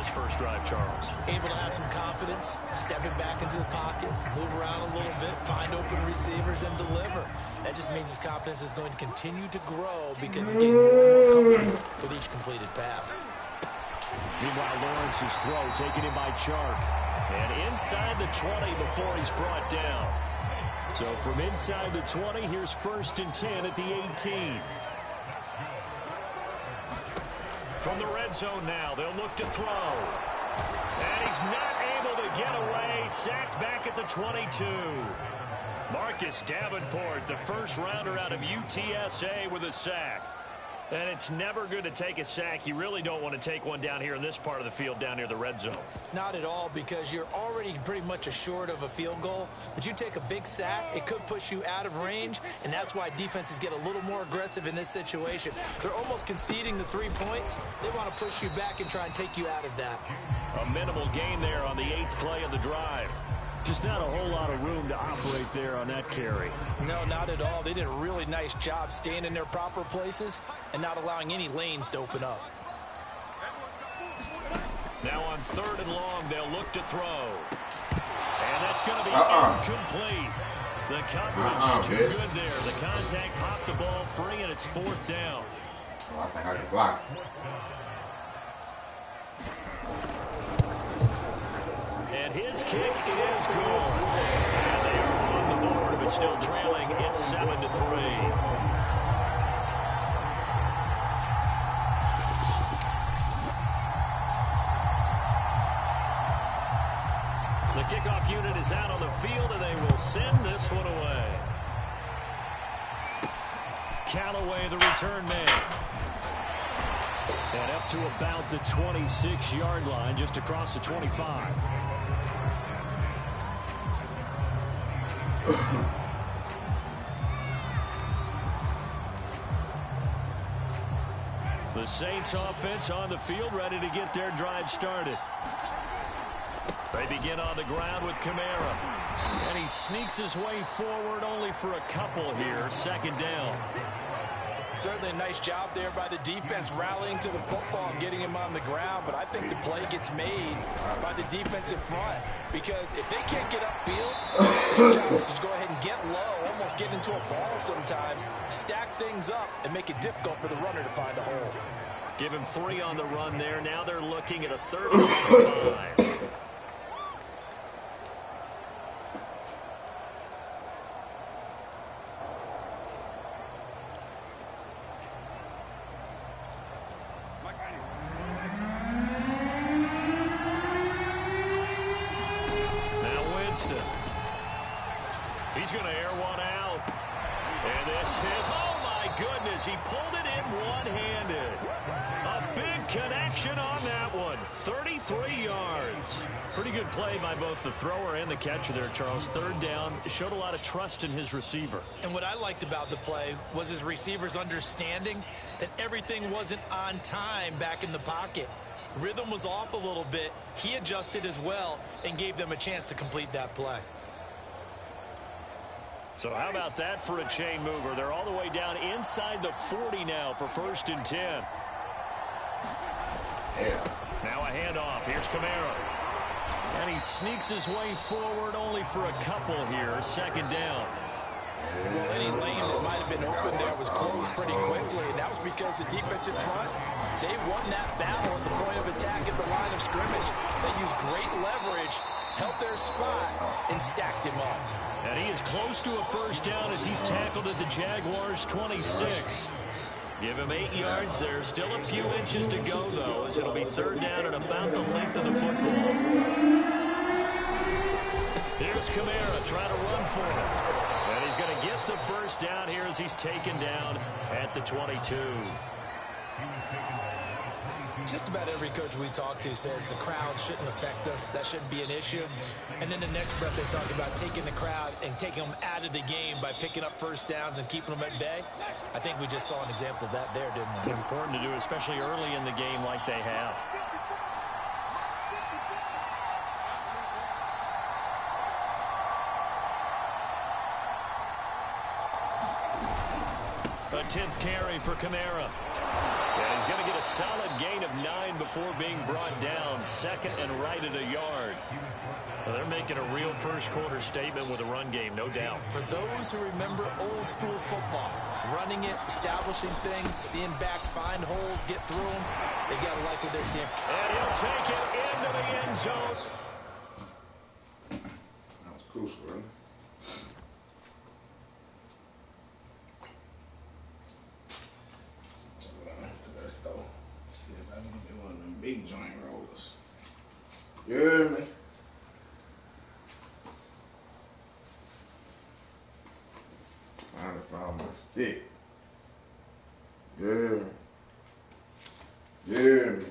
this first drive, Charles? Able to have some confidence, stepping back into the pocket, move around a little bit, find open receivers, and deliver. That just means his confidence is going to continue to grow because he's getting more and more comfortable with each completed pass. Meanwhile, Lawrence's throw taken in by Chark. And inside the 20 before he's brought down. So from inside the 20, here's 1st and 10 at the 18. From the red zone now, they'll look to throw. And he's not able to get away. Sacked back at the 22. Marcus Davenport, the first rounder out of UTSA with a sack. And it's never good to take a sack. You really don't want to take one down here in this part of the field down near the red zone. Not at all, because you're already pretty much assured of a field goal. But you take a big sack, it could push you out of range, and that's why defenses get a little more aggressive in this situation. They're almost conceding the 3 points. They want to push you back and try and take you out of that. A minimal gain there on the 8th play of the drive. Just not a whole lot of room to operate there on that carry. No, not at all. They did a really nice job staying in their proper places and not allowing any lanes to open up. Now on 3rd and long, they'll look to throw. And that's going to be incomplete. The coverage too good there. The contact popped the ball free, and it's 4th down. And his kick is good. And they are on the board, but still trailing. It's 7-3. The kickoff unit is out on the field, and they will send this one away. Callaway, the return man. And up to about the 26-yard line, just across the 25. The Saints offense on the field, ready to get their drive started. They begin on the ground with Kamara. And he sneaks his way forward only for a couple here. 2nd down. Certainly a nice job there by the defense rallying to the football and getting him on the ground. But I think the play gets made by the defensive front. Because if they can't get upfield, their job is to go ahead and get low, almost get into a ball sometimes, stack things up, and make it difficult for the runner to find a hole. Give him 3 on the run there. Now they're looking at a 3rd and 5. He's going to air one out. And this is, oh my goodness, he pulled it in one-handed. A big connection on that one. 33 yards. Pretty good play by both the thrower and the catcher there, Charles. 3rd down, showed a lot of trust in his receiver. And what I liked about the play was his receiver's understanding that everything wasn't on time back in the pocket. Rhythm was off a little bit. He adjusted as well and gave them a chance to complete that play. So how about that for a chain mover? They're all the way down inside the 40 now for 1st and 10. Yeah. Now a handoff. Here's Kamara. And he sneaks his way forward only for a couple here. 2nd down. Well, any lane that might have been open there was closed pretty quickly, and that was because the defensive front, they won that battle at the point of attack at the line of scrimmage. They used great leverage, held their spot, and stacked him up. And he is close to a 1st down as he's tackled at the Jaguars' 26. Give him 8 yards there. Still a few inches to go, though, as it'll be 3rd down at about the length of the football. Here's Kamara trying to run for it. And he's going to get the 1st down here as he's taken down at the 22. Just about every coach we talk to says the crowd shouldn't affect us. That shouldn't be an issue. And then the next breath they talk about taking the crowd and taking them out of the game by picking up 1st downs and keeping them at bay. I think we just saw an example of that there, didn't we? Important to do, especially early in the game like they have. A 10th carry for Kamara. Yeah, he's going to get a solid gain of 9 before being brought down. Second and right at a yard. Well, they're making a real first-quarter statement with a run game, no doubt. For those who remember old-school football, running it, establishing things, seeing backs find holes, get through them, they got to like what they're seeing. And he'll take it into the end zone. That was crucial, right? To that store. See if I can get one of them big joint rollers. You hear me? Finally found my stick. You hear me? You hear me?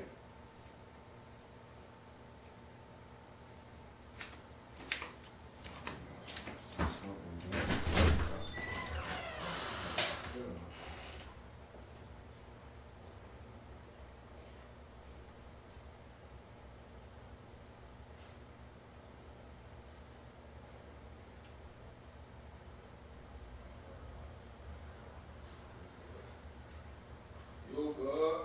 You good?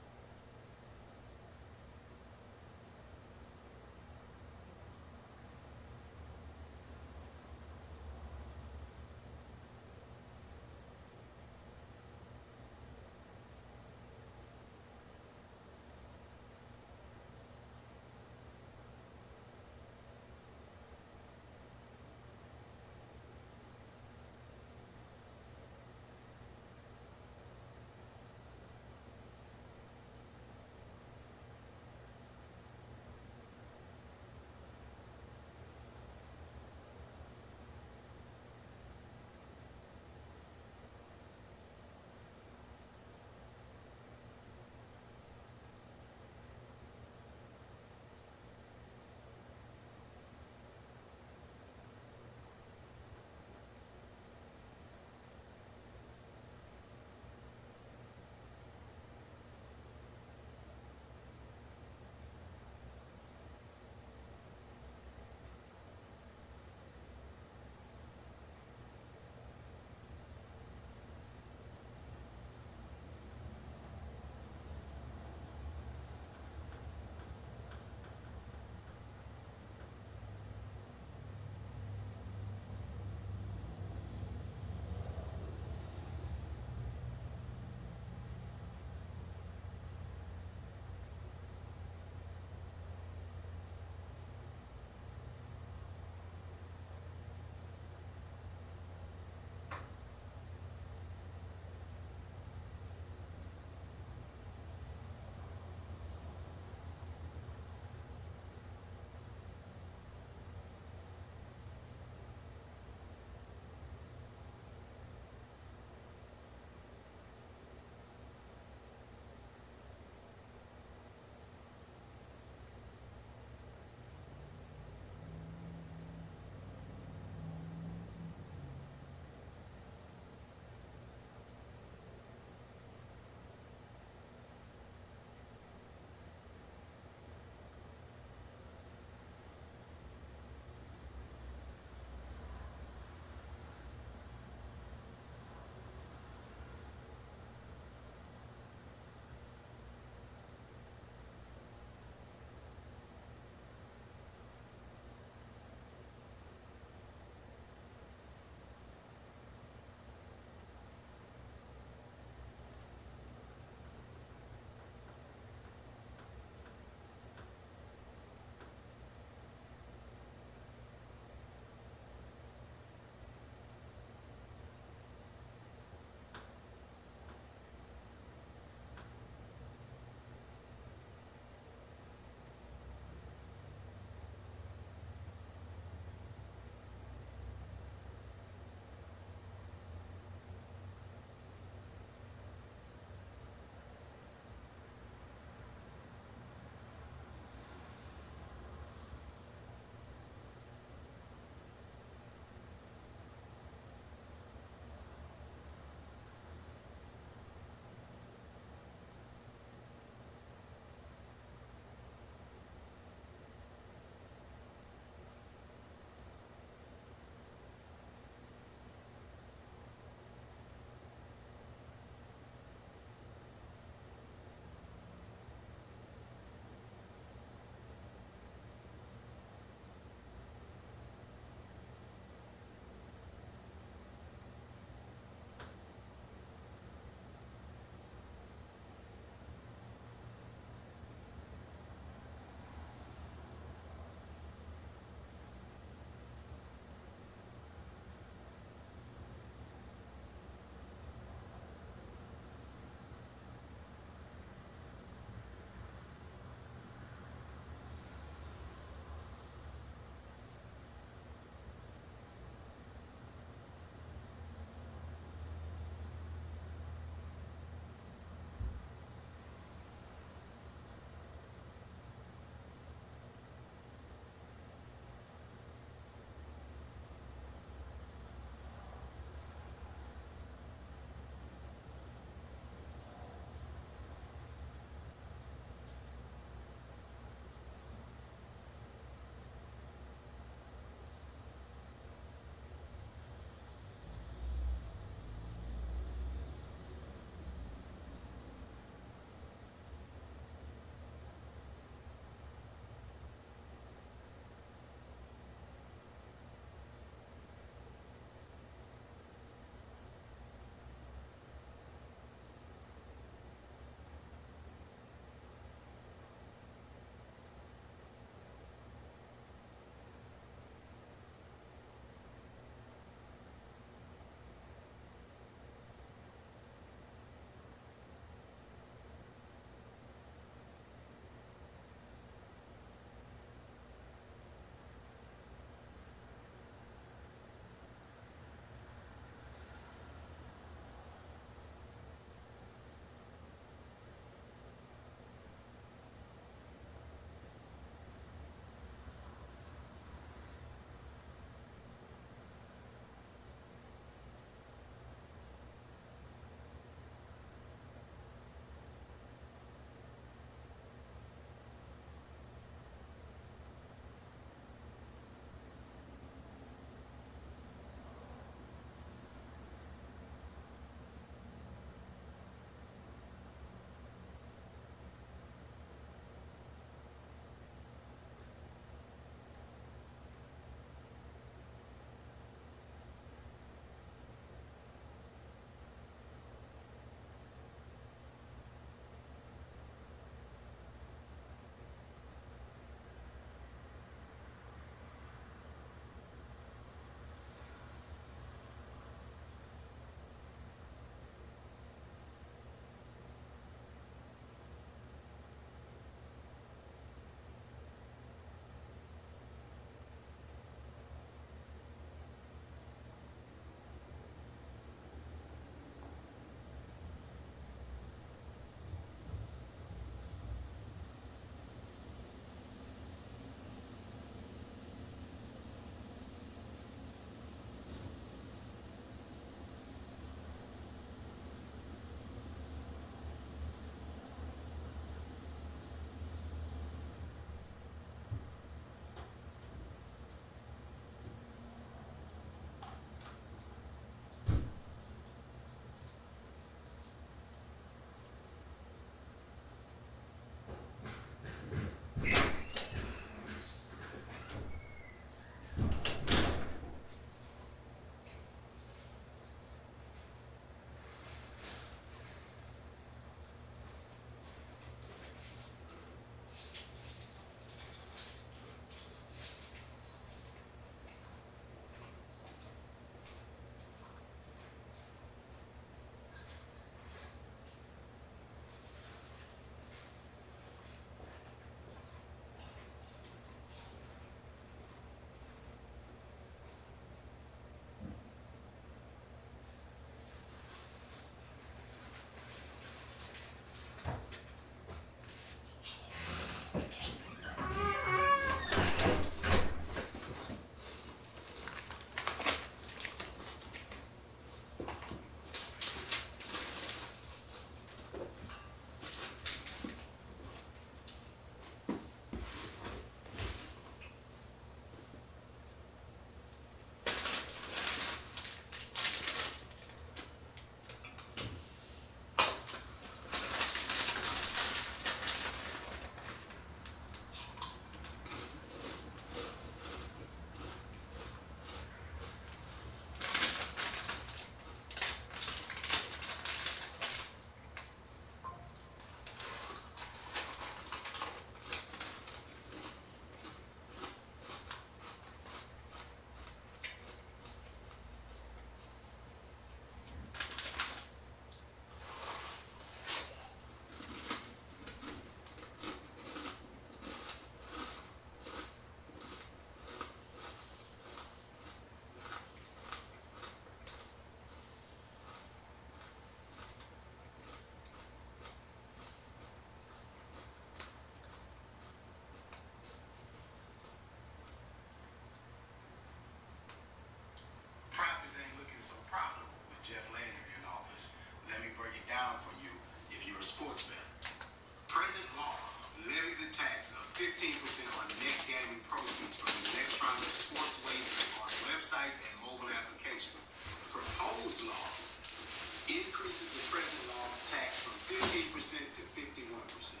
increases the present law tax from 15% to 51%.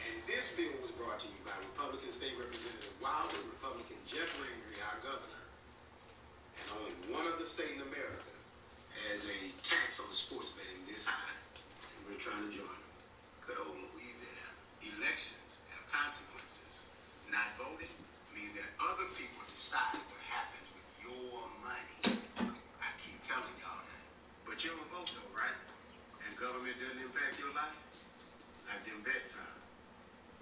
And this bill was brought to you by Republican State Representative Wilder, Republican Jeff Landry, our governor. And only one other state in America has a tax on sports betting this high. And we're trying to join them. Good old Louisiana. Elections have consequences. Not voting means that other people decide what happens with your money. I keep telling y'all that. But you don't vote though, right? And government doesn't impact your life? Like them bets, huh?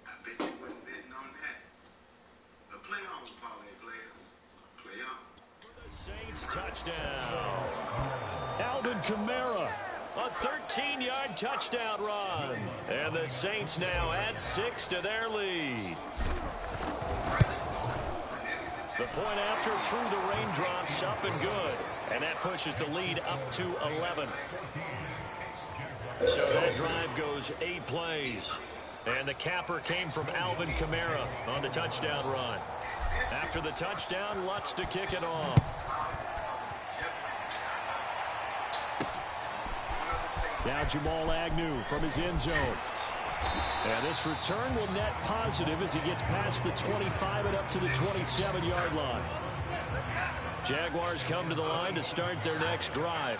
I bet you wasn't betting on that. But play on, parlay players. Play on. For the Saints touchdown. Alvin Kamara, a 13-yard touchdown run. And the Saints now add 6 to their lead. The point after through the raindrops, up and good. And that pushes the lead up to 11. So that drive goes 8 plays. And the capper came from Alvin Kamara on the touchdown run. After the touchdown, Lutz to kick it off. Now Jamal Agnew from his end zone. And this return will net positive as he gets past the 25 and up to the 27-yard line. Jaguars come to the line to start their next drive.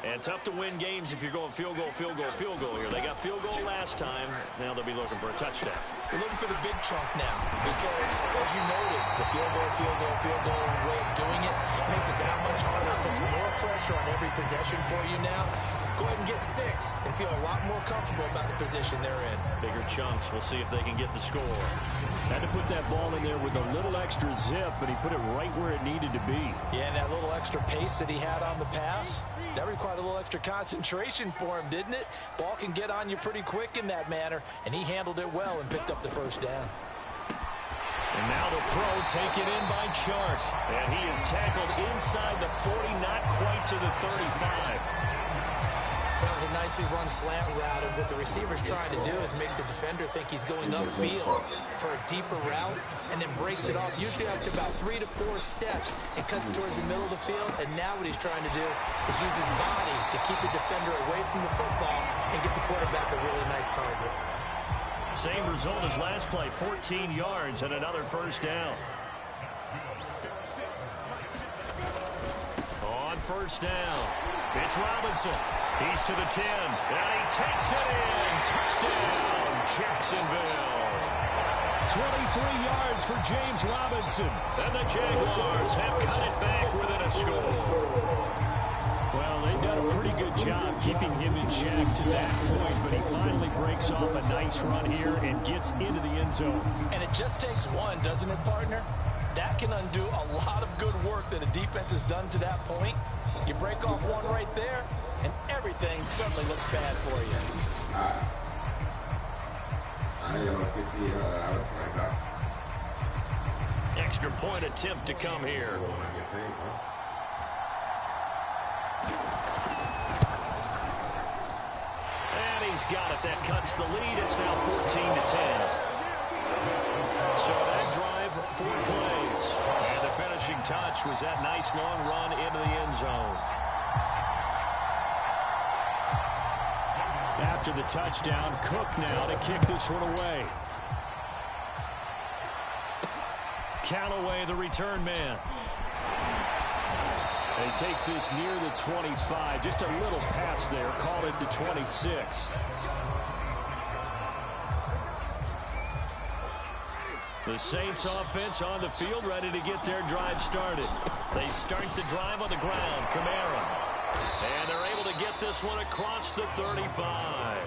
And tough to win games if you're going field goal, field goal, field goal here. They got field goal last time. Now they'll be looking for a touchdown. They're looking for the big chunk now because, as you noted, the field goal way of doing it makes it that much harder. It puts more pressure on every possession for you now. Go ahead and get 6 and feel a lot more comfortable about the position they're in. Bigger chunks. We'll see if they can get the score. Had to put that ball in there with a little extra zip, but he put it right where it needed to be. Yeah, and that little extra pace that he had on the pass, that required a little extra concentration for him, didn't it? Ball can get on you pretty quick in that manner, and he handled it well and picked up the first down. And now the throw taken in by Chark. And he is tackled inside the 40, not quite to the 35. That was a nicely run slant route, and what the receiver's trying to do is make the defender think he's going upfield for a deeper route, and then breaks it off, usually after about 3 to 4 steps, and cuts towards the middle of the field. And now what he's trying to do is use his body to keep the defender away from the football and get the quarterback a really nice target. Same result as last play, 14 yards and another first down. On first down, it's Robinson. He's to the 10, and he takes it in. Touchdown, Jacksonville. 23 yards for James Robinson, and the Jaguars have cut it back within a score. Well, they've done a pretty good job keeping him in check to that point, but he finally breaks off a nice run here and gets into the end zone. And it just takes one, doesn't it, partner? That can undo a lot of good work that a defense has done to that point. You break off one right there, and everything suddenly looks bad for you. I am a 50 right now. Extra point attempt to come here. And he's got it. That cuts the lead. It's now 14-10. So that drive, 4 plays. And the finishing touch was that nice long run into the end zone. After the touchdown, Cook now to kick this one away. Callaway, the return man. And he takes this near the 25. Just a little pass there. Call it the 26. The Saints offense on the field, ready to get their drive started. They start the drive on the ground. Kamara. And they're able to get this one across the 35.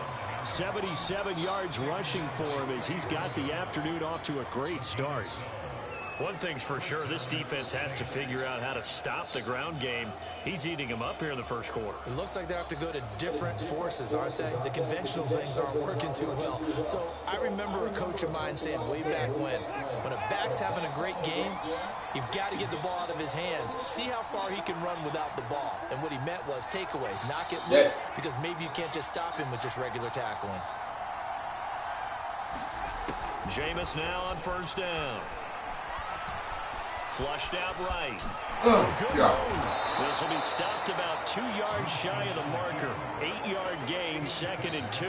77 yards rushing for him as he's got the afternoon off to a great start. One thing's for sure, this defense has to figure out how to stop the ground game. He's eating them up here in the first quarter. It looks like they have to go to different forces, aren't they? The conventional things aren't working too well. So I remember a coach of mine saying way back when a back's having a great game, you've got to get the ball out of his hands. See how far he can run without the ball. And what he meant was takeaways, knock it loose, because maybe you can't just stop him with just regular tackling. Jameis now on first down. Flushed out right. Good move. This will be stopped about 2 yards shy of the marker. 8-yard gain, 2nd and 2.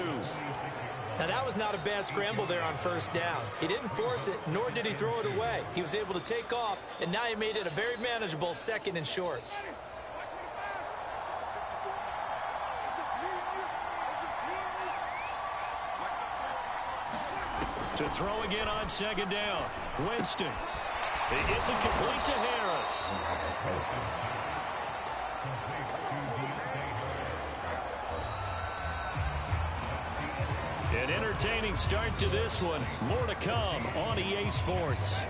Now, that was not a bad scramble there on first down. He didn't force it, nor did he throw it away. He was able to take off, and now he made it a very manageable 2nd and short. To throw again on 2nd down. Winston. It's incomplete to Harris. An entertaining start to this one. More to come on EA Sports.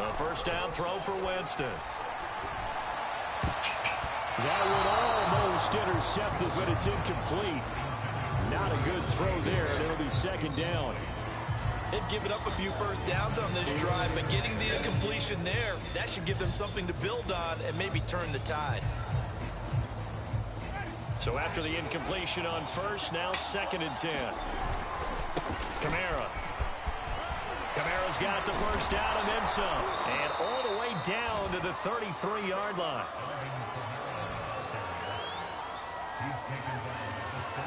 A first down throw for Winston. That one almost intercepted, but it's incomplete. Not a good throw there, and it'll be 2nd down. They've given up a few first downs on this drive, but getting the incompletion there, that should give them something to build on and maybe turn the tide. So after the incompletion on first, now 2nd and 10. Kamara. Kamara's got the first down and then some. And all the way down to the 33-yard line.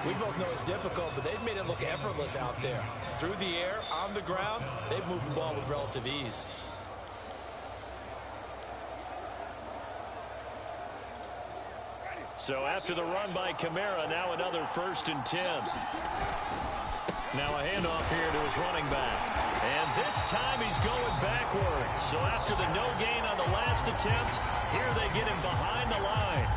We both know it's difficult, but they've made it look effortless out there. Through the air, on the ground, they've moved the ball with relative ease. So after the run by Kamara, now another 1st and 10. Now a handoff here to his running back. And this time he's going backwards. So after the no gain on the last attempt, here they get him behind the line.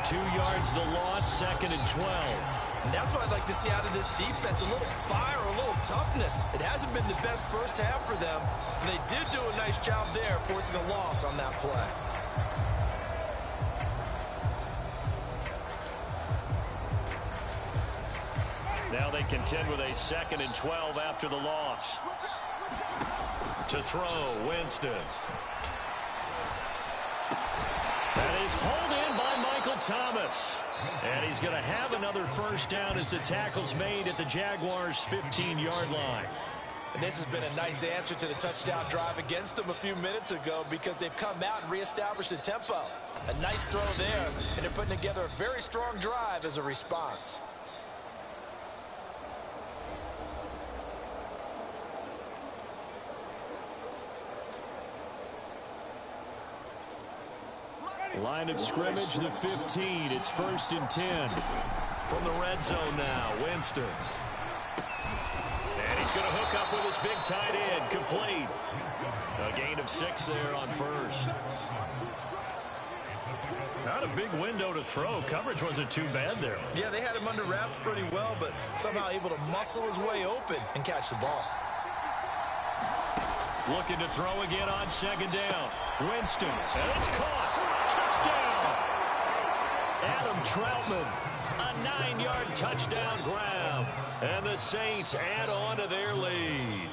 2 yards the loss, 2nd and 12. And that's what I'd like to see out of this defense, a little fire, a little toughness. It hasn't been the best first half for them, but they did do a nice job there, forcing a loss on that play. Now they contend with a 2nd and 12 after the loss. To throw, Winston. That is hauled in by Michael Thomas. And he's going to have another first down as the tackle's made at the Jaguars' 15-yard line. And this has been a nice answer to the touchdown drive against them a few minutes ago because they've come out and reestablished the tempo. A nice throw there, and they're putting together a very strong drive as a response. Line of scrimmage, the 15. It's 1st and 10. From the red zone now, Winston. And he's going to hook up with his big tight end. Complete. A gain of 6 there on first. Not a big window to throw. Coverage wasn't too bad there. Yeah, they had him under wraps pretty well, but somehow able to muscle his way open and catch the ball. Looking to throw again on 2nd down. Winston, and it's caught. Touchdown! Adam Troutman, a 9-yard touchdown grab. And the Saints add on to their lead.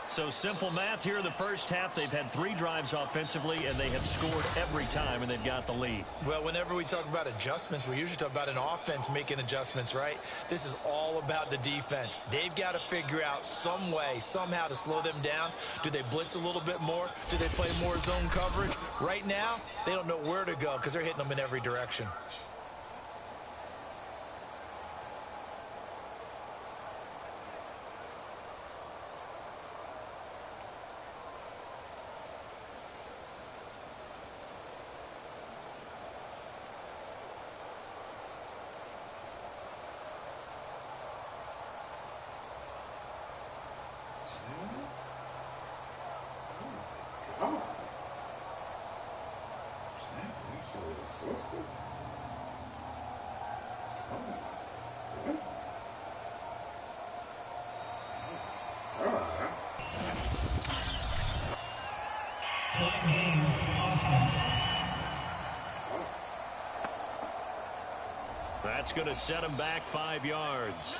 So simple math here in the first half. They've had 3 drives offensively, and they have scored every time, and they've got the lead. Well, whenever we talk about adjustments, we usually talk about an offense making adjustments, right? This is all about the defense. They've got to figure out some way, somehow to slow them down. Do they blitz a little bit more? Do they play more zone coverage? Right now, they don't know where to go because they're hitting them in every direction. That's going to set him back 5 yards.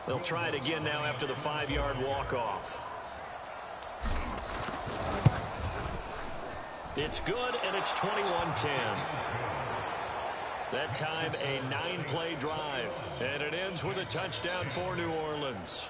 They'll try it again now after the 5-yard walk-off. It's good, and it's 21-10. That time, a 9-play drive, and it ends with a touchdown for New Orleans.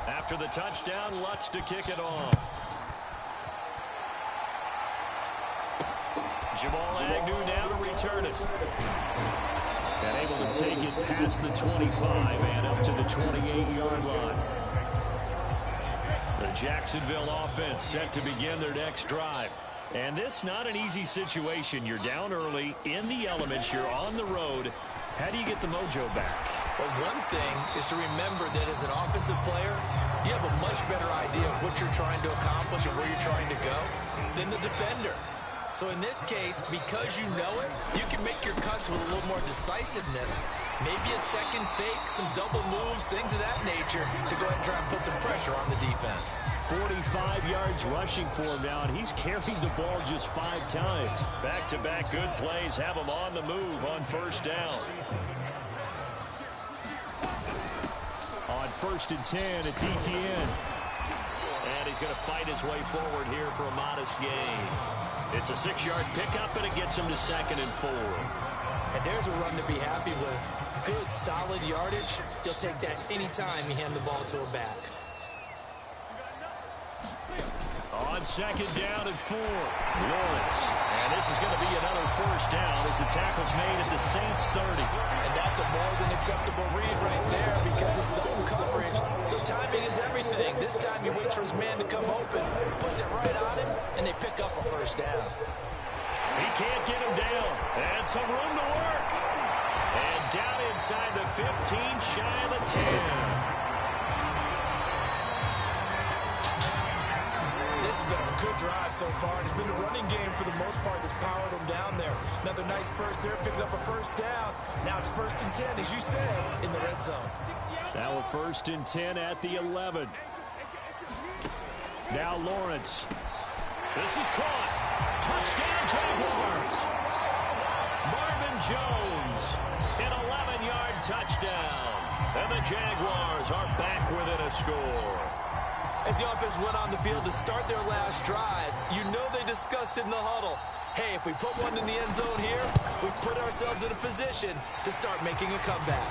After the touchdown, Lutz to kick it off. Jamal Agnew now to return it. And able to take it past the 25 and up to the 28-yard line. The Jacksonville offense set to begin their next drive. And this not an easy situation. You're down early, in the elements, you're on the road. How do you get the mojo back? Well, one thing is to remember that as an offensive player, you have a much better idea of what you're trying to accomplish and where you're trying to go than the defender. So in this case, because you know it, you can make your cuts with a little more decisiveness. Maybe a second fake, some double moves, things of that nature to go ahead and try and put some pressure on the defense. 45 yards rushing for him now, and he's carried the ball just 5 times. Back-to-back good plays have him on the move on first down. On 1st and 10, it's Etienne. And he's going to fight his way forward here for a modest gain. It's a 6-yard pickup, and it gets him to 2nd and 4. And there's a run to be happy with. Good, solid yardage. You'll take that anytime you hand the ball to a back. On 2nd down and 4, Lawrence. And this is going to be another first down as the tackle's made at the Saints 30. And that's a more than acceptable read right there because it's zone coverage. So timing is everything. This time he waits for his man to come open, puts it right on him, and they pick up a first down. He can't get him down. And some room to work. And down inside the 15, shy of the 10. This has been a good drive so far. It's been a running game for the most part that's powered them down there. Another nice burst there, picking up a first down. Now it's 1st and 10, as you said, in the red zone. Now a 1st and 10 at the 11. Now Lawrence. This is caught. Touchdown, Jaguars. Marvin Jones, an 11-yard touchdown. And the Jaguars are back within a score. As the offense went on the field to start their last drive, you know they discussed in the huddle, hey, if we put one in the end zone here, we put ourselves in a position to start making a comeback.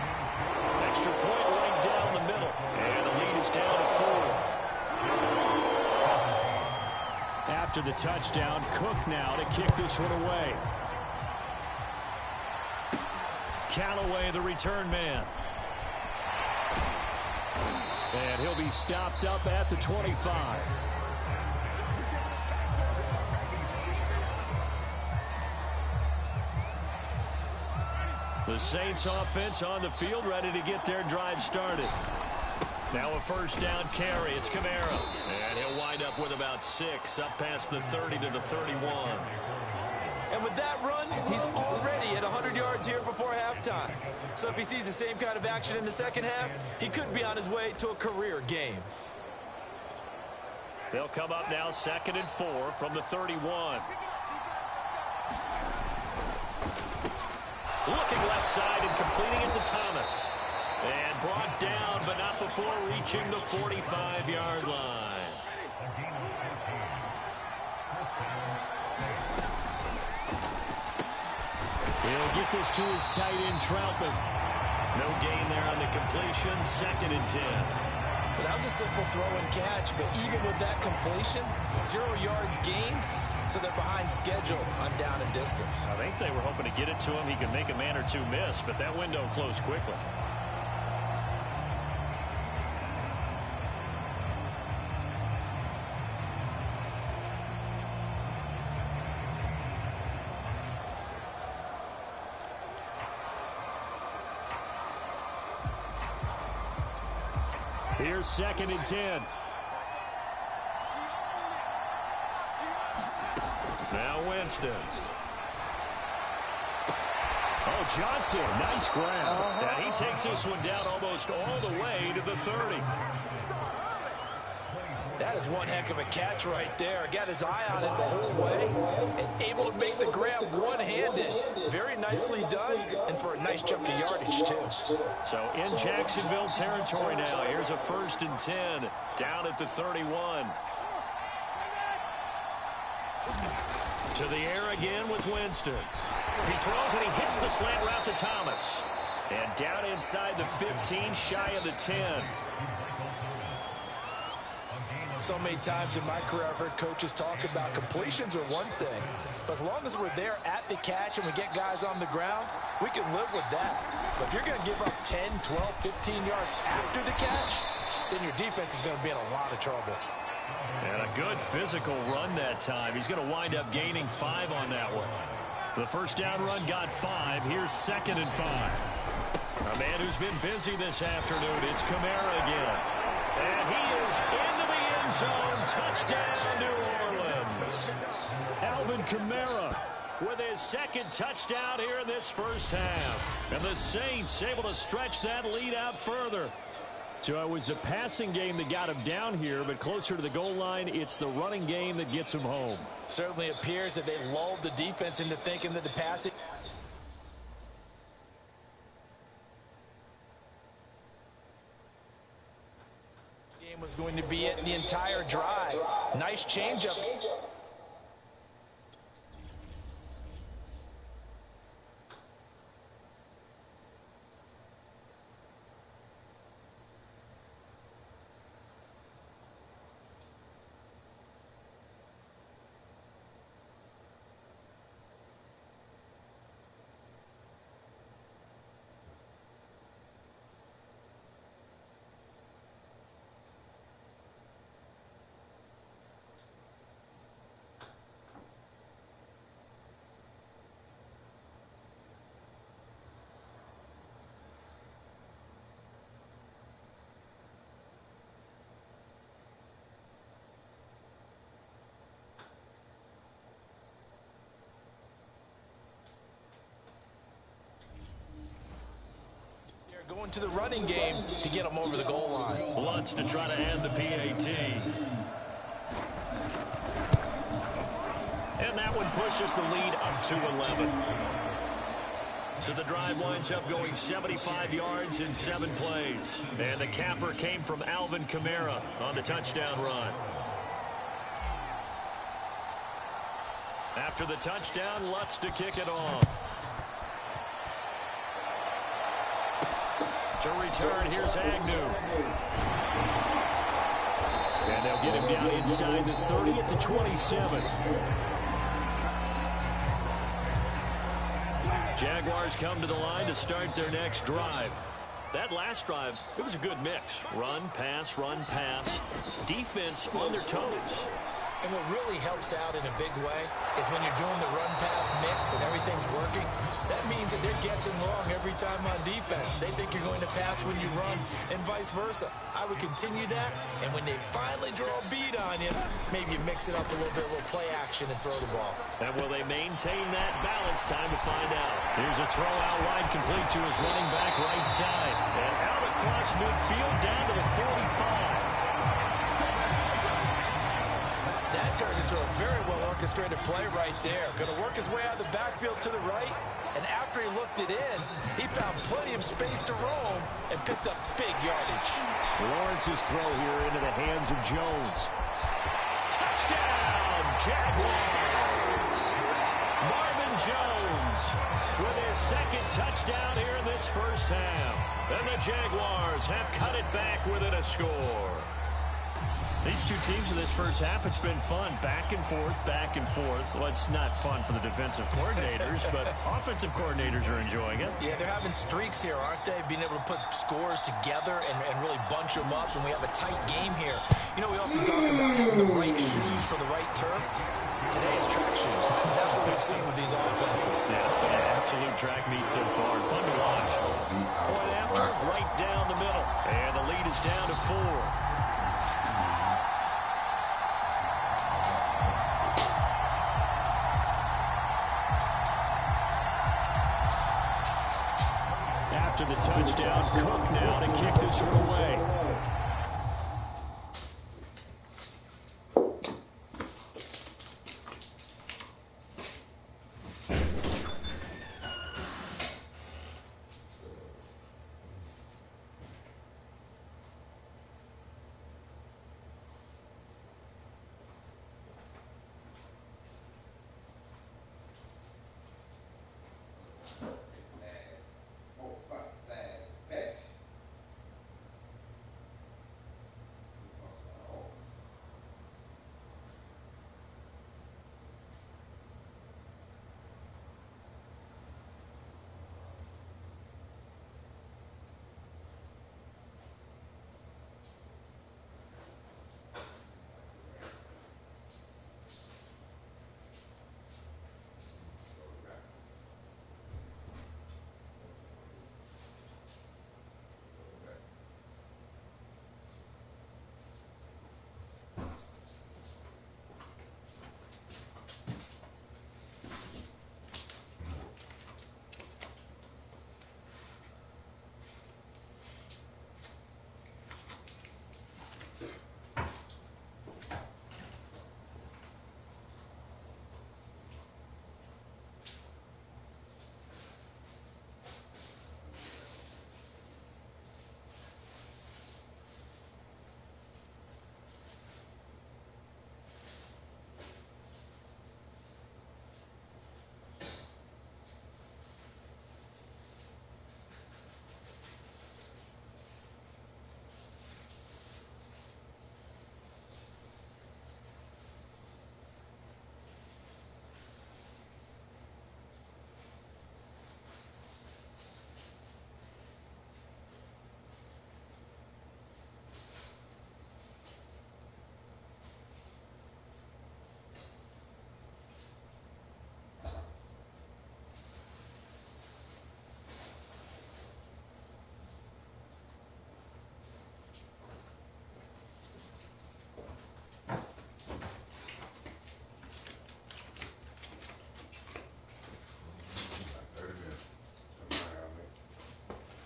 Extra point right down the middle. And the lead is down to 4. After the touchdown, Cook now to kick this one away. Callaway, the return man. And he'll be stopped up at the 25. The Saints offense on the field, ready to get their drive started. Now a first down carry. It's Kamara. And he'll wind up with about 6, up past the 30 to the 31. And with that run, he's already at 100 yards here before halftime. So if he sees the same kind of action in the second half, he could be on his way to a career game. They'll come up now 2nd and 4 from the 31. Looking left side and completing it to Thomas. And brought down, but not before reaching the 45-yard line. He'll get this to his tight end, Troutman. No gain there on the completion, 2nd and 10. Well, that was a simple throw and catch, but even with that completion, 0 yards gained, so they're behind schedule on down and distance. I think they were hoping to get it to him. He could make a man or two miss, but that window closed quickly. Here's 2nd and 10. Now Winston. Oh, Johnson, nice grab. And he takes this one down almost all the way to the 30. That is one heck of a catch right there. Got his eye on it the whole way and able to make the grab one-handed. Very nicely done, and for a nice chunk of yardage, too. So in Jacksonville territory now. Here's a 1st and 10 down at the 31. To the air again with Winston. He throws and he hits the slant route to Thomas. And down inside the 15, shy of the 10. So many times in my career, I've heard coaches talk about completions are one thing. But as long as we're there at the catch and we get guys on the ground, we can live with that. But if you're going to give up 10, 12, 15 yards after the catch, then your defense is going to be in a lot of trouble. And a good physical run that time. He's going to wind up gaining 5 on that one. The first down run got 5. Here's 2nd and 5. A man who's been busy this afternoon. It's Kamara again. And he is into the end zone. Touchdown, New Orleans. Alvin Kamara with his 2nd touchdown here in this first half. And the Saints able to stretch that lead out further. So it was the passing game that got him down here, but closer to the goal line, it's the running game that gets him home. Certainly appears that they lulled the defense into thinking that the passing game was going to be it the entire drive. Nice changeup. Going to the running game to get them over the goal line. Lutz to try to end the PAT. And that one pushes the lead up to 11. So the drive winds up going 75 yards in 7 plays. And the capper came from Alvin Kamara on the touchdown run. After the touchdown, Lutz to kick it off. To return, here's Agnew. And they'll get him down inside the 30 at the 27. Jaguars come to the line to start their next drive. That last drive, it was a good mix. Run, pass, defense on their toes. And what really helps out in a big way is when you're doing the run-pass mix and everything's working, that means that they're guessing wrong every time on defense. They think you're going to pass when you run and vice versa. I would continue that, and when they finally draw a bead on you, maybe you mix it up a little play action and throw the ball. And will they maintain that balance? Time to find out. Here's a throw out wide complete to his running back right side. And out across midfield down to the 45. That turned into a very well-orchestrated play right there. Going to work his way out of the backfield to the right, and after he looked it in, he found plenty of space to roam and picked up big yardage. Lawrence's throw here into the hands of Jones. Touchdown, Jaguars! Marvin Jones with his 2nd touchdown here in this first half. And the Jaguars have cut it back within a score. These two teams in this first half, it's been fun. Back and forth, back and forth. Well, it's not fun for the defensive coordinators, but offensive coordinators are enjoying it. Yeah, they're having streaks here, aren't they? Being able to put scores together and really bunch them up, and we have a tight game here. You know, we often talk about having the right shoes for the right turf. Today is track shoes. That's what we've seen with these offenses. Yeah, it's been an absolute track meet so far. Fun to watch. Point after, right down the middle. And the lead is it's down to 4. After the touchdown, Cook now to kick this one away.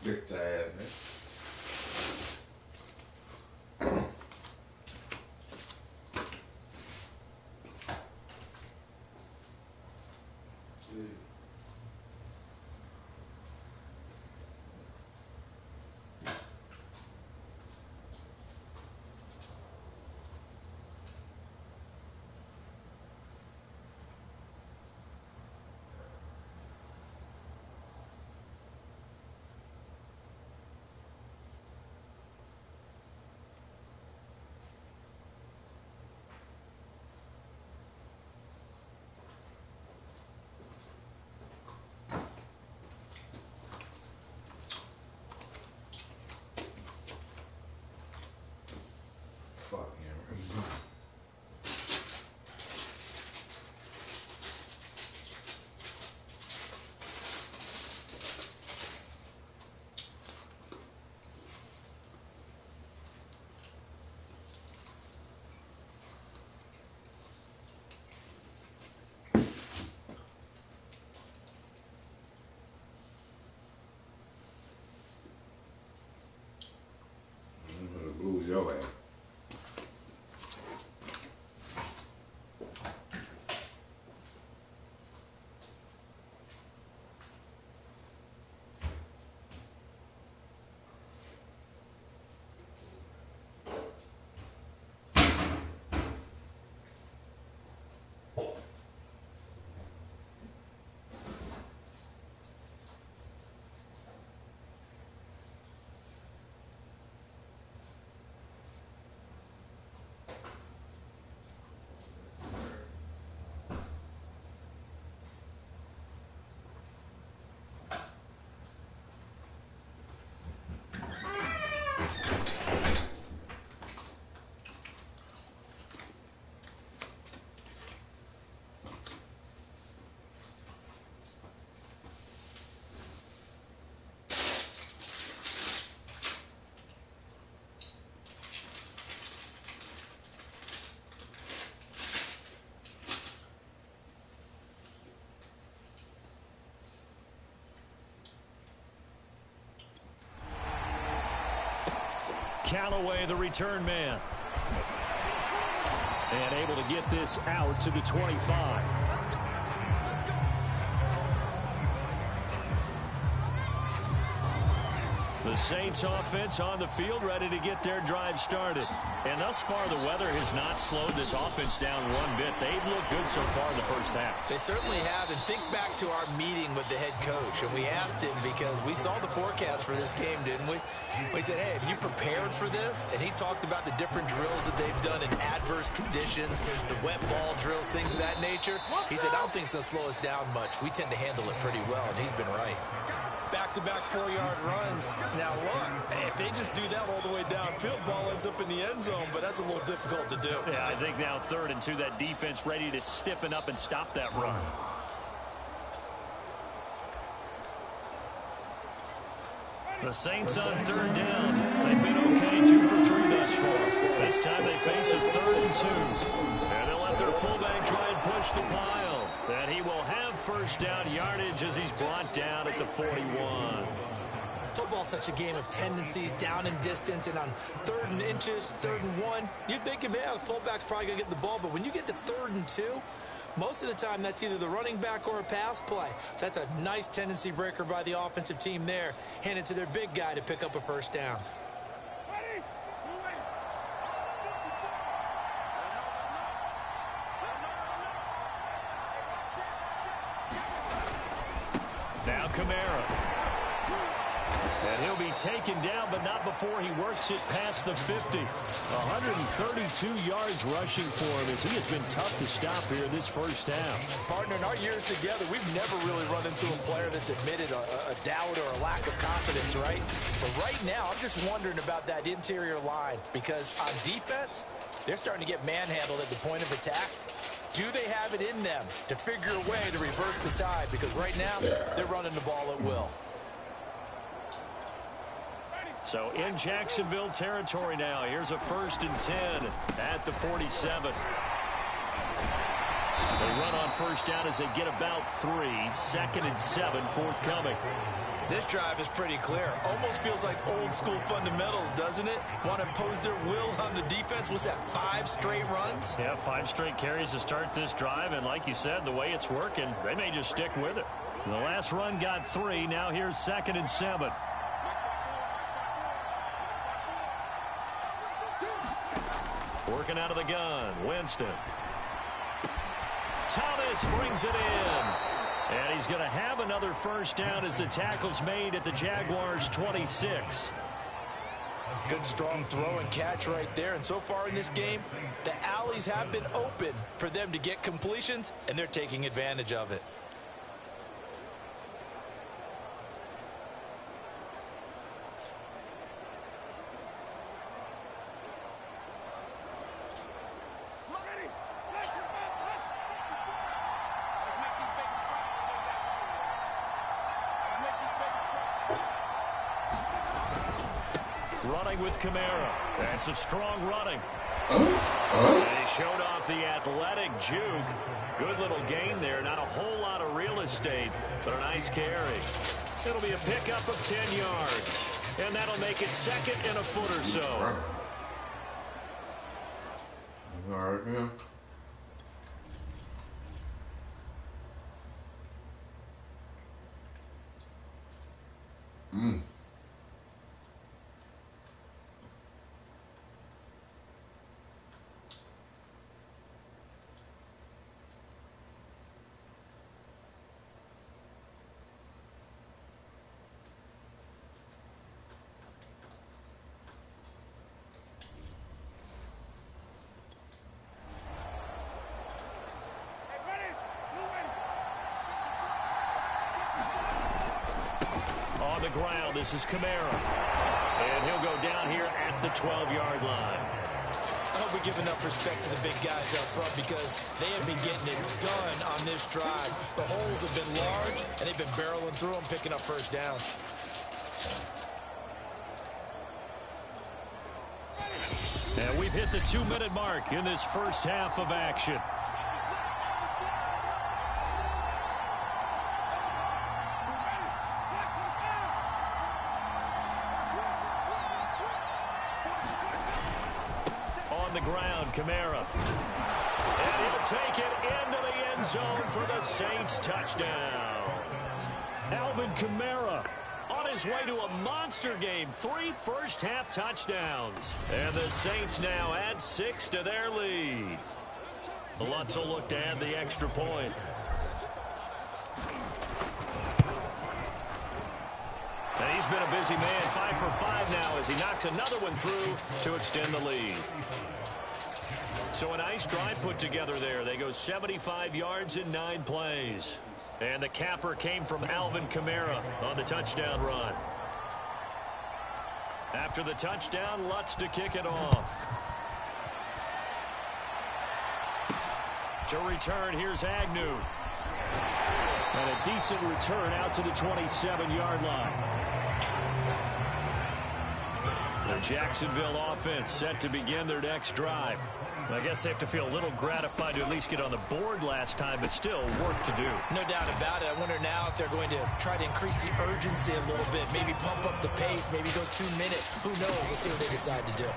Big time, man. Fuck him. I'm gonna lose your ass. Callaway, the return man. And able to get this out to the 25. The Saints offense on the field, ready to get their drive started. And thus far, the weather has not slowed this offense down one bit. They've looked good so far in the first half. They certainly have. And think back to our meeting with the head coach. And we asked him because we saw the forecast for this game, didn't we? We said, hey, have you prepared for this? And he talked about the different drills that they've done in adverse conditions, the wet ball drills, things of that nature. He said, I don't think it's going to slow us down much. We tend to handle it pretty well, and he's been right. Back-to-back 4-yard runs. Now, look, if they just do that all the way downfield, ball ends up in the end zone, but that's a little difficult to do. Yeah, I think now 3rd and 2, that defense ready to stiffen up and stop that run. The Saints on 3rd down. They've been okay, 2 for 3 thus far. This time they face a 3rd and 2. And they'll let their fullback try and push the pile. And he will have first down yardage as he's brought down at the 41. Football's such a game of tendencies, down and distance, and on 3rd and inches, 3rd and 1, you're thinking, man, the fullback's probably going to get the ball. But when you get to 3rd and 2, most of the time that's either the running back or a pass play. So that's a nice tendency breaker by the offensive team there. Hand it to their big guy to pick up a first down. Now Kamara. And he'll be taken down, but not before he works it past the 50. 132 yards rushing for him as he has been tough to stop here this first half. Partner, in our years together, we've never really run into a player that's admitted a doubt or a lack of confidence, right? But right now, I'm just wondering about that interior line because on defense, they're starting to get manhandled at the point of attack. Do they have it in them to figure a way to reverse the tide? Because right now, they're running the ball at will. So in Jacksonville territory now. Here's a 1st and 10 at the 47. They run on first down as they get about 3. 2nd and 7 forthcoming. This drive is pretty clear. Almost feels like old school fundamentals, doesn't it? Want to impose their will on the defense. What's that, 5 straight runs? Yeah, 5 straight carries to start this drive. And like you said, the way it's working, they may just stick with it. The last run got 3. Now here's 2nd and 7. Working out of the gun, Winston. Thomas brings it in. And he's going to have another first down as the tackle's made at the Jaguars' 26. Good, strong throw and catch right there. And so far in this game, the alleys have been open for them to get completions, and they're taking advantage of it. Running with Kamara. And some strong running. And he showed off the athletic juke. Good little gain there. Not a whole lot of real estate, but a nice carry. It'll be a pickup of 10 yards. And that'll make it 2nd and a foot or so. All right, yeah. On the ground, this is Kamara. And he'll go down here at the 12-yard line. I hope we give enough respect to the big guys up front because they have been getting it done on this drive. The holes have been large, and they've been barreling through them, picking up first downs. And we've hit the 2-minute mark in this first half of action. on the ground, Kamara. And he'll take it into the end zone for the Saints touchdown. Alvin Kamara on his way to a monster game. 3 first-half touchdowns. And the Saints now add 6 to their lead. Lutz will look to add the extra point. And he's been a busy man, 5 for 5 now as he knocks another one through to extend the lead. So a nice drive put together there. They go 75 yards in 9 plays. And the capper came from Alvin Kamara on the touchdown run. After the touchdown, Lutz to kick it off. To return, here's Agnew. And a decent return out to the 27-yard line. The Jacksonville offense set to begin their next drive. I guess they have to feel a little gratified to at least get on the board last time, but still work to do. No doubt about it. I wonder now if they're going to try to increase the urgency a little bit, maybe pump up the pace, maybe go 2 minutes. Who knows? Let's see what they decide to do.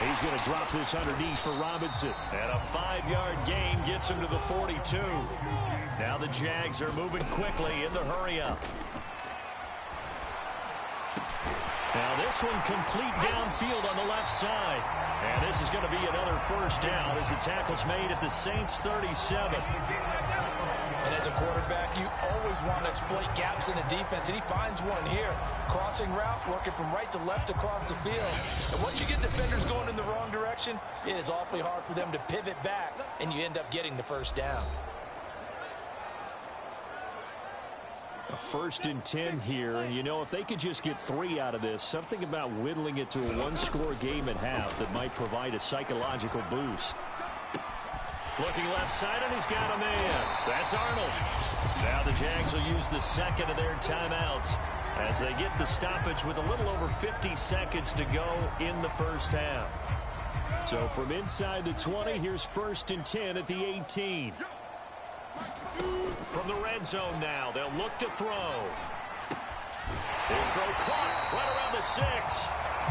He's going to drop this underneath for Robinson. And a 5-yard gain gets him to the 42. Now the Jags are moving quickly in the hurry-up. Now this one complete downfield on the left side. And this is going to be another first down as the tackle's made at the Saints 37. And as a quarterback, you always want to exploit gaps in the defense, and he finds one here. Crossing route, working from right to left across the field. And once you get defenders going in the wrong direction, it is awfully hard for them to pivot back, and you end up getting the first down. A 1st and 10 here, and you know, if they could just get 3 out of this, something about whittling it to a 1-score game at half that might provide a psychological boost. Looking left side, and he's got a man. That's Arnold. Now the Jags will use the second of their timeouts as they get the stoppage with a little over 50 seconds to go in the first half. So from inside the 20, here's 1st and 10 at the 18. From the red zone now, they'll look to throw. His throw caught right around the 6.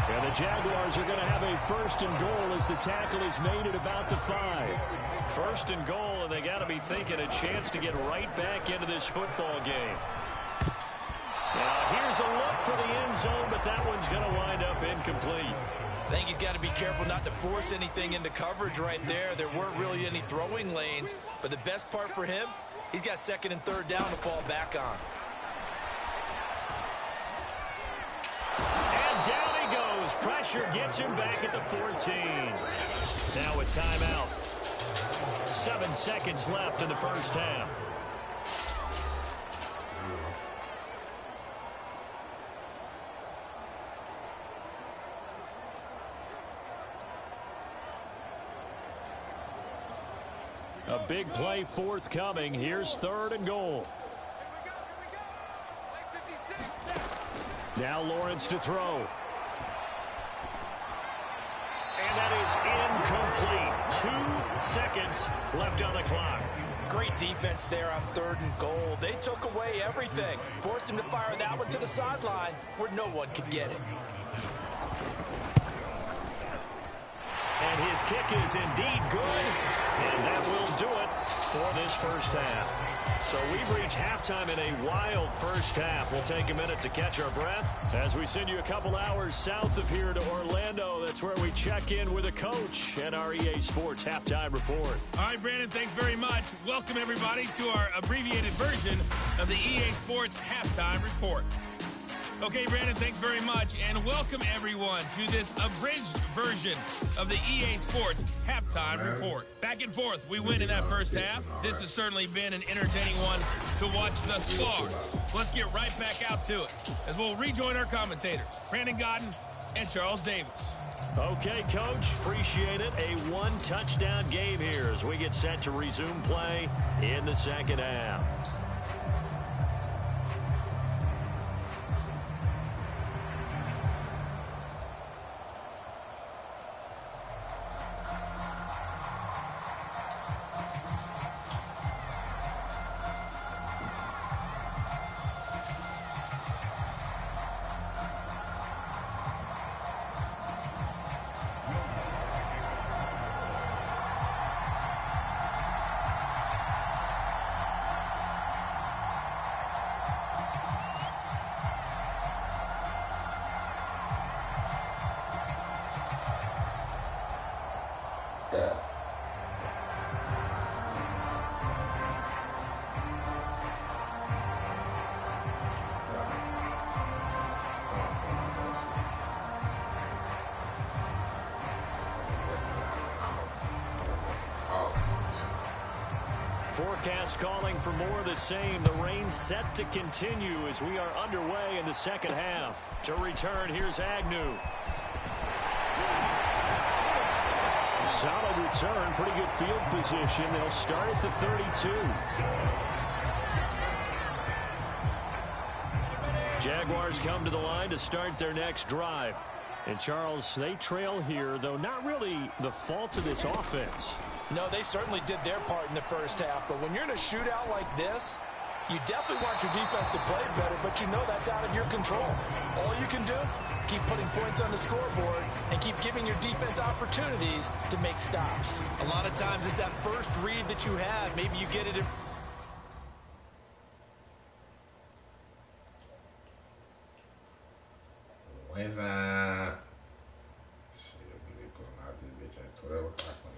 And the Jaguars are going to have a 1st and goal as the tackle is made at about the 5. 1st and goal, and they got to be thinking a chance to get right back into this football game. Now here's a look for the end zone, but that one's going to wind up incomplete. I think he's got to be careful not to force anything into coverage right there. There weren't really any throwing lanes, but the best part for him, he's got 2nd and 3rd down to fall back on. And down he goes. Pressure gets him back at the 14. Now a timeout. 7 seconds left in the first half. A big play forthcoming. Here's 3rd and goal. Now Lawrence to throw. And that is incomplete. 2 seconds left on the clock. Great defense there on 3rd and goal. They took away everything. Forced him to fire that one to the sideline where no one could get it. And his kick is indeed good. And that will do it for this first half. So we've reached halftime in a wild first half. We'll take a minute to catch our breath as we send you a couple hours south of here to Orlando. That's where we check in with a coach and our EA Sports Halftime Report. All right, Brandon, thanks very much. Welcome, everybody, to our abbreviated version of the EA Sports Halftime Report. Okay, Brandon, thanks very much, and welcome everyone to this abridged version of the EA Sports Halftime Report. Back and forth, we win in that first half. This has certainly been an entertaining one to watch thus far. Let's get right back out to it as we'll rejoin our commentators, Brandon Godden and Charles Davis. Okay, Coach, appreciate it. A 1-touchdown game here as we get set to resume play in the second half. forecast calling for more of the same. The rain set to continue as we are underway in the second half. To return, here's Agnew. Solid return, pretty good field position. They'll start at the 32. Jaguars come to the line to start their next drive. And, Charles, they trail here, though not really the fault of this offense. No, they certainly did their part in the first half. But when you're in a shootout like this, you definitely want your defense to play better, but you know that's out of your control. All you can do, keep putting points on the scoreboard and keep giving your defense opportunities to make stops. A lot of times it's that first read that you have. Maybe you get it in. When's that? Shit, we be pulling out this bitch at 12 o'clock tomorrow.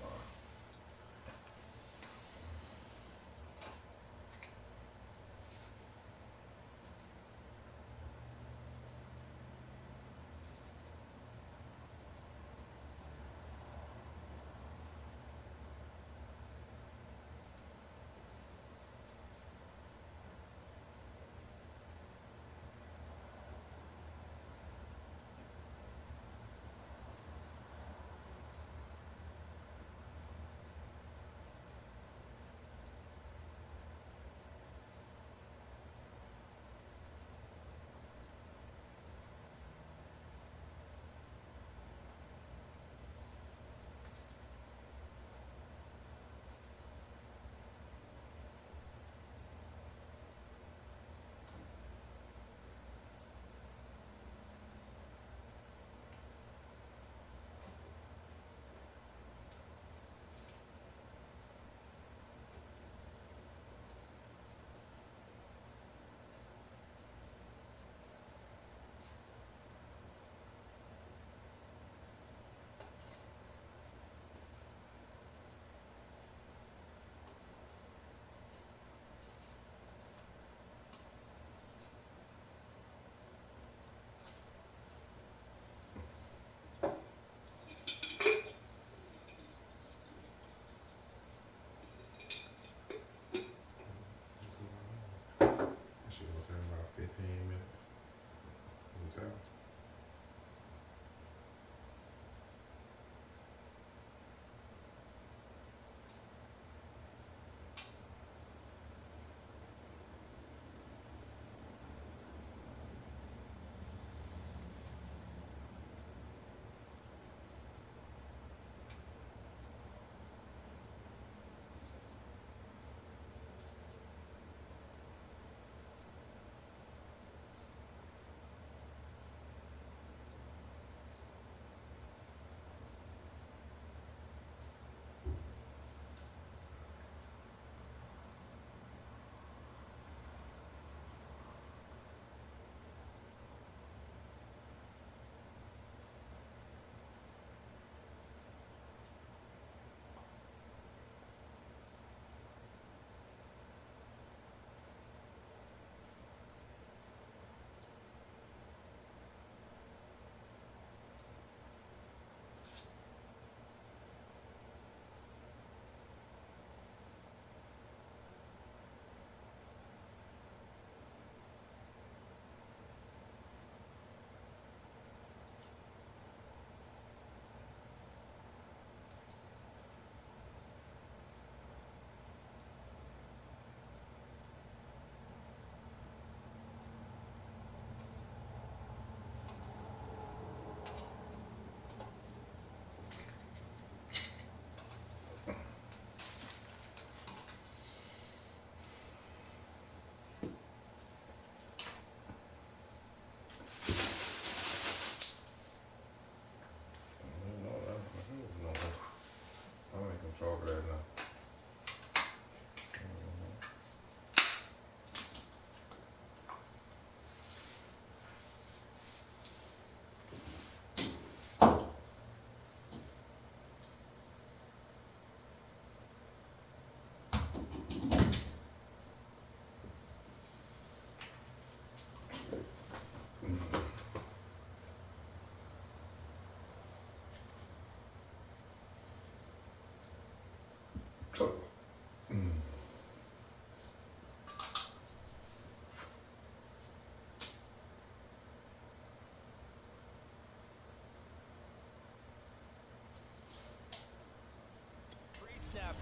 Shit gonna take about 15 minutes. Can you tell?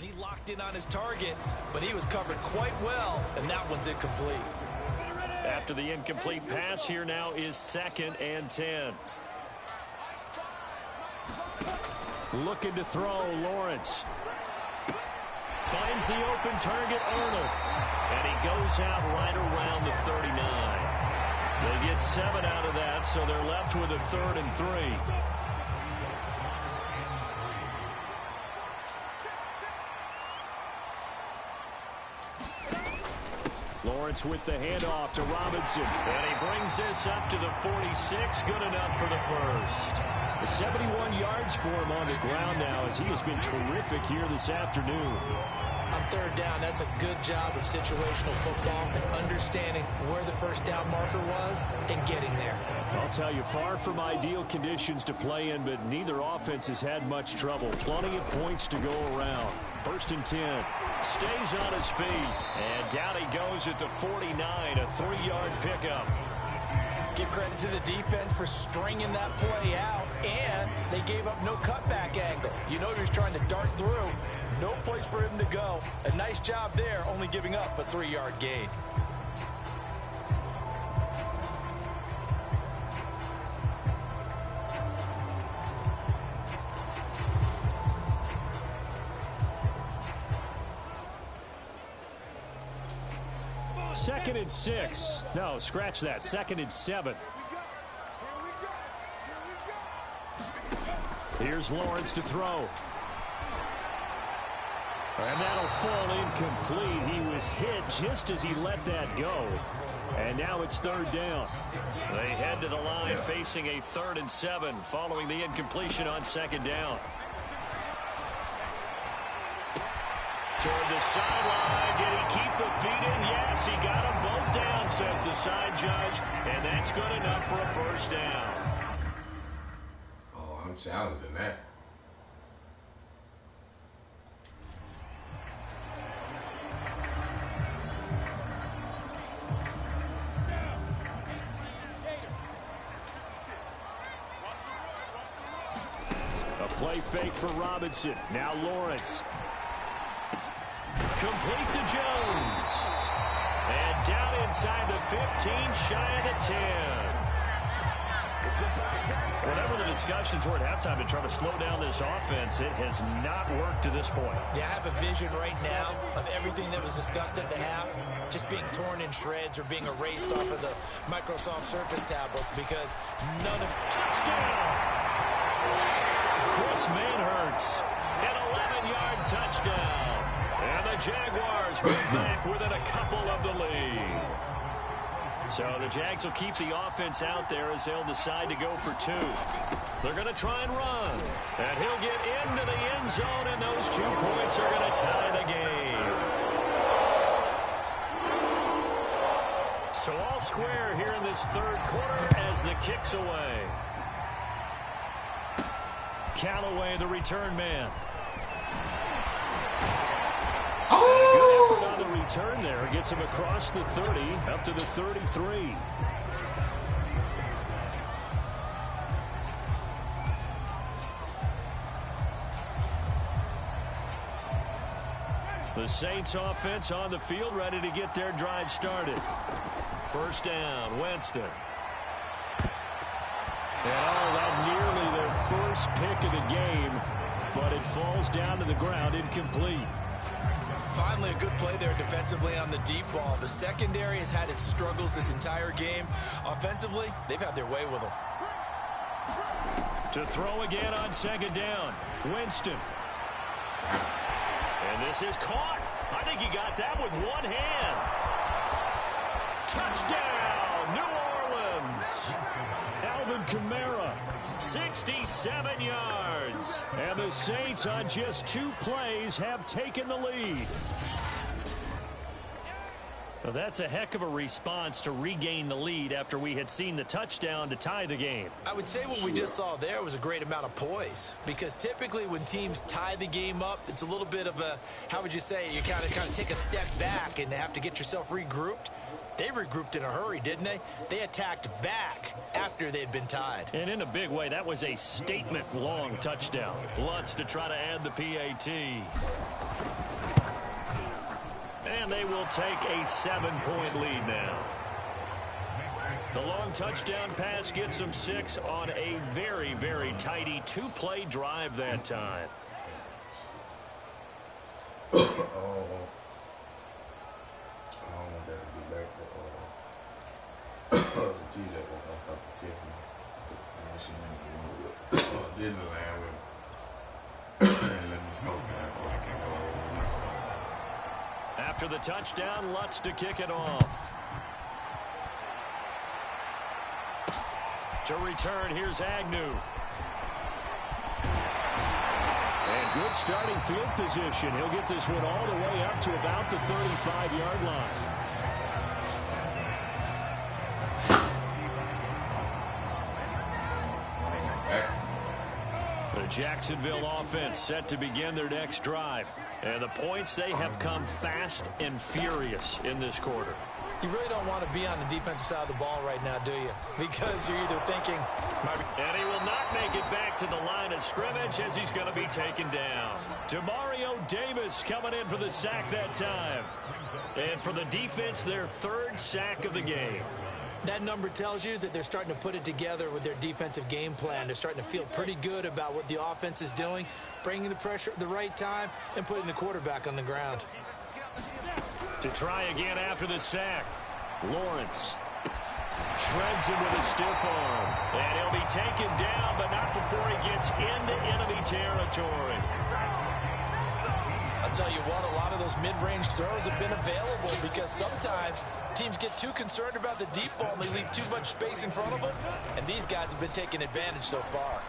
He locked in on his target, but he was covered quite well, and that one's incomplete. After the incomplete pass, here now is 2nd and 10. Looking to throw, Lawrence. Finds the open target, Arnold. And he goes out right around the 39. They get 7 out of that, so they're left with a 3rd and 3. Lawrence with the handoff to Robinson. And he brings this up to the 46. Good enough for the first. 71 yards for him on the ground now, as he has been terrific here this afternoon. On 3rd down, that's a good job of situational football and understanding where the first down marker was and getting there. I'll tell you, far from ideal conditions to play in, but neither offense has had much trouble. Plenty of points to go around. 1st and 10. Stays on his feet. And down he goes at the 49, a 3-yard pickup. Give credit to the defense for stringing that play out, and they gave up no cutback angle. You know he was trying to dart through. No place for him to go. A nice job there, only giving up a 3-yard gain. Second and 6. No, scratch that. 2nd and 7. Here's Lawrence to throw. And that'll fall incomplete. He was hit just as he let that go. And now it's 3rd down. They head to the line facing a 3rd and 7 following the incompletion on 2nd down. Toward the sideline. Did he keep the feet in? Yes, he got them both down, says the side judge. And that's good enough for a 1st down. Oh, I'm challenging that. A play fake for Robinson. Now Lawrence. Complete to Jones. And down inside the 15, shy of the 10. Whatever the discussions were at halftime to try to slow down this offense, it has not worked to this point. Yeah, I have a vision right now of everything that was discussed at the half just being torn in shreds or being erased off of the Microsoft Surface tablets because none of... Touchdown! Chris Manhertz, an 11-yard touchdown. And the Jaguars move back within a couple of the lead. So the Jags will keep the offense out there as they'll decide to go for 2. They're going to try and run. And he'll get into the end zone, and those 2 points are going to tie the game. So all square here in this 3rd quarter as the kick's away. Callaway, the return man. Oh! Good effort on the return there. Gets him across the 30, up to the 33. The Saints offense on the field, ready to get their drive started. 1st down, Winston. And that nearly their first pick of the game, but it falls down to the ground, incomplete. Finally, a good play there defensively on the deep ball. The secondary has had its struggles this entire game. Offensively, they've had their way with them. To throw again on 2nd down, Winston. And this is caught. I think he got that with one hand. Touchdown, New Orleans. Alvin Kamara, 67 yards. And the Saints on just 2 plays have taken the lead. Well, that's a heck of a response to regain the lead after we had seen the touchdown to tie the game. I would say what we just saw there was a great amount of poise, because typically when teams tie the game up, it's a little bit of a, how would you say, you kind of take a step back and have to get yourself regrouped. They regrouped in a hurry, didn't they? They attacked back after they'd been tied. And in a big way, that was a statement-long touchdown. Lutz to try to add the PAT. And they will take a 7-point lead now. The long touchdown pass gets them 6 on a very, very tidy 2-play drive that time. I don't want that to be back to TJ on Tiffany. She didn't land with and let me soak that. After the touchdown, Lutz to kick it off. To return, here's Agnew. And good starting field position. He'll get this one all the way up to about the 35-yard line. The Jacksonville offense set to begin their next drive. And the points, they have come fast and furious in this quarter. You really don't want to be on the defensive side of the ball right now, do you? Because you're either thinking... And he will not make it back to the line of scrimmage as he's going to be taken down. Demario Davis coming in for the sack that time. And for the defense, their 3rd sack of the game. That number tells you that they're starting to put it together with their defensive game plan. They're starting to feel pretty good about what the offense is doing, bringing the pressure at the right time, and putting the quarterback on the ground. To try again after the sack, Lawrence shreds him with a stiff arm. And he'll be taken down, but not before he gets into enemy territory. I'll tell you what, a lot of those mid-range throws have been available because sometimes teams get too concerned about the deep ball and they leave too much space in front of them, and these guys have been taking advantage so far.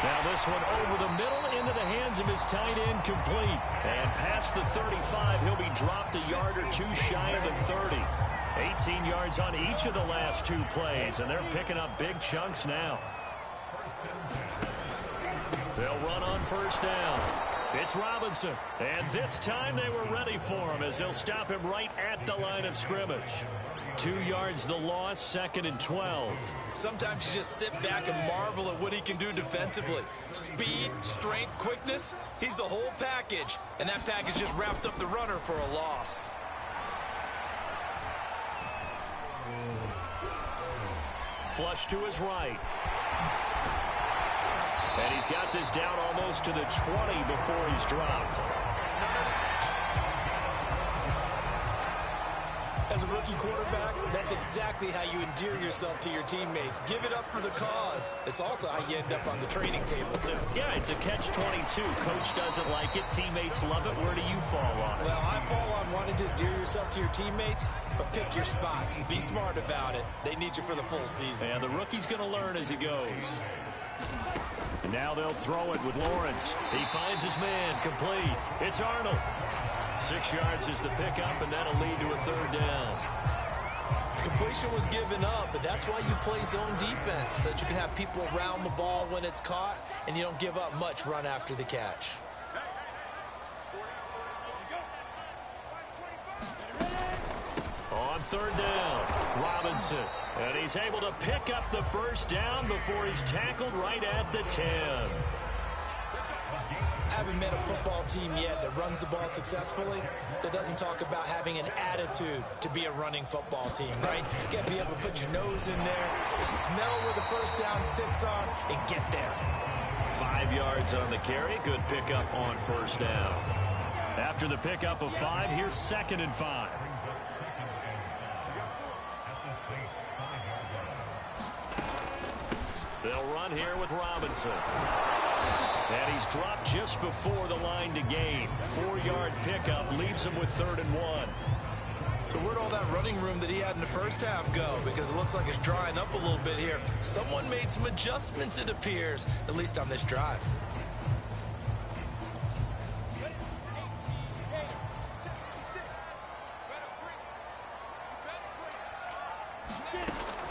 Now this one over the middle into the hands of his tight end, complete. And past the 35, he'll be dropped a yard or two shy of the 30. 18 yards on each of the last 2 plays, and they're picking up big chunks now. They'll run on first down. It's Robinson, and this time they were ready for him as they'll stop him right at the line of scrimmage. 2 yards the loss, 2nd and 12. Sometimes you just sit back and marvel at what he can do defensively. Speed, strength, quickness, he's the whole package. And that package just wrapped up the runner for a loss. Flush to his right. And he's got this down almost to the 20 before he's dropped. As a rookie quarterback, that's exactly how you endear yourself to your teammates. Give it up for the cause. It's also how you end up on the training table, too. Yeah, it's a catch-22. Coach doesn't like it. Teammates love it. Where do you fall on it? Well, I fall on wanting to endear yourself to your teammates, but pick your spots. Be smart about it. They need you for the full season. And the rookie's going to learn as he goes. And now they'll throw it with Lawrence. He finds his man, complete. It's Arnold. 6 yards is the pickup, and that'll lead to a 3rd down. Completion was given up, but that's why you play zone defense, so that you can have people around the ball when it's caught, and you don't give up much run after the catch. On 3rd down, Robinson. And he's able to pick up the 1st down before he's tackled right at the 10. I haven't met a football team yet that runs the ball successfully that doesn't talk about having an attitude to be a running football team, right? You got to be able to put your nose in there, smell where the 1st down sticks are, and get there. 5 yards on the carry. Good pickup on 1st down. After the pickup of 5, here's 2nd and 5. They'll run here with Robinson. And he's dropped just before the line to gain. 4-yard pickup leaves him with 3rd and 1. So where'd all that running room that he had in the first half go? Because it looks like it's drying up a little bit here. Someone made some adjustments, it appears, at least on this drive.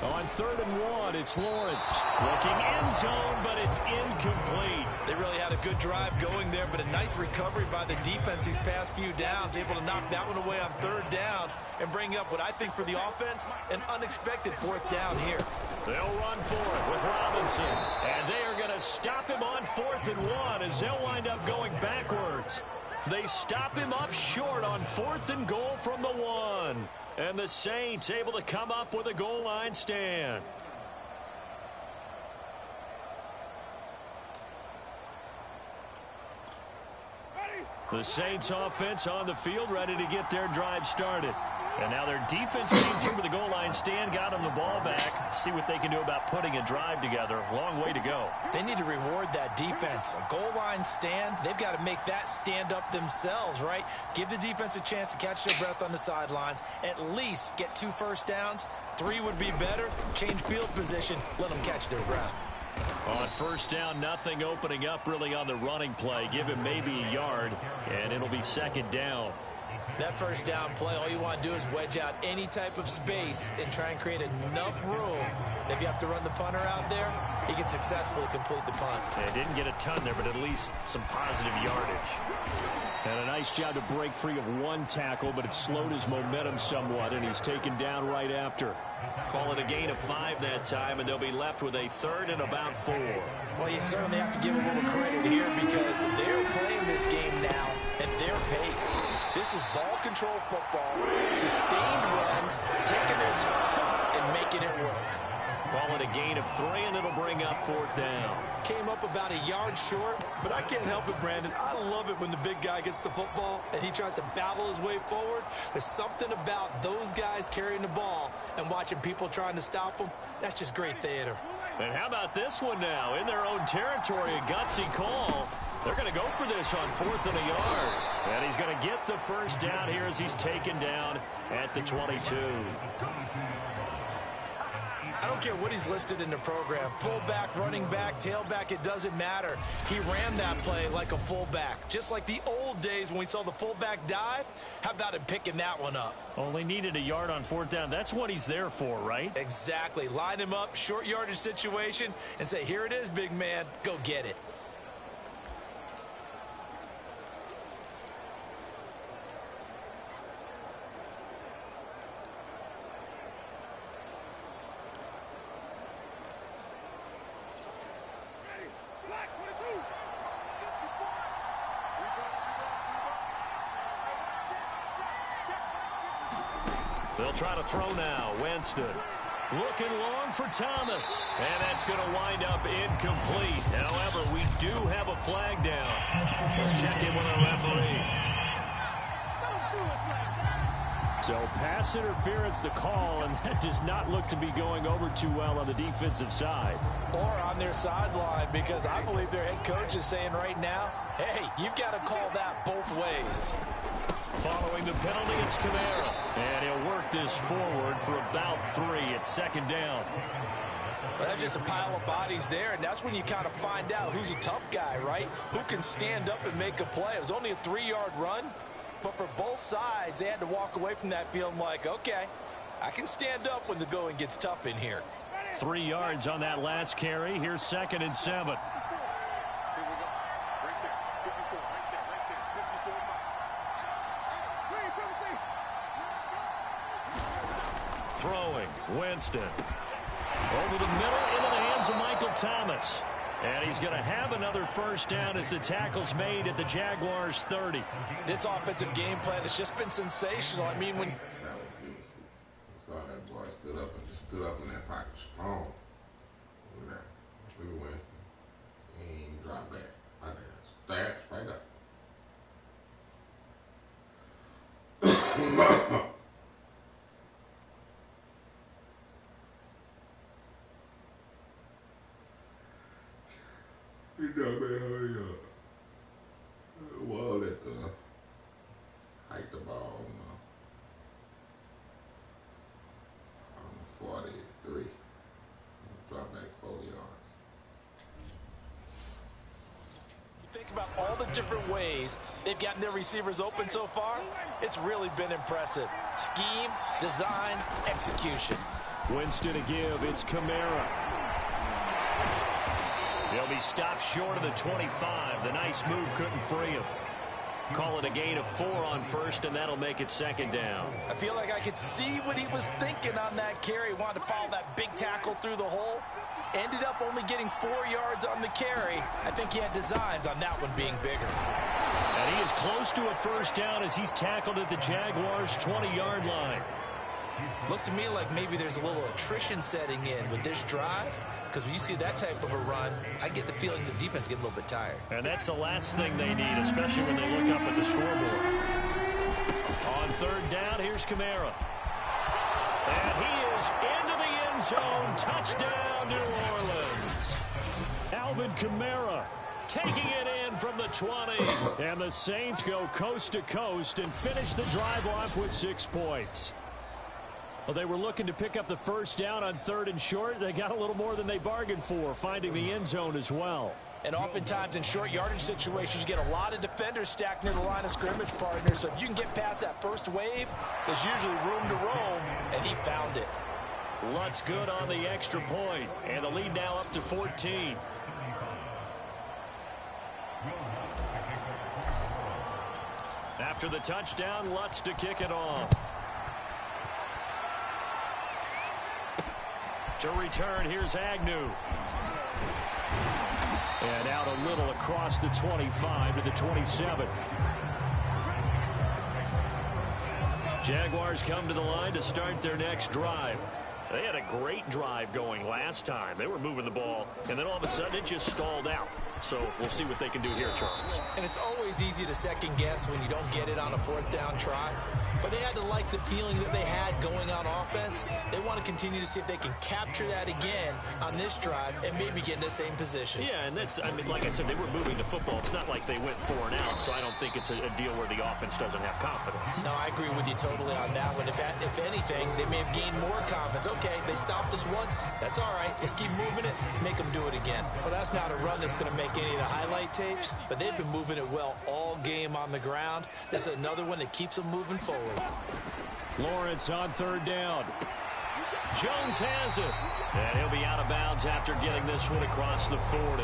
On On 3rd and 1, it's Lawrence. Looking end zone, but it's incomplete. They really had a good drive going there, but a nice recovery by the defense these past few downs, able to knock that one away on 3rd down and bring up what I think for the offense, an unexpected 4th down here. They'll run for it with Robinson, and they are going to stop him on 4th and 1 as they'll wind up going backwards. They stop him up short on 4th and goal from the 1. And the Saints able to come up with a goal line stand. The Saints offense on the field ready to get their drive started. And now their defense came through with the goal line stand, got them the ball back. See what they can do about putting a drive together. Long way to go. They need to reward that defense. A goal line stand, they've got to make that stand up themselves, right? Give the defense a chance to catch their breath on the sidelines. At least get 2 first downs. 3 would be better. Change field position. Let them catch their breath. On 1st down, nothing opening up really on the running play. Give him maybe a yard, and it'll be 2nd down. That 1st down play, all you want to do is wedge out any type of space and try and create enough room that if you have to run the punter out there, he can successfully complete the punt. They didn't get a ton there, but at least some positive yardage. And a nice job to break free of 1 tackle, but it slowed his momentum somewhat, and he's taken down right after. Call it a gain of 5 that time, and they'll be left with a 3rd and about 4. Well, you certainly have to give a little credit here because they're playing this game now at their pace. This is ball control football, sustained runs, taking their time and making it work. Call it a gain of 3, and it'll bring up 4th down. Came up about a yard short, but I can't help it, Brandon. I love it when the big guy gets the football and he tries to battle his way forward. There's something about those guys carrying the ball and watching people trying to stop them. That's just great theater. And how about this one now? In their own territory, a gutsy call. They're going to go for this on 4th and a yard. And he's going to get the 1st down here as he's taken down at the 22. I don't care what he's listed in the program. Fullback, running back, tailback, it doesn't matter. He ran that play like a fullback. Just like the old days when we saw the fullback dive. How about him picking that one up? Only needed a yard on 4th down. That's what he's there for, right? Exactly. Line him up, short yardage situation, and say, here it is, big man. Go get it. They'll try to throw now. Winston looking long for Thomas. And that's going to wind up incomplete. However, we do have a flag down. Let's check in with our referee. So pass interference the call, and that does not look to be going over too well on the defensive side. Or on their sideline, because I believe their head coach is saying right now, hey, you've got to call that both ways. Following the penalty, it's Kamara. And he'll work this forward for about 3 at 2nd down. Well, that's just a pile of bodies there, and that's when you kind of find out who's a tough guy, right? Who can stand up and make a play. It was only a 3-yard run, but for both sides, they had to walk away from that feeling like, okay, I can stand up when the going gets tough in here. 3 yards on that last carry. Here's 2nd and 7. Throwing, Winston. Over the middle, into the hands of Michael Thomas. And he's going to have another 1st down as the tackle's made at the Jaguars' 30. This offensive game plan has just been sensational. I mean, when... That was beautiful. I saw that boy stood up and just stood up in that pocket strong. Look at that. Look at Winston. He ain't drop back. Right there. Stats right up. You know, man, hurry up. Well, let the hike the ball on the 43. Drop back 4 yards. You think about all the different ways they've gotten their receivers open so far, it's really been impressive. Scheme, design, execution. Winston to give. It's Kamara. He'll be stopped short of the 25. The nice move couldn't free him. Call it a gain of 4 on first, and that'll make it second down. I feel like I could see what he was thinking on that carry. Wanted to follow that big tackle through the hole. Ended up only getting 4 yards on the carry. I think he had designs on that one being bigger. And he is close to a first down as he's tackled at the Jaguars' 20-yard line. Looks to me like maybe there's a little attrition setting in with this drive. Because when you see that type of a run, I get the feeling the defense getting a little bit tired. And that's the last thing they need, especially when they look up at the scoreboard. On third down, here's Kamara. And he is into the end zone. Touchdown, New Orleans. Alvin Kamara taking it in from the 20. And the Saints go coast to coast and finish the drive off with 6 points. Well, they were looking to pick up the first down on 3rd and short. They got a little more than they bargained for, finding the end zone as well. And oftentimes in short yardage situations, you get a lot of defenders stacked near the line of scrimmage, partner. So if you can get past that first wave, there's usually room to roam, and he found it. Lutz good on the extra point, and the lead now up to 14. After the touchdown, Lutz to kick it off. To return, here's Agnew. And out a little across the 25 to the 27. Jaguars come to the line to start their next drive. They had a great drive going last time. They were moving the ball, and then all of a sudden it just stalled out. So we'll see what they can do here, Charles. And it's always easy to second guess when you don't get it on a 4th down try. But they had to like the feeling that they had going on offense. They want to continue to see if they can capture that again on this drive and maybe get in the same position. Yeah, and that's, I mean, like I said, they were moving the football. It's not like they went 4 and out, so I don't think it's a deal where the offense doesn't have confidence. No, I agree with you totally on that one. If anything, they may have gained more confidence. Okay, they stopped us once. That's all right. Let's keep moving it, make them do it again. Well, that's not a run that's going to make any of the highlight tapes, but they've been moving it well all game on the ground. This is another one that keeps them moving forward. Lawrence on 3rd down. Jones has it. And he'll be out of bounds after getting this one across the 40.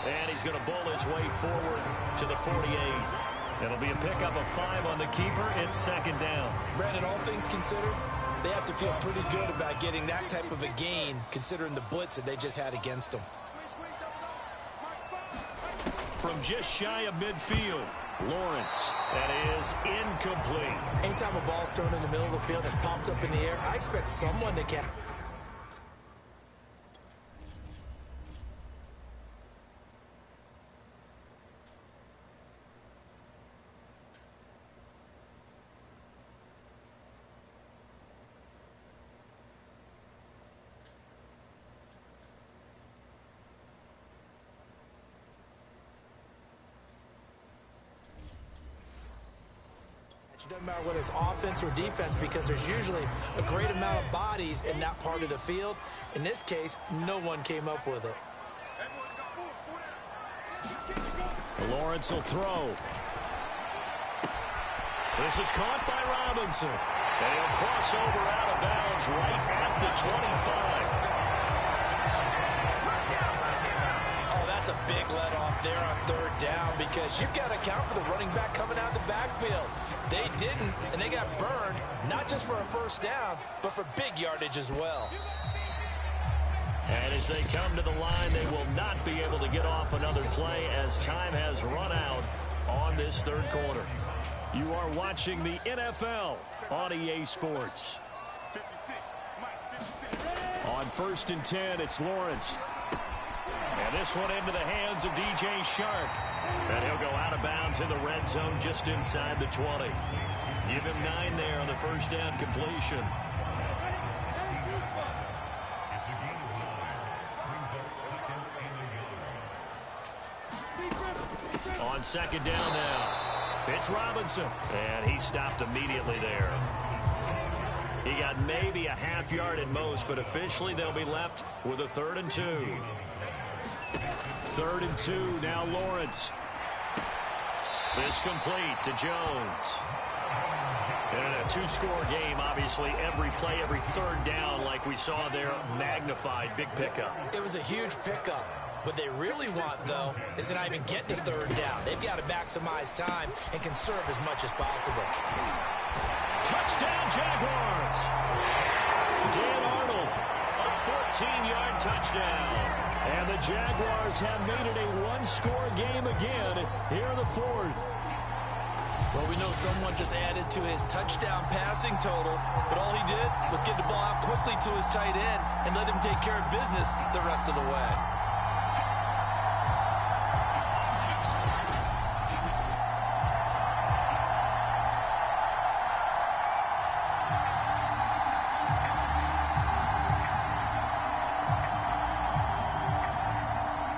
And he's going to bull his way forward to the 48. It'll be a pickup of 5 on the keeper. It's 2nd down. Brandon, all things considered, they have to feel pretty good about getting that type of a gain, considering the blitz that they just had against them. From just shy of midfield, Lawrence. That is incomplete. Anytime a ball's thrown in the middle of the field and it's popped up in the air, I expect someone to catch. It doesn't matter whether it's offense or defense because there's usually a great amount of bodies in that part of the field. In this case, no one came up with it. Lawrence will throw. This is caught by Robinson. And he'll cross over out of bounds right at the 25. Oh, that's a big let off there on 3rd down because you've got to account for the running back coming out of the backfield. They didn't, and they got burned, not just for a first down, but for big yardage as well. And as they come to the line, they will not be able to get off another play as time has run out on this 3rd quarter. You are watching the NFL on EA Sports. On 1st and 10, it's Lawrence. And this one into the hands of DJ Shark. And he'll go out of bounds in the red zone just inside the 20. Give him 9 there on the first down completion. On 2nd down now, it's Robinson. And he stopped immediately there. He got maybe a half yard at most, but officially they'll be left with a 3rd and 2. 3rd and 2. Now Lawrence. This complete to Jones. In a 2-score game, obviously, every play, every 3rd down, like we saw there, magnified. Big pickup. It was a huge pickup. What they really want, though, is to not even get to 3rd down. They've got to maximize time and conserve as much as possible. Touchdown, Jaguars. Dan Arnold, a 14-yard touchdown. And the Jaguars have made it a 1-score game again here in the 4th. Well, we know someone just added to his touchdown passing total, but all he did was get the ball out quickly to his tight end and let him take care of business the rest of the way.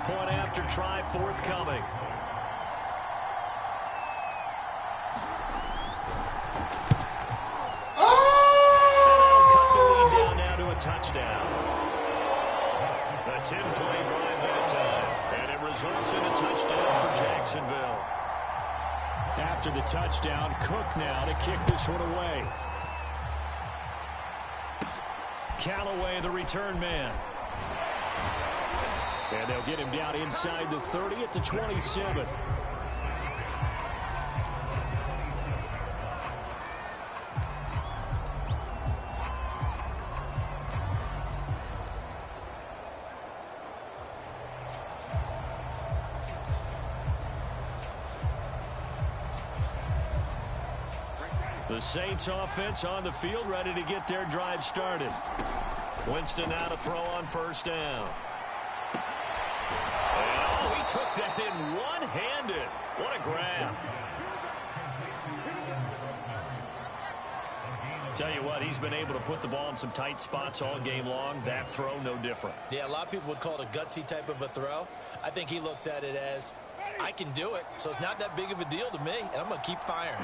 Point after try forthcoming. Touchdown. A 10-play drive that time, and it results in a touchdown for Jacksonville. After the touchdown, Cook now to kick this one away. Callaway, the return man. And they'll get him down inside the 30 at the 27. The Saints offense on the field, ready to get their drive started. Winston now to throw on 1st down. Oh, he took that in one-handed. What a grab. Tell you what, he's been able to put the ball in some tight spots all game long. That throw, no different. Yeah, a lot of people would call it a gutsy type of a throw. I think he looks at it as, I can do it, so it's not that big of a deal to me, and I'm going to keep firing.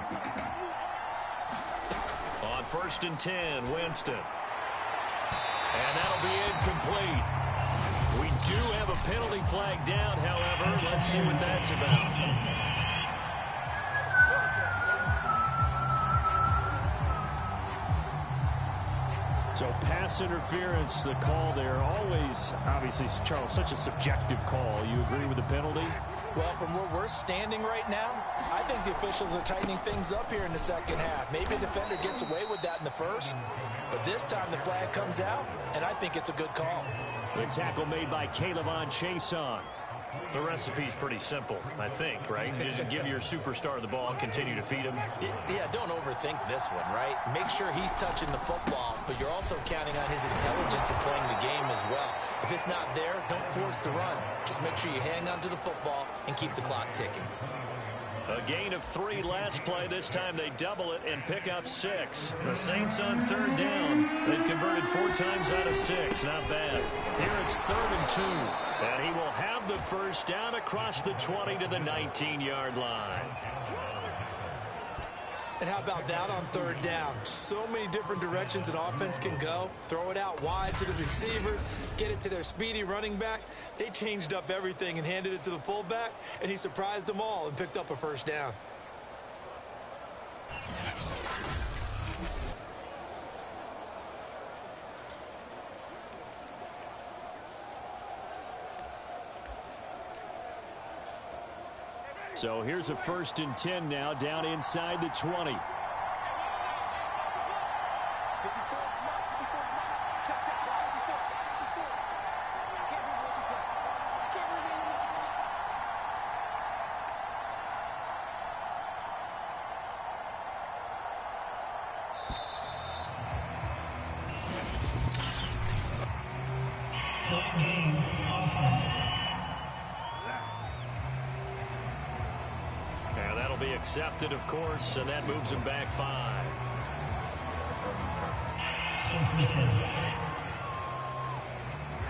On 1st and 10, Winston. And that'll be incomplete. We do have a penalty flag down, however. Let's see what that's about. So pass interference, the call there. Always, obviously, Charles, such a subjective call. You agree with the penalty? Well, from where we're standing right now, I think the officials are tightening things up here in the 2nd half. Maybe a defender gets away with that in the 1st, but this time the flag comes out, and I think it's a good call. The tackle made by Caleb Chason. The recipe's pretty simple, I think, right? Just give your superstar the ball and continue to feed him. Yeah, don't overthink this one, right? Make sure he's touching the football, but you're also counting on his intelligence in playing the game as well. If it's not there, don't force the run. Just make sure you hang on to the football and keep the clock ticking. A gain of 3 last play. This time they double it and pick up 6. The Saints on 3rd down. They've converted 4 times out of 6. Not bad. Here it's 3rd and 2. And he will have the 1st down across the 20 to the 19-yard line. And how about that on 3rd down? So many different directions an offense can go. Throw it out wide to the receivers, get it to their speedy running back. They changed up everything and handed it to the fullback, and he surprised them all and picked up a 1st down. So here's a 1st and 10 now, down inside the 20. Accepted, of course, and that moves him back 5.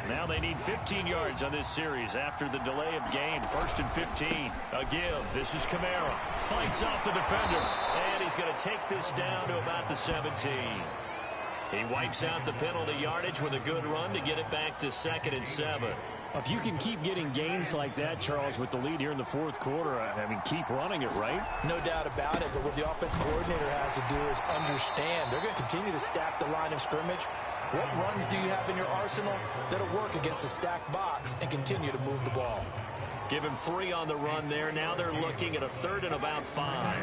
Now they need 15 yards on this series after the delay of game. 1st and 15. A give. This is Kamara. Fights off the defender. And he's going to take this down to about the 17. He wipes out the penalty yardage with a good run to get it back to 2nd and 7. If you can keep getting gains like that, Charles, with the lead here in the fourth quarter, I mean, keep running it, right? No doubt about it, but what the offense coordinator has to do is understand. They're going to continue to stack the line of scrimmage. What runs do you have in your arsenal that'll work against a stacked box and continue to move the ball? Give him 3 on the run there. Now they're looking at a 3rd and about 5.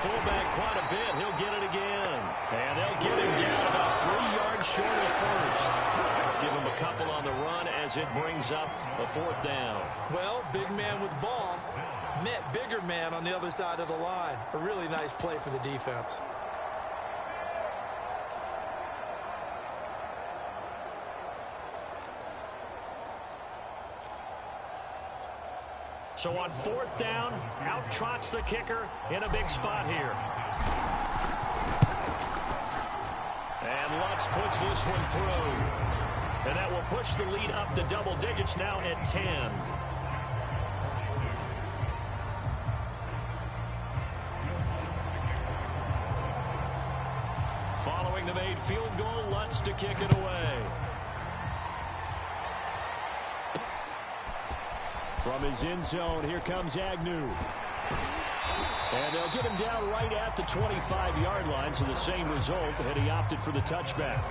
Fullback quite a bit. He'll get it again. And they'll get him down about 3 yards short of first. Give him a couple on the run as it brings up a 4th down. Well, big man with ball met bigger man on the other side of the line. A really nice play for the defense. So on 4th down, out trots the kicker in a big spot here. And Lutz puts this one through. And that will push the lead up to double digits now at 10. Following the made field goal, Lutz to kick it away. From his end zone, here comes Agnew. And they'll get him down right at the 25-yard line, so the same result, and he opted for the touchback.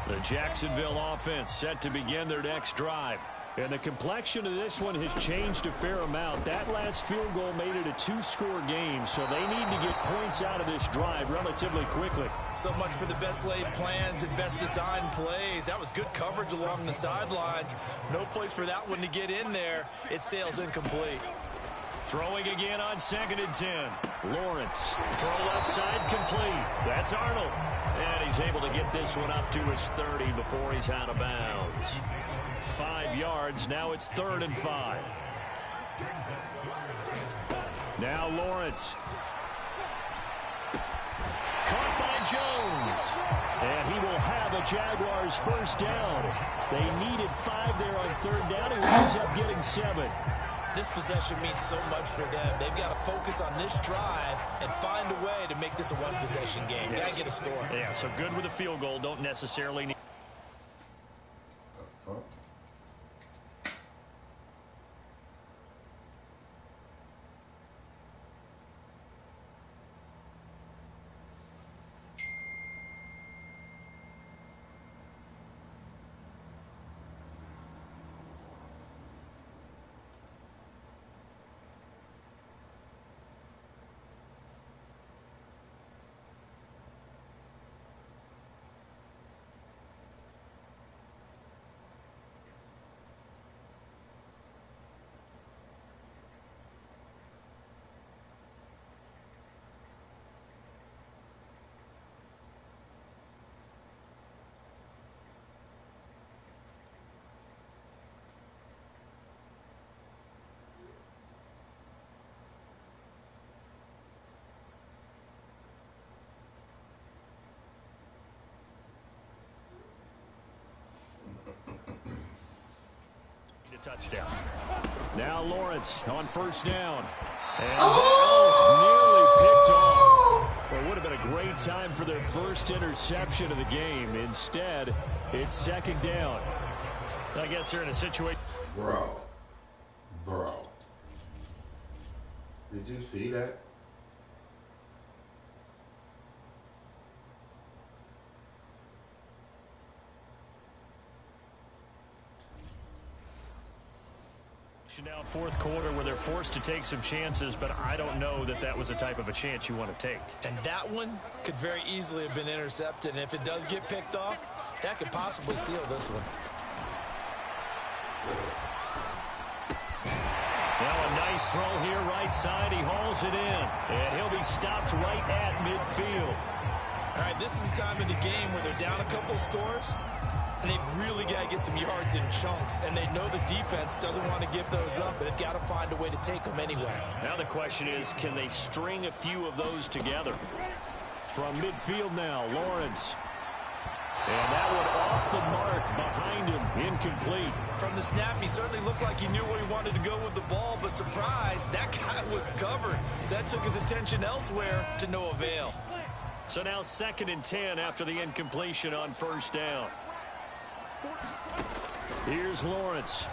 The Jacksonville offense set to begin their next drive. And the complexion of this one has changed a fair amount. That last field goal made it a 2-score game, so they need to get points out of this drive relatively quickly. So much for the best laid plans and best designed plays. That was good coverage along the sidelines. No place for that one to get in there. It sails incomplete. Throwing again on 2nd and 10. Lawrence. Throw left side complete. That's Arnold. And he's able to get this one up to his 30 before he's out of bounds. 5 yards. Now it's 3rd and 5. Now Lawrence. Caught by Jones. And he will have a Jaguars first down. They needed 5 there on 3rd down. He ends up getting 7. This possession means so much for them. They've got to focus on this drive and find a way to make this a one-possession game. Yes. Got to get a score. Yeah, so good with a field goal. Don't necessarily need... The fuck? Touchdown. Now Lawrence on 1st down. And nearly picked off. Well, it would have been a great time for their first interception of the game. Instead, it's 2nd down. I guess they're in a situation. Bro. Did you see that? Now 4th quarter where they're forced to take some chances, but I don't know that that was the type of a chance you want to take. And that one could very easily have been intercepted. And if it does get picked off, that could possibly seal this one. Now a nice throw here right side. He hauls it in, and he'll be stopped right at midfield. All right, this is the time of the game where they're down a couple of scores. And they've really got to get some yards in chunks. And they know the defense doesn't want to give those up, but they've got to find a way to take them anyway. Now the question is, can they string a few of those together? From midfield now, Lawrence. And that one off off the mark, behind him, incomplete. From the snap, he certainly looked like he knew where he wanted to go with the ball, but surprise, that guy was covered. So that took his attention elsewhere to no avail. So now 2nd and 10 after the incompletion on first down. Here's Lawrence.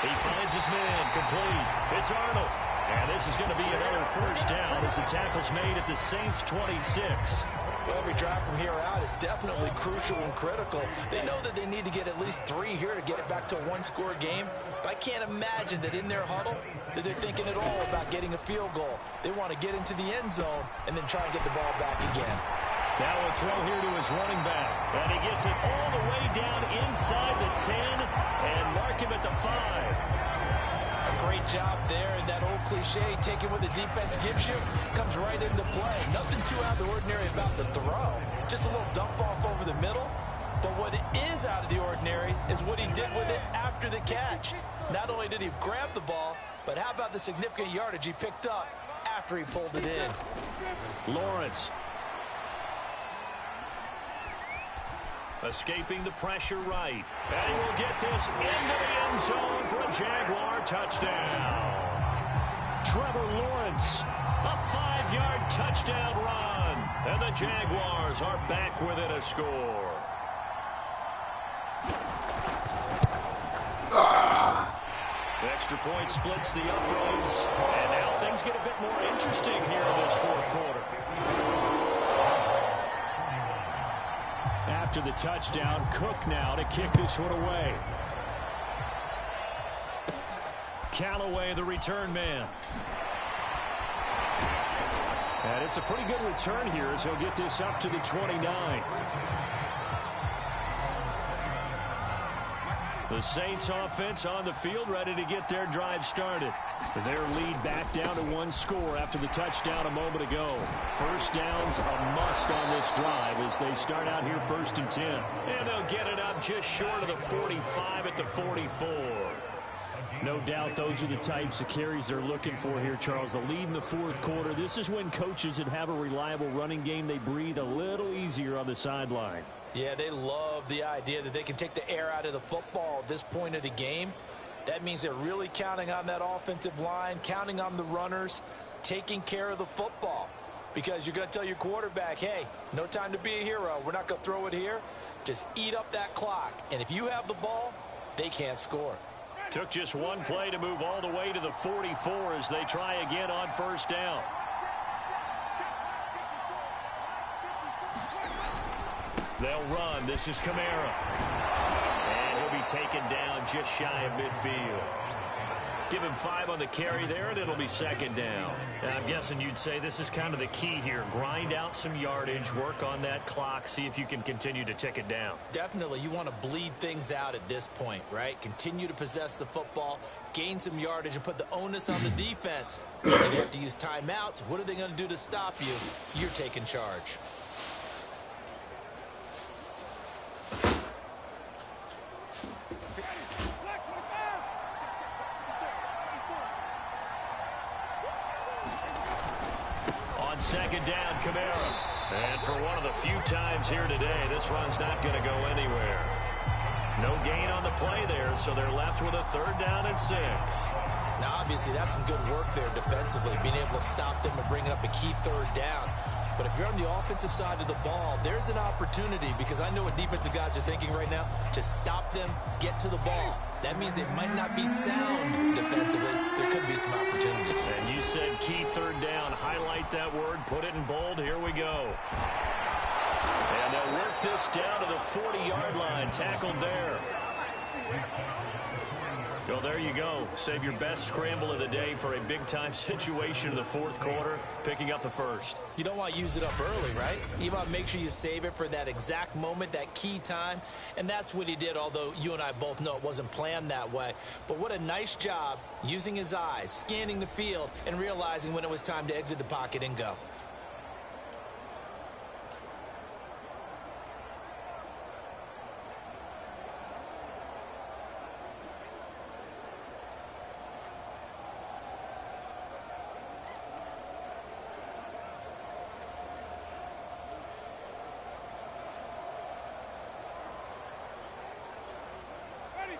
He finds his man, complete. It's Arnold. And this is going to be another first down as the tackle's made at the Saints' 26. Well, every drive from here out is definitely crucial and critical. They know that they need to get at least 3 here to get it back to a one-score game. But I can't imagine that in their huddle that they're thinking at all about getting a field goal. They want to get into the end zone and then try and get the ball back again. Now a throw here to his running back. And he gets it all the way down inside the 10 and mark him at the 5. A great job there, and that old cliche, taking what the defense gives you, comes right into play. Nothing too out of the ordinary about the throw. Just a little dump off over the middle. But what is out of the ordinary is what he did with it after the catch. Not only did he grab the ball, but how about the significant yardage he picked up after he pulled it in. Lawrence. Escaping the pressure right. And he will get this into the end zone for a Jaguar touchdown. Trevor Lawrence, a 5-yard touchdown run. And the Jaguars are back within a score. The extra point splits the uprights. And now things get a bit more interesting here in this 4th quarter. After the touchdown, Cook now to kick this one away. Callaway, the return man. And it's a pretty good return here as he'll get this up to the 29. The Saints offense on the field ready to get their drive started. Their lead back down to 1 score after the touchdown a moment ago. First down's a must on this drive as they start out here 1st and 10. And they'll get it up just short of the 45 at the 44. No doubt those are the types of carries they're looking for here, Charles. The lead in the 4th quarter. This is when coaches that have a reliable running game, they breathe a little easier on the sideline. Yeah, they love the idea that they can take the air out of the football at this point of the game. That means they're really counting on that offensive line, counting on the runners, taking care of the football. Because you're going to tell your quarterback, hey, no time to be a hero. We're not going to throw it here. Just eat up that clock. And if you have the ball, they can't score. Took just one play to move all the way to the 44 as they try again on first down. They'll run. This is Kamara. And he'll be taken down just shy of midfield. Give him 5 on the carry there, and it'll be 2nd down. And I'm guessing you'd say this is kind of the key here. Grind out some yardage, work on that clock, see if you can continue to tick it down. Definitely. You want to bleed things out at this point, right? Continue to possess the football, gain some yardage, and put the onus on the defense. If you have to use timeouts, what are they going to do to stop you? You're taking charge. On 2nd down, Kamara. And for one of the few times here today, this run's not going to go anywhere. No gain on the play there, so they're left with a 3rd down and 6. Now, obviously, that's some good work there defensively, being able to stop them and bring it up a key 3rd down. But if you're on the offensive side of the ball, there's an opportunity, because I know what defensive guys are thinking right now. Just stop them, get to the ball. That means it might not be sound defensively. There could be some opportunities. And you said key 3rd down. Highlight that word. Put it in bold. Here we go. And they'll work this down to the 40-yard line. Tackled there. Well, there you go. Save your best scramble of the day for a big-time situation in the 4th quarter, picking up the 1st. You don't want to use it up early, right? You want to make sure you save it for that exact moment, that key time. And that's what he did, although you and I both know it wasn't planned that way. But what a nice job using his eyes, scanning the field, and realizing when it was time to exit the pocket and go.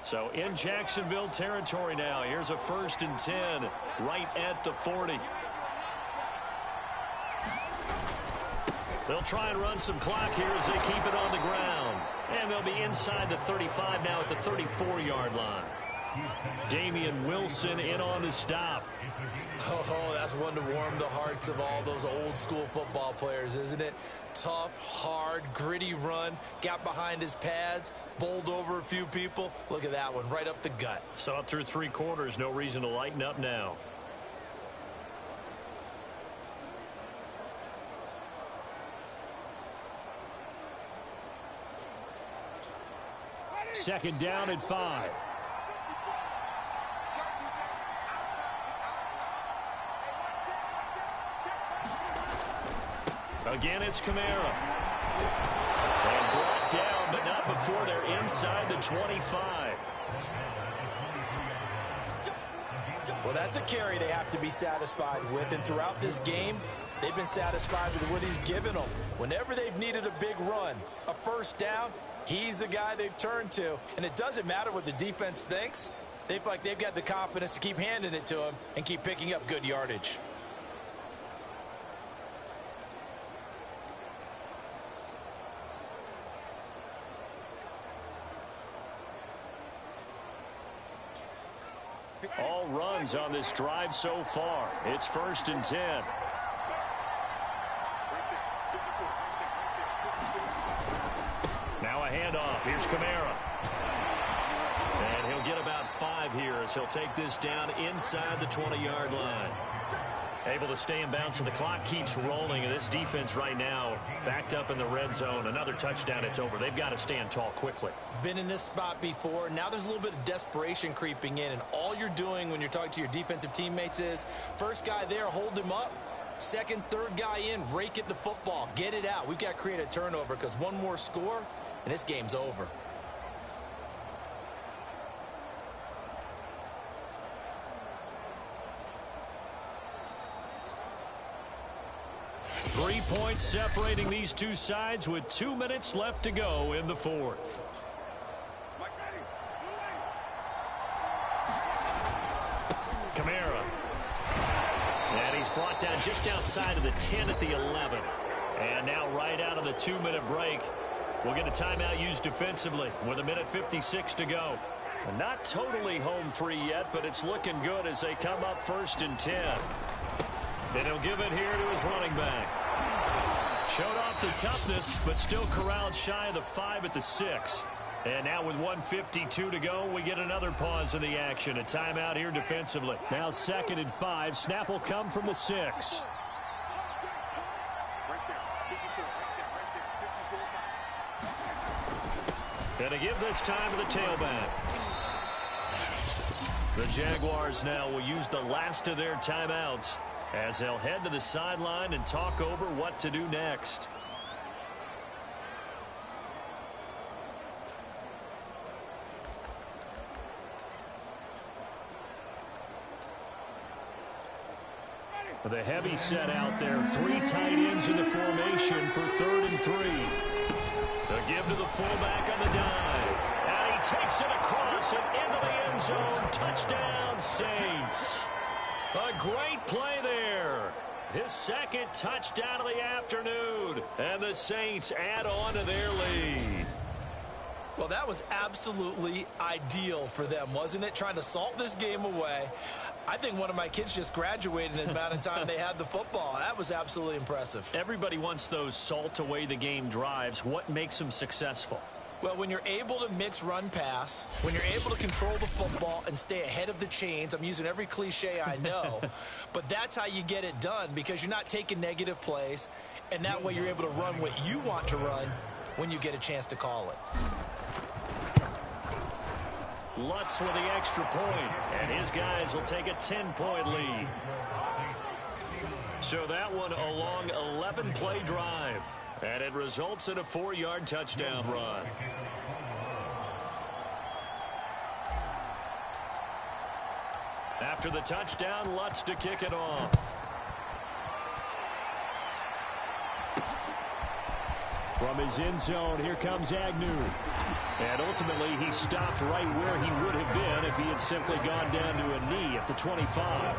So in Jacksonville territory now. Here's a 1st and 10 right at the 40. They'll try and run some clock here as they keep it on the ground. And they'll be inside the 35 now at the 34-yard line. Damian Wilson in on the stop. Oh, that's one to warm the hearts of all those old school football players, isn't it? Tough, hard, gritty run. Got behind his pads, bowled over a few people. Look at that one, right up the gut. So up through 3 quarters, no reason to lighten up now. Second down and 5. Again, it's Kamara. And brought down, but not before they're inside the 25. Well, that's a carry they have to be satisfied with. And throughout this game, they've been satisfied with what he's given them. Whenever they've needed a big run, a first down, he's the guy they've turned to. And it doesn't matter what the defense thinks. They feel like they've got the confidence to keep handing it to him and keep picking up good yardage. All runs on this drive so far. It's 1st and 10. Now a handoff. Here's Kamara. And he'll get about 5 here as he'll take this down inside the 20-yard line. Able to stay in bounds, and the clock keeps rolling. And this defense right now backed up in the red zone. Another touchdown, it's over. They've got to stand tall quickly. Been in this spot before. Now there's a little bit of desperation creeping in. And all you're doing when you're talking to your defensive teammates is, first guy there, hold him up. Second, third guy in, rake at the football. Get it out. We've got to create a turnover because one more score, and this game's over. Three points separating these two sides with 2 minutes left to go in the 4th. Kamara. And he's brought down just outside of the 10 at the 11. And now right out of the 2-minute break, we'll get a timeout used defensively with 1:56 to go. And not totally home free yet, but it's looking good as they come up 1st and 10. And he'll give it here to his running back. Showed off the toughness, but still corralled shy of the 5 at the 6. And now with 1:52 to go, we get another pause in the action. A timeout here defensively. Now 2nd and 5. Snap will come from the 6. And to give this time to the tailback. The Jaguars now will use the last of their timeouts as they'll head to the sideline and talk over what to do next. The heavy set out there. 3 tight ends in the formation for 3rd and 3. They'll give to the fullback on the dive. And he takes it across and into the end zone. Touchdown, Saints. A great play there. His 2nd touchdown of the afternoon. And the Saints add on to their lead. Well, that was absolutely ideal for them, wasn't it? Trying to salt this game away. I think one of my kids just graduated in the amount of time they had the football. That was absolutely impressive. Everybody wants those salt away the game drives. What makes them successful? Well, when you're able to mix run pass, when you're able to control the football and stay ahead of the chains, I'm using every cliche I know, but that's how you get it done because you're not taking negative plays, and that way you're able to run what you want to run when you get a chance to call it. Lutz with the extra point, and his guys will take a 10-point lead. So that one a long 11-play drive, and it results in a 4-yard touchdown run. After the touchdown, Lutz to kick it off. From his end zone, here comes Agnew. And ultimately, he stopped right where he would have been if he had simply gone down to a knee at the 25.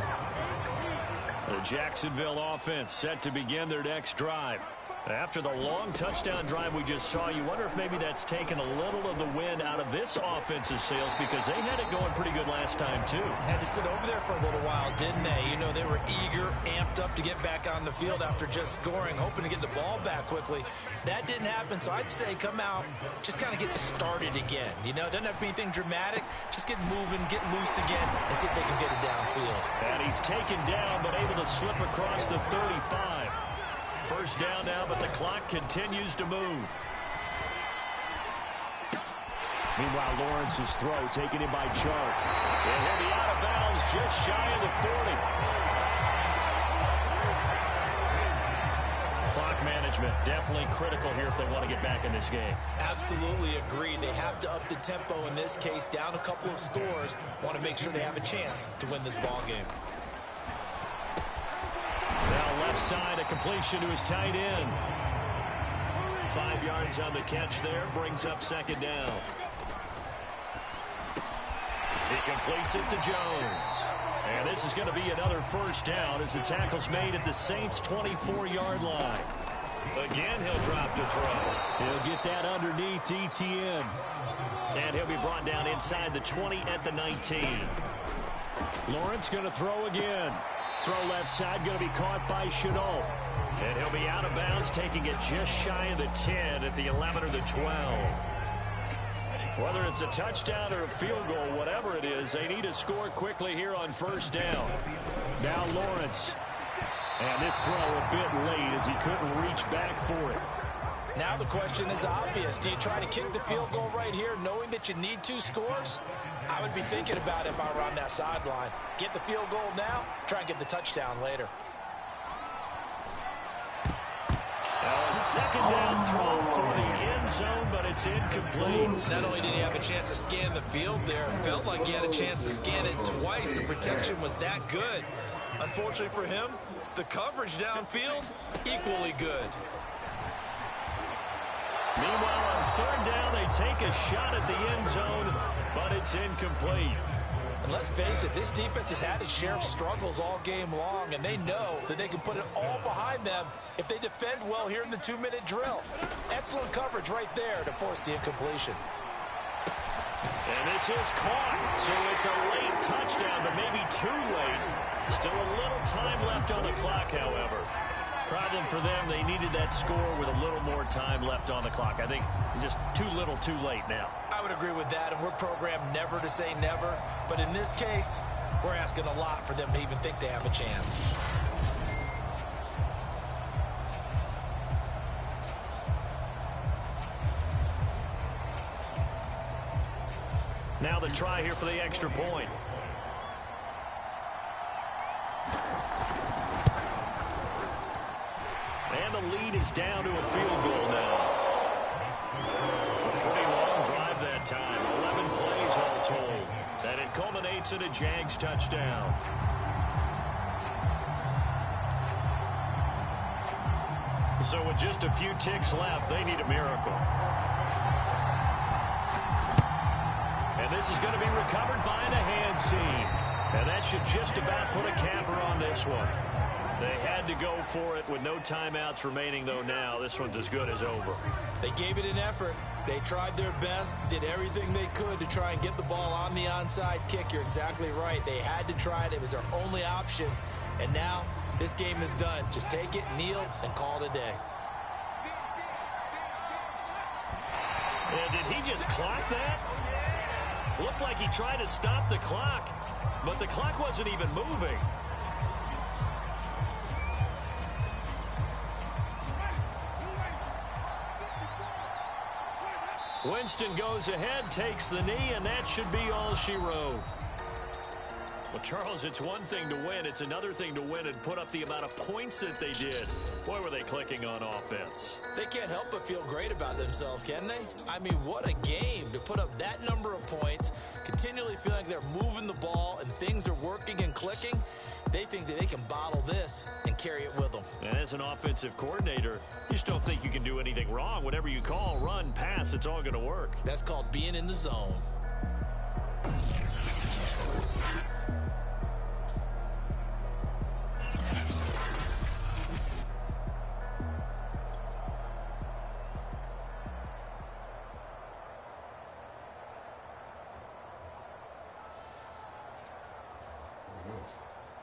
The Jacksonville offense set to begin their next drive. After the long touchdown drive we just saw, you wonder if maybe that's taken a little of the wind out of this offense's sails, because they had it going pretty good last time, too. Had to sit over there for a little while, didn't they? You know, they were eager, amped up to get back on the field after just scoring, hoping to get the ball back quickly. That didn't happen, so I'd say come out, just kind of get started again. You know, it doesn't have to be anything dramatic. Just get moving, get loose again, and see if they can get it downfield. And he's taken down, but able to slip across the 35. First down now, but the clock continues to move. Meanwhile, Lawrence's throw taken in by Chark. And he'll be out of bounds just shy of the 40. Clock management definitely critical here if they want to get back in this game. Absolutely agreed. They have to up the tempo in this case, down a couple of scores. Want to make sure they have a chance to win this ball game. Now left side, a completion to his tight end. 5 yards on the catch there, brings up second down. He completes it to Jones. And this is going to be another first down as the tackle's made at the Saints' 24-yard line. Again, he'll drop to throw. He'll get that underneath ETN. And he'll be brought down inside the 20 at the 19. Lawrence going to throw again. Throw left side, going to be caught by Chenault. And he'll be out of bounds, taking it just shy of the 10 at the 11 or the 12. Whether it's a touchdown or a field goal, whatever it is, they need to score quickly here on first down. Now Lawrence. And this throw a bit late as he couldn't reach back for it. Now the question is obvious. Do you try to kick the field goal right here knowing that you need 2 scores? I would be thinking about it if I were on that sideline. Get the field goal now, try and get the touchdown later. A second down throw for the end zone, but it's incomplete. Not only did he have a chance to scan the field there, it felt like he had a chance to scan it twice. The protection was that good. Unfortunately for him, the coverage downfield, equally good. Meanwhile, on third down, they take a shot at the end zone, but it's incomplete. And let's face it, this defense has had its share of struggles all game long, and they know that they can put it all behind them if they defend well here in the 2-minute drill. Excellent coverage right there to force the incompletion. And this is caught, so it's a late touchdown, but maybe too late. Still a little time left on the clock, however. Problem for them, they needed that score with a little more time left on the clock. I think just too little, too late now. I would agree with that, and we're programmed never to say never. But in this case, we're asking a lot for them to even think they have a chance. Now the try here for the extra point. And the lead is down to a field goal now. A pretty long drive that time. 11 plays all told. And it culminates in a Jags touchdown. So with just a few ticks left, they need a miracle. And this is going to be recovered by the hands team. And that should just about put a capper on this one. They had to go for it with no timeouts remaining, though. Now this one's as good as over. They gave it an effort. They tried their best, did everything they could to try and get the ball on the onside kick. You're exactly right. They had to try it. It was their only option. And now this game is done. Just take it, kneel, and call it a day. And did he just clock that? Looked like he tried to stop the clock, but the clock wasn't even moving. Winston goes ahead, takes the knee, and that should be all she wrote. Well, Charles, it's one thing to win. It's another thing to win and put up the amount of points that they did. Boy, were they clicking on offense. They can't help but feel great about themselves, can they? I mean, what a game to put up that number of points, continually feeling like they're moving the ball and things are working and clicking. They think that they can bottle this and carry it with them. And as an offensive coordinator, you just don't think you can do anything wrong. Whatever you call, run, pass, it's all going to work. That's called being in the zone.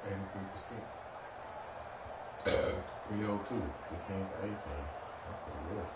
$83%. 302, 15 to 18. That's pretty good.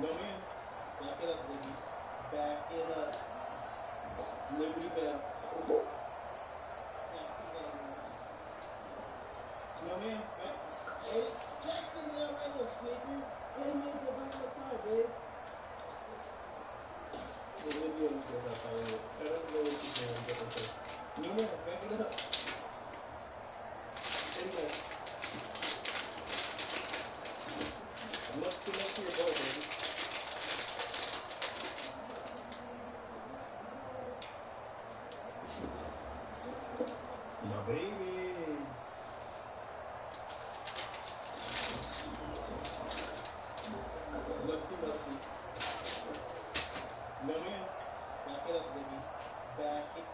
No, man. Back it up, baby. Back it up. Liberty Bell. No, man. Hey, Jackson, the right little sneaker. Hey, man, go back outside, babe. The video is good outside. I don't know what you're doing, but okay. No, man. Back it up. Anyway. Much too much for your boy, baby. My babies. Look, see. No, man. Back it up, baby. Back it.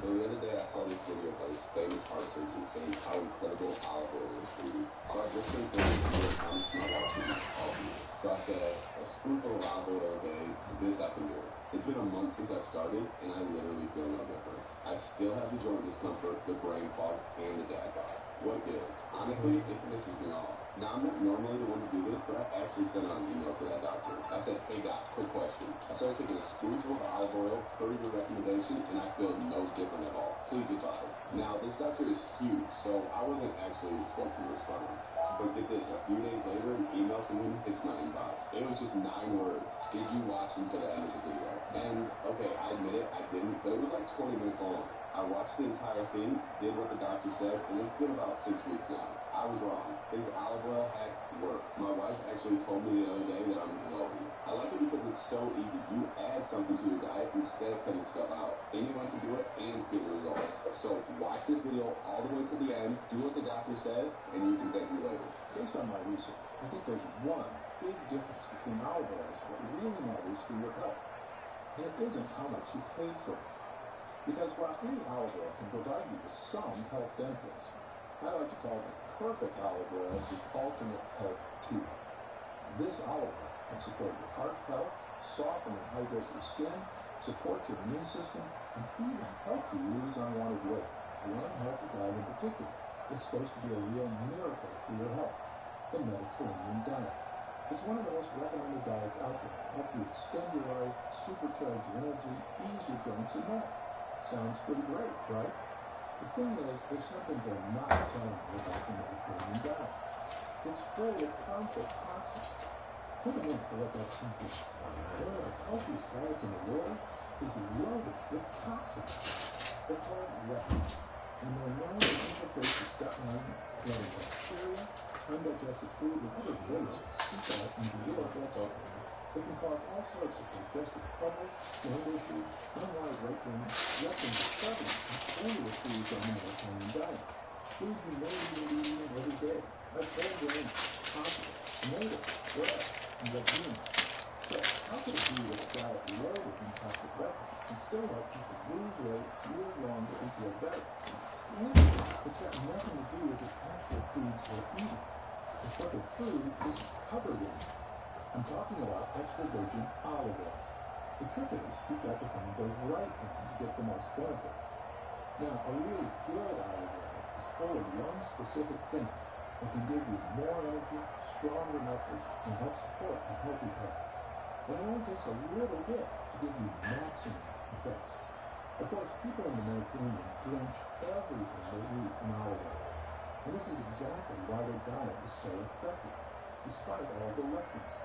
So the other day I saw this video by this famous heart surgeon saying how incredible olive oil is for you. So I just came home and it comes to my wife to eat all of you. So I said, a spoonful of olive oil a day, this I can do. It's been a month since I started, and I literally feel no different. I still have the joint discomfort, the brain fog, and the dad bod. What gives? Honestly, it pisses me off. Now, I'm not normally the one to do this, but I actually sent out an email to that doctor. I said, hey doc, quick question. I started taking a spoonful of olive oil per your recommendation, and I feel no different at all. Please advise. Now, this doctor is huge, so I wasn't actually expecting a response. But get this, a few days later, an email from him hits my inbox. It was just 9 words. Did you watch until the end of the video? And, okay, I admit it, I didn't, but it was like 20 minutes long. I watched the entire thing, did what the doctor said, and it's been about 6 weeks now. I was wrong. His olive oil hack works. My wife actually told me the other day that I'm glowing. I like it because it's so easy. You add something to your diet instead of cutting stuff out. Anyone can do it and get results. So watch this video all the way to the end, do what the doctor says, and you can thank me later. Based on my research, I think there's one big difference between olive oils that really matters for your health. And it isn't how much you pay for it. Because while any olive oil can provide you with some health benefits, I like to call the perfect olive oil the ultimate health tool. This olive oil can support your heart health, soften and hydrate your skin, support your immune system, and even help you lose unwanted weight. One healthy diet in particular is supposed to be a real miracle for your health, the Mediterranean diet. It's one of the most recommended diets out there to help you extend your life, supercharge your energy, ease your joints, and more. Sounds pretty great, right? The thing is, there's something they're not telling you about the Mediterranean diet. It's full of harmful toxins. Take a minute to let that sink in. One of the healthiest diets in the world is loaded with toxins. They're called lectins, and they're known to infiltrate the gut lining, letting bacteria, undigested food, and other waste seep out into your bloodstream. It can cause all sorts of digestive trouble, joint issues, unwanted weight gain, lectins are prevalent in plenty of foods on the Mediterranean diet. Foods you may even be eating every day, like whole grains, pasta, tomatoes, bread, and legumes. So, how could it be that a diet loaded in toxic lectins can still help people lose weight, live longer, and feel better? The answer is, it's got nothing to do with the actual foods they're eating. It's what their food is covered in. I'm talking about extra virgin olive oil. The trick is, you've got to find the right one to get the most benefits. Now, a really good olive oil is full of one specific thing that can give you more energy, stronger muscles, and help support a healthy heart. And it only takes a little bit to give you maximum effects. Of course, people in the Mediterranean drench everything they eat in olive oil. And this is exactly why their diet is so effective, despite all the lectins.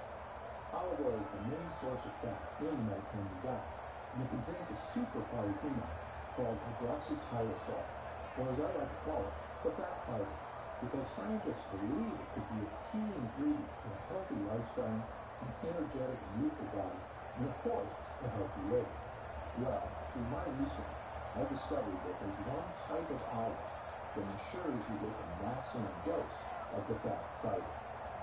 Olive oil is the main source of fat in the Mediterranean diet, and it contains a super polyphenol called hydroxytyrosol, or as I like to call it, the fat fiber, because scientists believe it could be a key ingredient for a healthy lifestyle, an energetic and youthful body, and of course, a healthy weight. Well, through my research, I discovered that there's one type of olive that ensures you get the maximum dose of the fat fiber,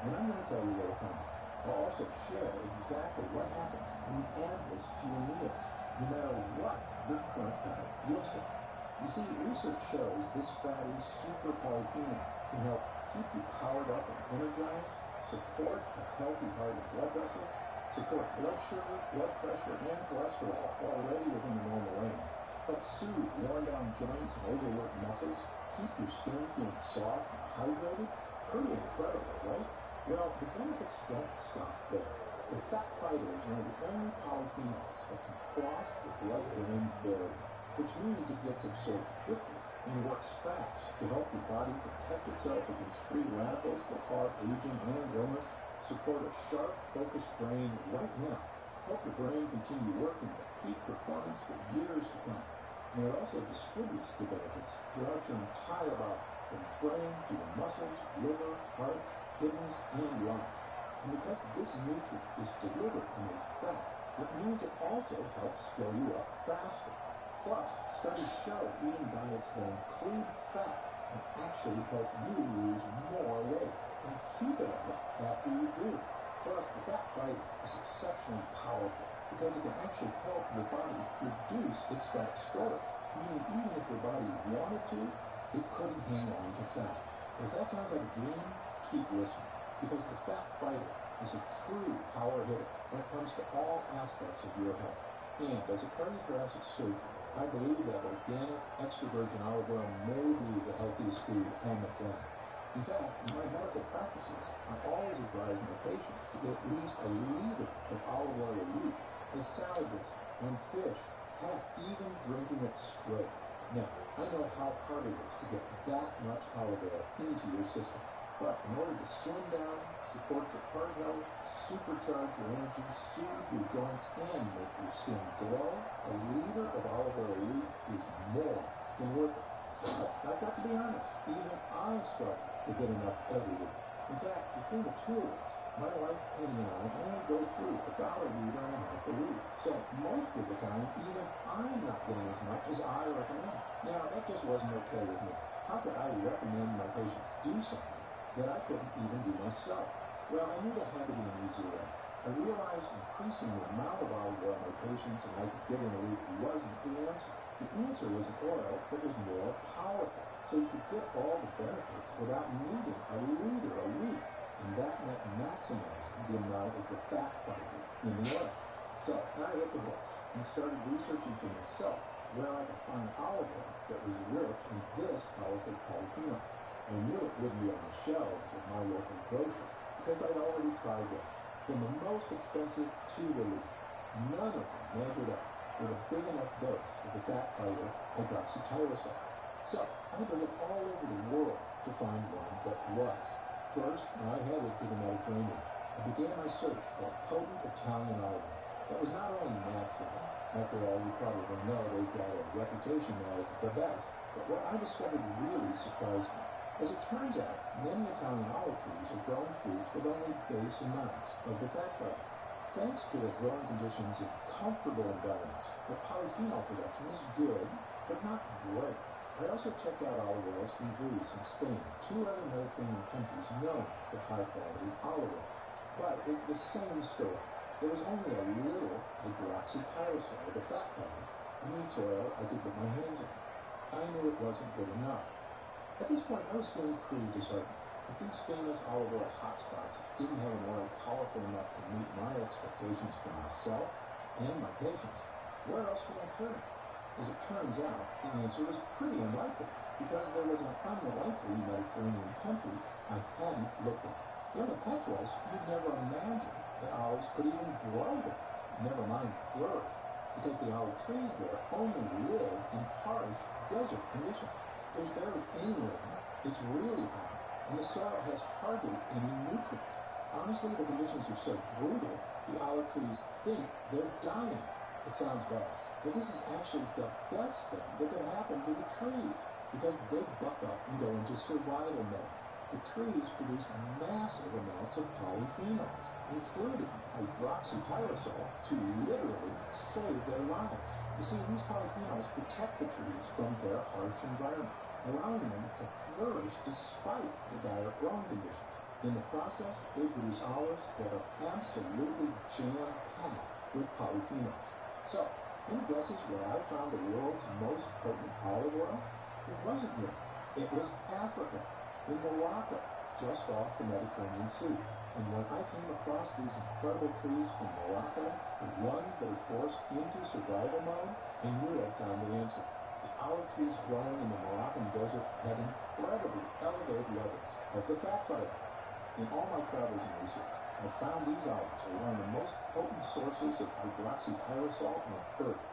and I'm going to tell you where to find it. I'll also share exactly what happens when you add this to your meals, no matter what your current diet looks like. You see, research shows this fatty super polyphenol can help keep you powered up and energized, support a healthy heart and blood vessels, support blood sugar, blood pressure, and cholesterol already within the normal range, help soothe worn-down joints and overworked muscles, keep your skin feeling soft and hydrated. Pretty incredible, right? Well, the benefits don't stop there. The fat fiber is one of the only polyphenols that can cross the blood-brain barrier, which means it gets absorbed quickly and works fast to help your body protect itself against free radicals that cause aging and illness, support a sharp, focused brain right now, help your brain continue working at peak performance for years to come. And it also distributes the benefits throughout your entire body, from brain to your muscles, liver, heart, kidneys, and lungs. And because this nutrient is delivered in a fat, it means it also helps fill you up faster. Plus, studies show eating diets that include fat can actually help you lose more weight and keep it off after you do. Plus, the fat fiber is exceptionally powerful because it can actually help your body reduce its fat storage, meaning even if your body wanted to, it couldn't hang on to fat. If that sounds like a dream, keep listening, because the fat fighter is a true power hitter when it comes to all aspects of your health. And as a cardiothoracic surgeon, I believe that organic, extra virgin olive oil may be the healthiest food on the planet. In fact, in my medical practices, I always advise my patients to get at least a liter of olive oil a week as salad dressing, on fish, heck, even drinking it straight. Now, I know how hard it is to get that much olive oil into your system. But in order to slim down, support your heart health, supercharge your energy, soothe your joints, and make your skin glow, a liter of olive oil a week is more than worth it. But I've got to be honest, even I struggle to get enough every week. In fact, between the two of us, my wife Penny and I only go through about a liter and a half a week. So most of the time, even I'm not getting as much as I recommend. Now, that just wasn't okay with me. How could I recommend my patients do something that I couldn't even do myself? Well, I knew there had to be an easier way. I realized increasing the amount of olive oil my patients and I could get in a week wasn't the answer. The answer was an oil that was more powerful, so you could get all the benefits without needing a liter a week. And that meant maximizing the amount of the fat fiber in the oil. So I hit the book and started researching for myself where I could find olive oil that was rich in this powerful polyphenol. I knew it wouldn't be on the shelves of my local grocery because I'd already tried them. From the most expensive to the least, none of them measured up with a big enough dose of the fat fiber hydroxytyrosol. So I had to look all over the world to find one that was. First, when I headed to the Mediterranean, I began my search for a potent Italian olive oil that was not only natural. After all, you probably know they've got a reputation as the best. But what I discovered really surprised me. As it turns out, many Italian olive trees are growing fruits with only base amounts of the fat fiber. Thanks to their growing conditions in comfortable environments, the polyphenol production is good, but not great. I also checked out olive oils from Greece and Spain, two other Mediterranean countries known for high-quality olive oil. But it was the same story. There was only a little hydroxytyrosol, the fat fiber, in each oil I could get my hands on. I knew it wasn't good enough. At this point, I was feeling pretty disheartened. If these famous olive oil hotspots didn't have an oil powerful enough to meet my expectations for myself and my patients, where else would I turn? As it turns out, the answer was pretty unlikely, because there was an unlikely Mediterranean country I hadn't looked at. In the Petrols, you'd never imagine that olives could even grow there, never mind flourish, because the olive trees there only live in harsh desert conditions. There's barely any rain, it's really hot, and the soil has hardly any nutrients. Honestly, the conditions are so brutal, the olive trees think they're dying. It sounds bad, but this is actually the best thing that could happen to the trees, because they buck up and go into survival mode. The trees produce massive amounts of polyphenols, including hydroxytyrosol, to literally save their lives. You see, these polyphenols protect the trees from their harsh environment, allowing them to flourish despite the dire growing conditions. In the process, they produce olives that are absolutely jam-packed with polyphenols. So, any guesses where I found the world's most potent olive oil? It wasn't Europe. It was Africa, in Morocco, just off the Mediterranean Sea. And when I came across these incredible trees from Morocco, the ones that are forced into survival mode, I knew I'd found the answer. The olive trees growing in the Moroccan desert had incredibly elevated levels of the fat fiber. In all my travels and research, I found these olives are one of the most potent sources of hydroxytyrosol on Earth.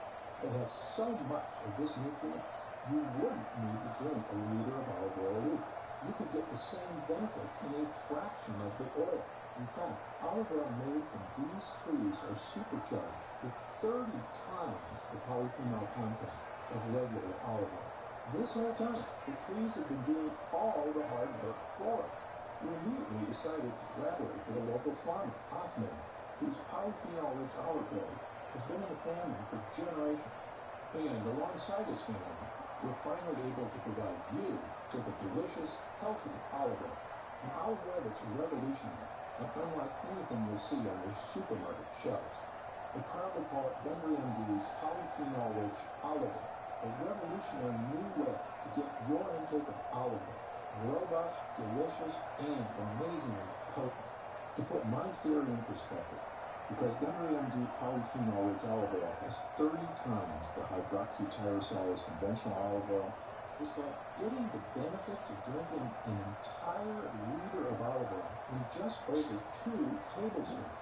They have so much of this nutrient, you wouldn't need to drink a liter of olive oil a week. You could get the same benefits in a fraction of the oil. In fact, olive oil made from these trees are supercharged with 30 times the polyphenol content of regular olive oil. This whole time, the trees have been doing all the hard work for us. We immediately decided to collaborate with a local farmer, Hoffman, whose polyphenol-rich olive oil has been in the family for generations. And alongside his family, we're finally able to provide you with a delicious, healthy olive oil. An olive oil that's revolutionary and unlike anything you'll see on your supermarket shelves. I proudly call it Gundry MD's polyphenol-rich olive oil, a revolution you a new way to get your intake of olive oil. Robust, delicious, and amazingly potent. To put my theory in perspective, because WMD polyphenol-rich olive oil has 30 times the hydroxytyrosol as conventional olive oil, it's like getting the benefits of drinking an entire liter of olive oil in just over 2 tablespoons.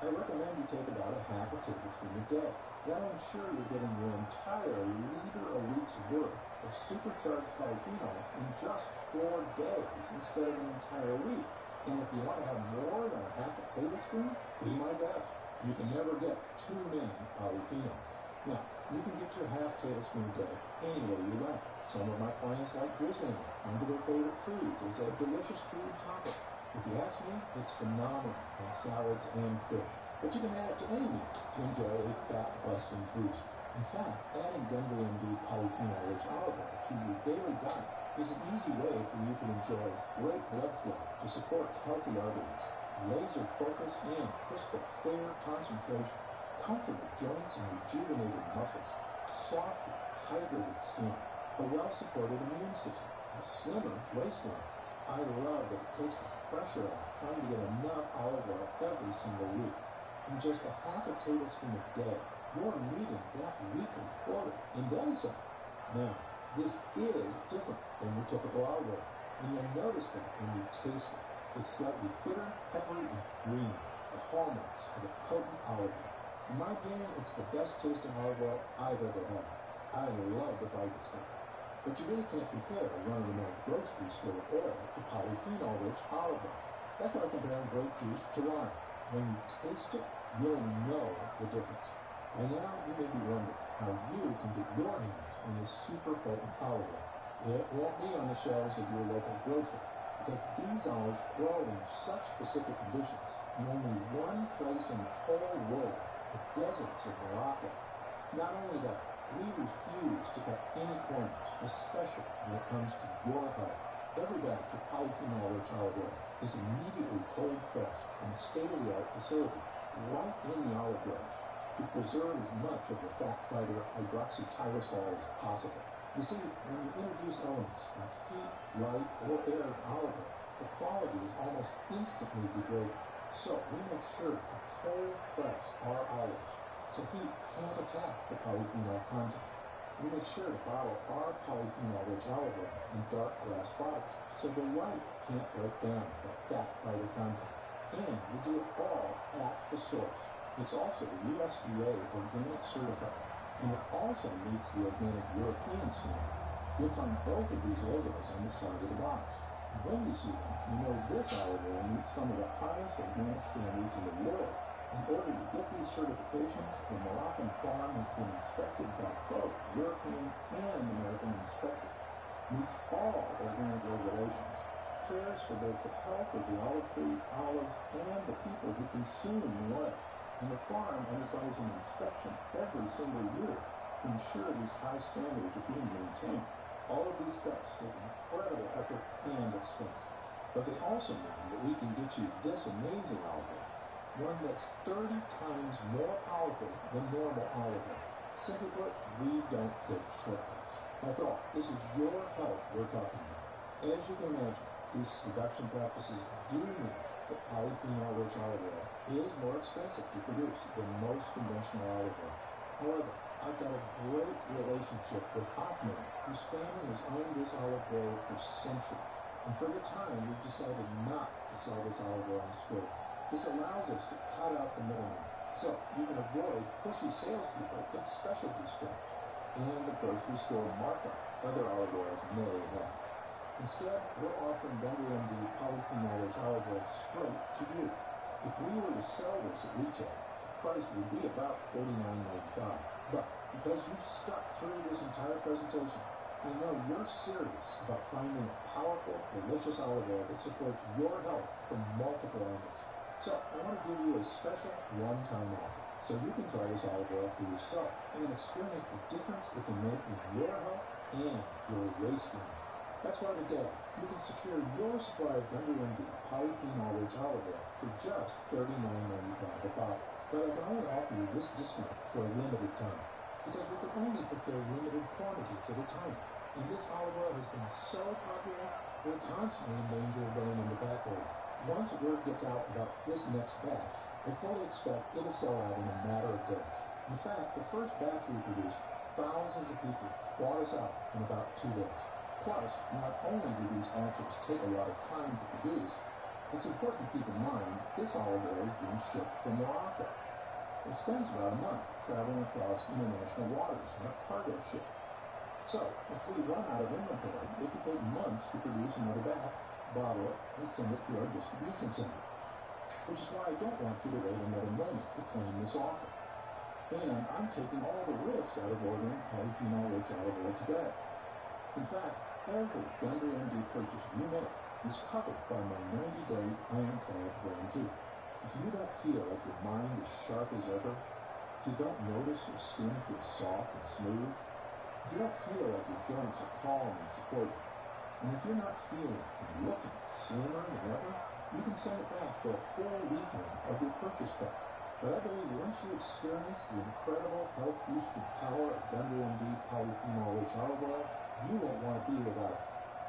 I recommend you take about a half a tablespoon a day. That'll ensure you're getting your entire liter a week's worth of supercharged polyphenols in just 4 days instead of an entire week. And if you want to have more than a half a tablespoon, be my guest. You can never get too many polyphenols. Now, you can get your half tablespoon a day any way you like. Some of my clients like drizzling it onto their favorite foods as a delicious food topping. If you ask me, it's phenomenal on salads and fish. But you can add it to any meal to enjoy a fat-busting boost. In fact, adding WMD polyphenol-rich olive oil to your daily diet is an easy way for you to enjoy great blood flow to support healthy arteries, laser focus and crystal clear concentration, comfortable joints and rejuvenated muscles, soft, hydrated skin, a well-supported immune system, a slimmer waistline. I love that it takes the pressure off trying to get enough olive oil every single week. In just a half a tablespoon a day, you're meeting that weekly quota and then some. Now, this is different than your typical olive oil, and you'll notice that when you taste it. It's slightly bitter, peppery, and creamy, the hallmarks of a potent olive oil. In my opinion, it's the best tasting olive oil I've ever had. I love the bite it's got. But you really can't compare a run-of-the-mill grocery store oil to polyphenol-rich olive oil. That's like comparing grape juice to wine. When you taste it, you'll know the difference. By now, you may be wondering how you can get your hands on this super potent olive oil. It won't be on the shelves of your local grocer, because these olives grow in such specific conditions in only one place in the whole world, the deserts of Morocco. Not only that, we refuse to cut any corners, especially when it comes to your health. Every batch of polyphenol-rich olive oil is immediately cold pressed in a state-of-the-art facility right in the olive groves to preserve as much of the fat fighter hydroxytyrosol as possible. You see, when you introduce elements like heat, light, or air to olive oil, the quality is almost instantly degraded. So we make sure to cold press our olives so heat can't attack the polyphenol content. We make sure to bottle our polyphenol-rich olive oil in dark glass bottles so the light can't break down that fat fighter content. And we do it all at the source. It's also USDA organic certified, and it also meets the organic European standard. You'll find both of these logos on the side of the box. When you see them, you know this olive oil meets some of the highest organic standards in the world. In order to get these certifications, the Moroccan farm has been inspected by both European and American inspectors. Meets all organic regulations. Cares for both the health of the olive trees, olives, and the people who consume the oil. And the farm undergoes an inspection every single year to ensure these high standards are being maintained. All of these steps take incredible effort and expense. But they also mean that we can get you this amazing olive oil, one that's 30 times more powerful than normal olive oil. Simply put, we don't take shortcuts. After all, this is your health we're talking about. As you can imagine, these production practices do mean that polyphenol-rich olive oil is more expensive to produce than most conventional olive oil. However, I've got a great relationship with Hoffman, whose family has owned this olive grove for centuries. And for the time, we've decided not to sell this olive oil straight. This allows us to cut out the middleman, so you can avoid pushy salespeople at specialty stores and the grocery store markup other olive oils may have. Instead, we're offering WMD polyphenol-rich olive oil straight to you. If we were to sell this at retail, the price would be about $49.95. But because you've stuck through this entire presentation, we know you're serious about finding a powerful, delicious olive oil that supports your health from multiple angles. So I want to give you a special one-time offer so you can try this olive oil for yourself and experience the difference it can make in your health and your waistline. That's why today you can secure your supply of WMD polyphenol-rich olive oil for just $39.95 a bottle. But I can only offer you this discount for a limited time because we can only fulfill limited quantities. quantities at a time. And this olive oil has been so popular, we're constantly in danger of going into back order. Once word gets out about this next batch, I fully expect it'll sell out in a matter of days. In fact, the first batch we produced, thousands of people bought us out in about 2 days. Plus, not only do these batches take a lot of time to produce, it's important to keep in mind this olive oil is being shipped from Morocco. It spends about a month traveling across international waters, not cargo ship. So, if we run out of inventory, it could take months to produce another batch, bottle it, and send it to our distribution center. Which is why I don't want you to wait another moment to claim this offer. And I'm taking all the risk out of ordering polyphenol-rich olive oil today. In fact, every Gundry MD purchase you make is covered by my 90-day ironclad guarantee. If you don't feel like your mind is sharp as ever, if you don't notice your skin feels soft and smooth, if you don't feel like your joints are calm and supported, and if you're not feeling and looking slimmer than ever, you can send it back for a full refund of your purchase price. But I believe once you experience the incredible health-boosting power of Gundry MD polyphenol-rich olive oil, you won't want to be without it.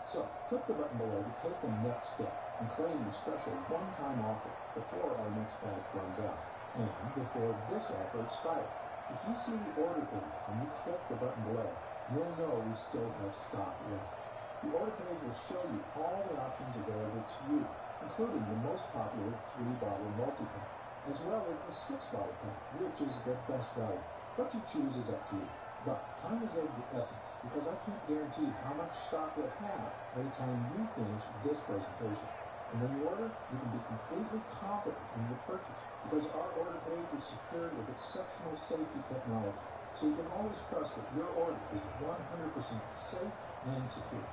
So, click the button below to take the next step and claim the special one-time offer before our next batch runs out, and before this offer expires. If you see the order page when you click the button below, you'll know we still have stock left. The order page will show you all the options available to you, including the most popular 3-bottle multi-pack, as well as the 6-bottle pack, which is the best value. What you choose is up to you. But time is of the essence, because I can't guarantee how much stock we'll have by the time you finish this presentation. And when you order, you can be completely confident in your purchase, because our order page is secured with exceptional safety technology. So you can always trust that your order is 100% safe and secure.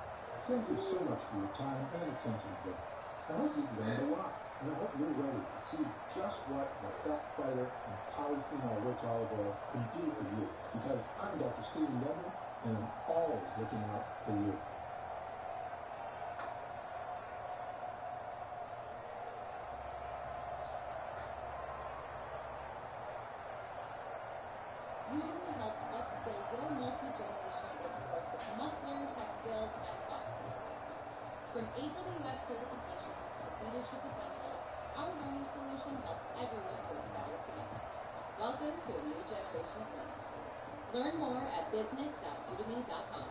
Thank you so much for your time and attention today. I hope you've learned a lot, and I hope you're ready to see just what the Fat Fighter and polyphenol-rich olive oil can do for you. Because I'm Dr. Stephen Denver, and I'm always looking out for you. Udemy helps upskill your multi-generational workforce with must-learn tech skills and soft skills. From AWS certifications to leadership essentials, our learning solution helps everyone work better together. Welcome to a new generation of learning. Learn more at business.udemy.com.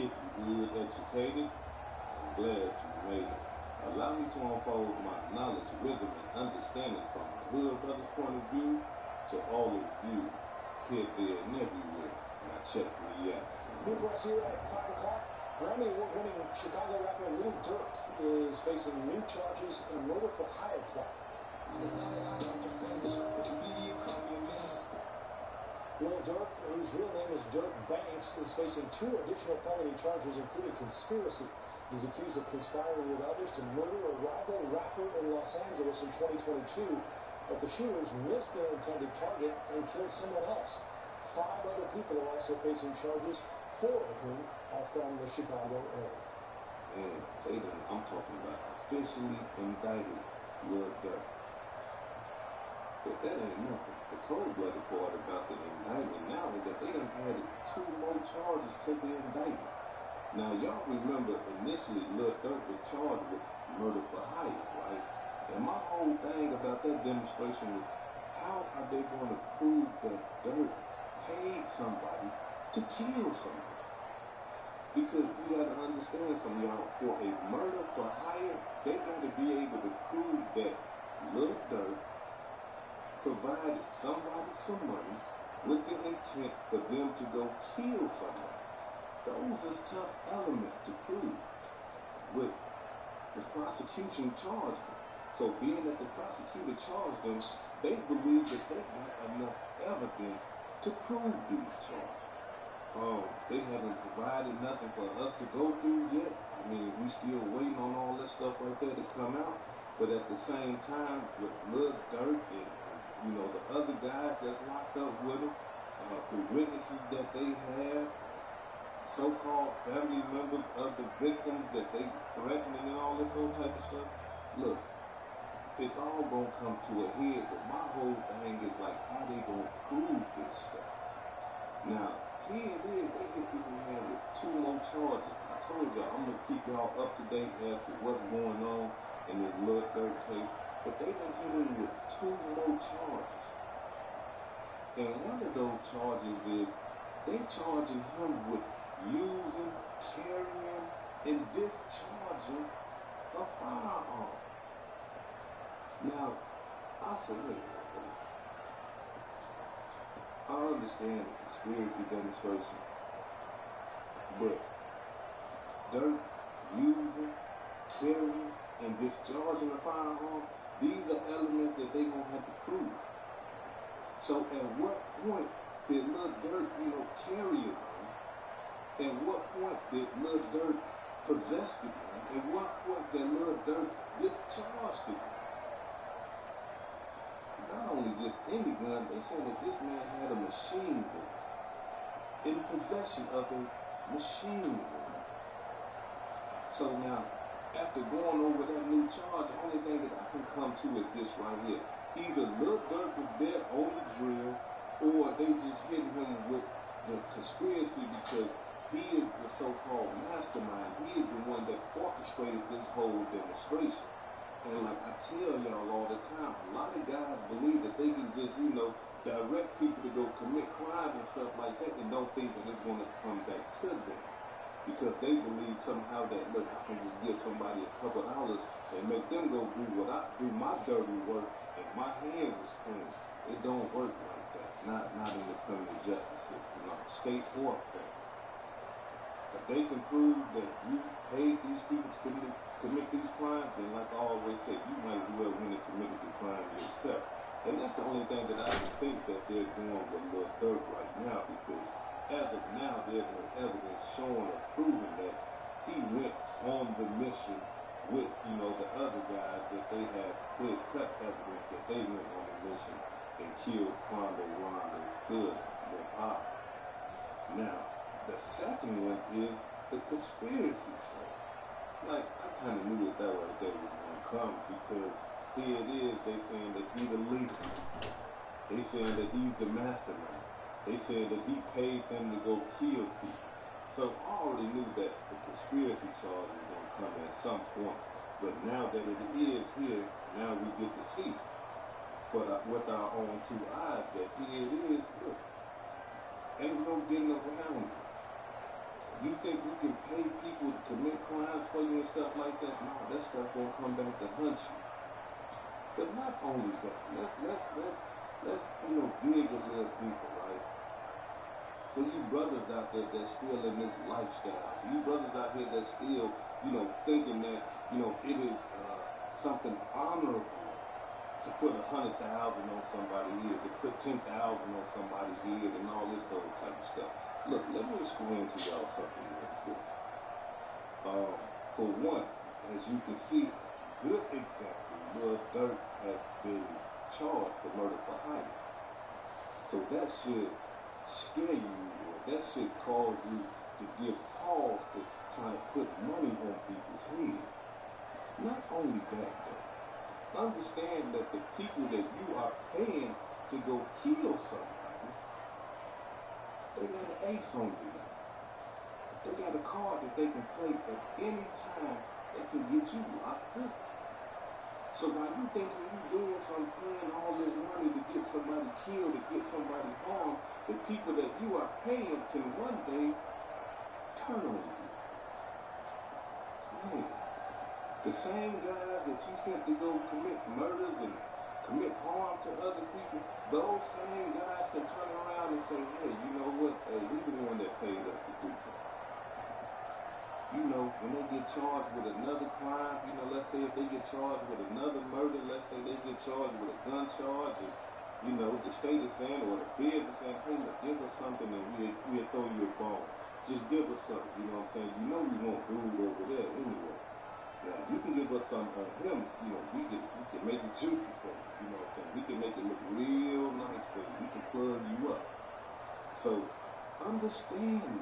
If you good educated, I'm glad you made it. Allow me to unfold my knowledge, wisdom, and understanding from the hood brother's point of view to all of you here, there, and everywhere. Now check me out. New for us here at 5 o'clock, Grammy Award-winning Chicago rapper Lil Durk is facing new charges in a murder for hire plot. Lil Durk, whose real name is Dirk Banks, is facing 2 additional felony charges, including conspiracy. He's accused of conspiring with others to murder a rival rapper in Los Angeles in 2022, but the shooters missed their intended target and killed someone else. 5 other people are also facing charges, 4 of whom are from the Chicago area. And I'm talking about officially indicted Lil Durk. But that ain't nothing. The cold-blooded part about the indictment now is that they done added 2 more charges to the indictment. Now, y'all remember initially Lil Durk was charged with murder for hire, right? And my whole thing about that demonstration was, how are they going to prove that Durk paid somebody to kill somebody? Because you got to understand something, y'all. For a murder for hire, they got to be able to prove that Lil Durk provided somebody some money with the intent for them to go kill somebody. Those are tough elements to prove. With the prosecution charged them. So being that the prosecutor charged them, they believe that they got enough evidence to prove these charges. They haven't provided nothing for us to go through yet. I mean, we still waiting on all that stuff right there to come out. But at the same time, with Lil Durk and the other guys that's locked up with him, the witnesses that they have, so-called family members of the victims that they threatening and all this old type of stuff. Look, it's all gonna come to a head. But my whole thing is like, how they gonna prove this stuff? Now, here it is, they hit this man with 2 more charges. I told y'all, I'm going to keep y'all up to date as to what's going on in this Lil Durk case. But they done hit him with 2 more charges. And one of those charges is, they charging him with using, carrying, and discharging a firearm. Now, I said, wait. I understand the conspiracy demonstration, but Durk using, carrying, and discharging a firearm, these are elements that they gonna have to prove. So at what point did Lil Durk, carry a gun? At what point did Lil Durk possess the gun? At what point did Lil Durk discharge the gun? Not only just any gun, they said that this man had a machine gun, in possession of a machine gun. So now, after going over that new charge, the only thing that I can come to is this right here. Either Lil Durk was there on the drill, or they just hit him with the conspiracy because he is the so-called mastermind. He is the one that orchestrated this whole demonstration. And like I tell y'all all the time, a lot of guys believe that they can just, direct people to go commit crimes and stuff like that and don't think that it's going to come back to them. Because they believe somehow that, look, I can just give somebody a couple dollars and make them go do my dirty work and my hands is clean. It don't work like that. Not in the criminal justice system, state or federal. If they can prove that you paid these people to commit these crimes, then like I always say, you might as well win and committed the crime yourself. And that's the only thing that I can think that they're doing with Lil Durk right now, because as of now, there's no evidence showing or proving that he went on the mission with, the other guys that they have clear-cut evidence that they went on the mission and killed Quando, Rondo, Hood, and Pop. Now, the second one is the conspiracy trail. Like, I kind of knew that right there was going to come, because here it is, they saying that he's the leader. They saying that he's the mastermind. They saying that he paid them to go kill people. So I already knew that the conspiracy charge was going to come at some point. But now that it is here, now we get to see with our own 2 eyes that here it is, look. Ain't no getting around it. You think you can pay people to commit crimes for you and stuff like that? No, that stuff won't come back to hunt you. But not only that, let's dig a little deeper, right? For you brothers out there that's still in this lifestyle, for you brothers out here that's still, thinking that, it is something honorable to put 100,000 on somebody's head, to put 10,000 on somebody's head, and all this old type of stuff. Look, let me explain to y'all something real quick. For one, as you can see, good example, Lil Durk has been charged for murder for hire. So that should scare you, or that should cause you to give pause to trying to put money on people's heads. Not only that, though, understand that the people that you are paying to go kill somebody, they got an ace on you. They got a card that they can play at any time that can get you locked up. So while you thinking you doing something, paying all this money to get somebody killed, to get somebody harmed, the people that you are paying can one day turn on you. Man, the same guys that you sent to go commit murders and commit harm to other people, those same guys can turn around and say, hey, you know what? Hey, we the one that paid us to do that. When they get charged with another crime, let's say if they get charged with another murder, let's say they get charged with a gun charge, and you know, the state is saying, or the feds are saying, hey, look, give us something and we'll throw you a ball. Just give us something, you know what I'm saying? You know we want food over there anyway. Now, you can give us some of him, you know, we can make it juicy for you, you know what I'm saying? We can make it look real nice for you. We can plug you up. So, understand,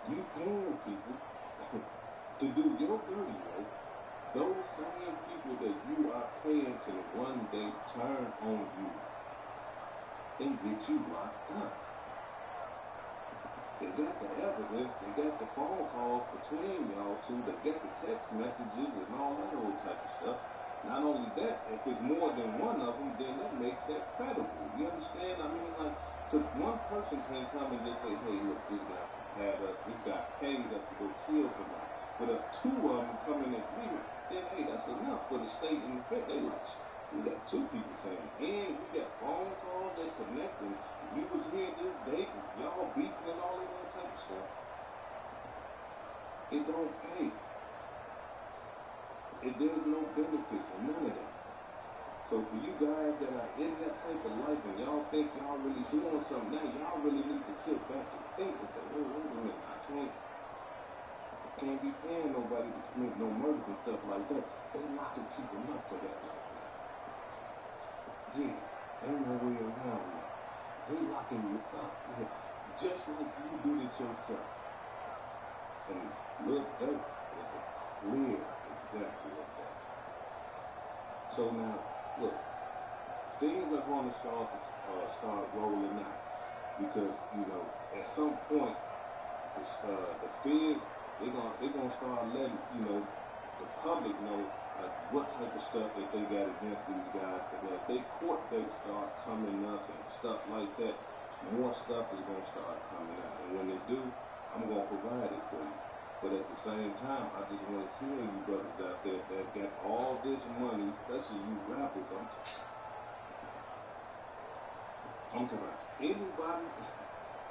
you paying people to do your dirty work. Those same people that you are paying can one day turn on you and get you locked up. They got the evidence, they got the phone calls between y'all two, they got the text messages and all that old type of stuff. Not only that, if it's more than one of them, then that makes that credible. You understand? I mean, like, because one person can't come and just say, hey, look, this guy paid us to go kill somebody. But if two of them come in agreement, then, hey, that's enough for the state and the fed. They like, we got two people saying, and we got phone calls that connecting. We was here this day, y'all beefing and all that other type of stuff. It don't pay. There's no benefits and none of that. So for you guys that are in that type of life and y'all think y'all really doing something now, y'all really need to sit back and think and say, oh, wait a minute, I can't be paying nobody to commit no murders and stuff like that. They locking people up for that right now. Yeah, ain't no way around that. They locking you up, yeah, just like you did it yourself. And Lil Durk is a clear example of that. So now, look, things are going to start rolling out because, you know, at some point, the Fed, they're gonna start letting, you know, the public know like what type of stuff that they got against these guys. Because as they court dates start coming up and stuff like that, more stuff is gonna start coming out. And when they do, I'm gonna provide it for you. But at the same time, I just want to tell you brothers out there that got all this money, especially you rappers. I'm talking about anybody,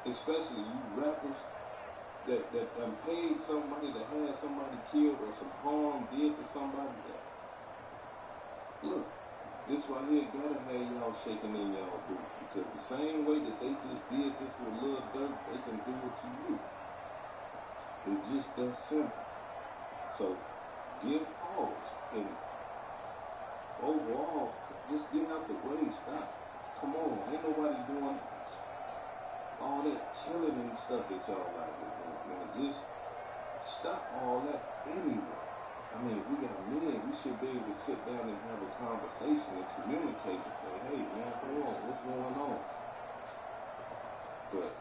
especially you rappers, that paid somebody to have somebody killed or some harm did to somebody. That, look, this right here gotta have y'all shaking in y'all boots because the same way that they just did this with Lil Durk, they can do it to you. It's just that simple. So give pause and overall, just get out the way. Stop. Come on, ain't nobody doing all that killing and stuff that y'all out here doing. Man, just stop all that anyway. I mean, we got men. We should be able to sit down and have a conversation and communicate and say, hey, man, hold on, what's going on? But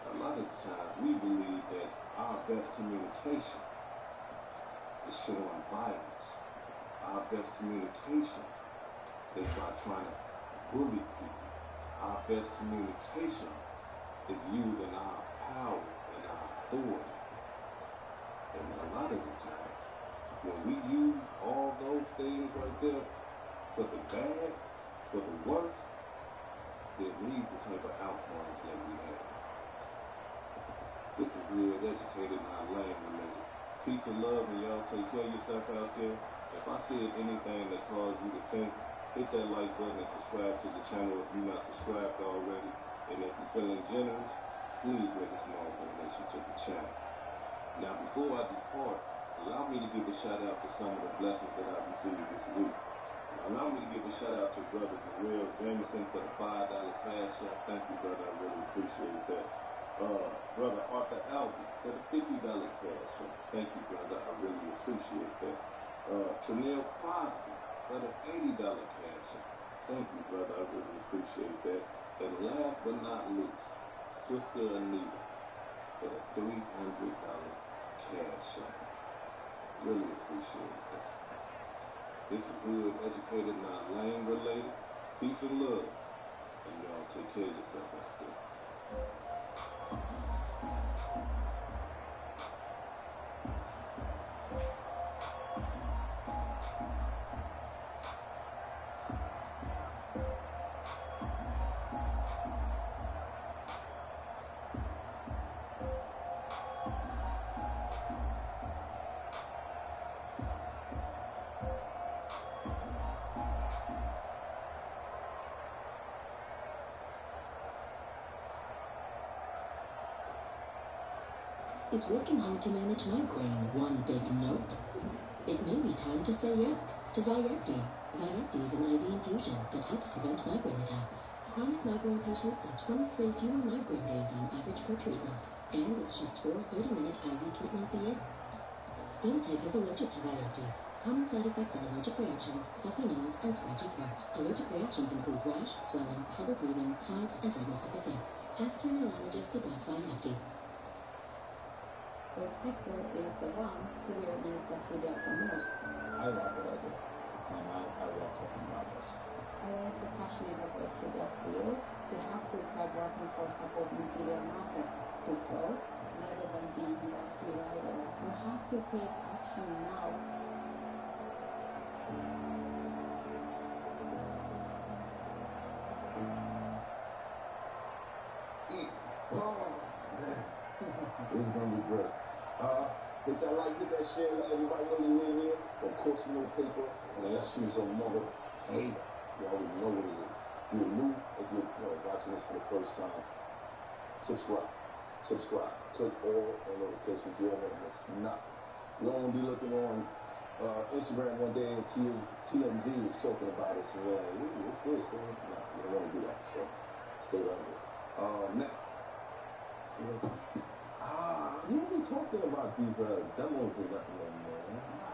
a lot of the times we believe that our best communication is showing violence. Our best communication is by trying to bully people. Our best communication is using our power and our authority. And a lot of the time, when we use all those things right there for the bad, for the worse, it leads the type of outcomes that we have. This is Real Educated, not Lame Related. Peace and love, and y'all take care of yourself out there. If I said anything that caused you to think, hit that like button and subscribe to the channel if you're not subscribed already. And if you're feeling generous, please make a small donation to the channel. Now, before I depart, allow me to give a shout out to some of the blessings that I received this week. Allow me to give a shout out to Brother Darrell Jameson for the $5 cash app. Thank you, brother. I really appreciate that. Brother Arthur Albee for the $50 cash app. Thank you, brother. I really appreciate that. Trinell Crosby for the $80 cash app. Thank you, brother. I really appreciate that. And last but not least, Sister Anita for the $300 cash app. Really appreciate that. This is Good, Educated, Not Lame Related. Peace and love. And y'all take care of yourself out there. Is working hard to manage migraine one big nope? It may be time to say yep to Vyepti. Vyepti is an IV infusion that helps prevent migraine attacks. Chronic migraine patients have 23 fewer migraine days on average per treatment, and it's just 4 30-minute IV treatments a year. Don't take if allergic to Vyepti. Common side effects are allergic reactions, stuffy nose, and scratchy throat. Allergic reactions include rash, swelling, trouble breathing, hives, and redness of the face. Ask your neurologist about Vyepti. Which sector is the one who wear needs that CDF the most? I love what I do, and I love talking about this. I'm also passionate about CDF field. We have to start working for supporting CDF market to grow rather than being a free rider. We have to take action now. Oh, man. This is going to be great. If y'all like it, that share, let everybody know you in here. Of course, you know paper, and let's choose a mother hater. You already know what it is. If you're new, if you're watching this for the first time, subscribe. Click all the notifications. You don't want to miss nothing. You don't want to be looking on Instagram one day and TMZ is talking about it, and you're like, ooh, what's this? No, you don't want to do that. So stay right here. Now, you won't be talking about these demos or nothing anymore.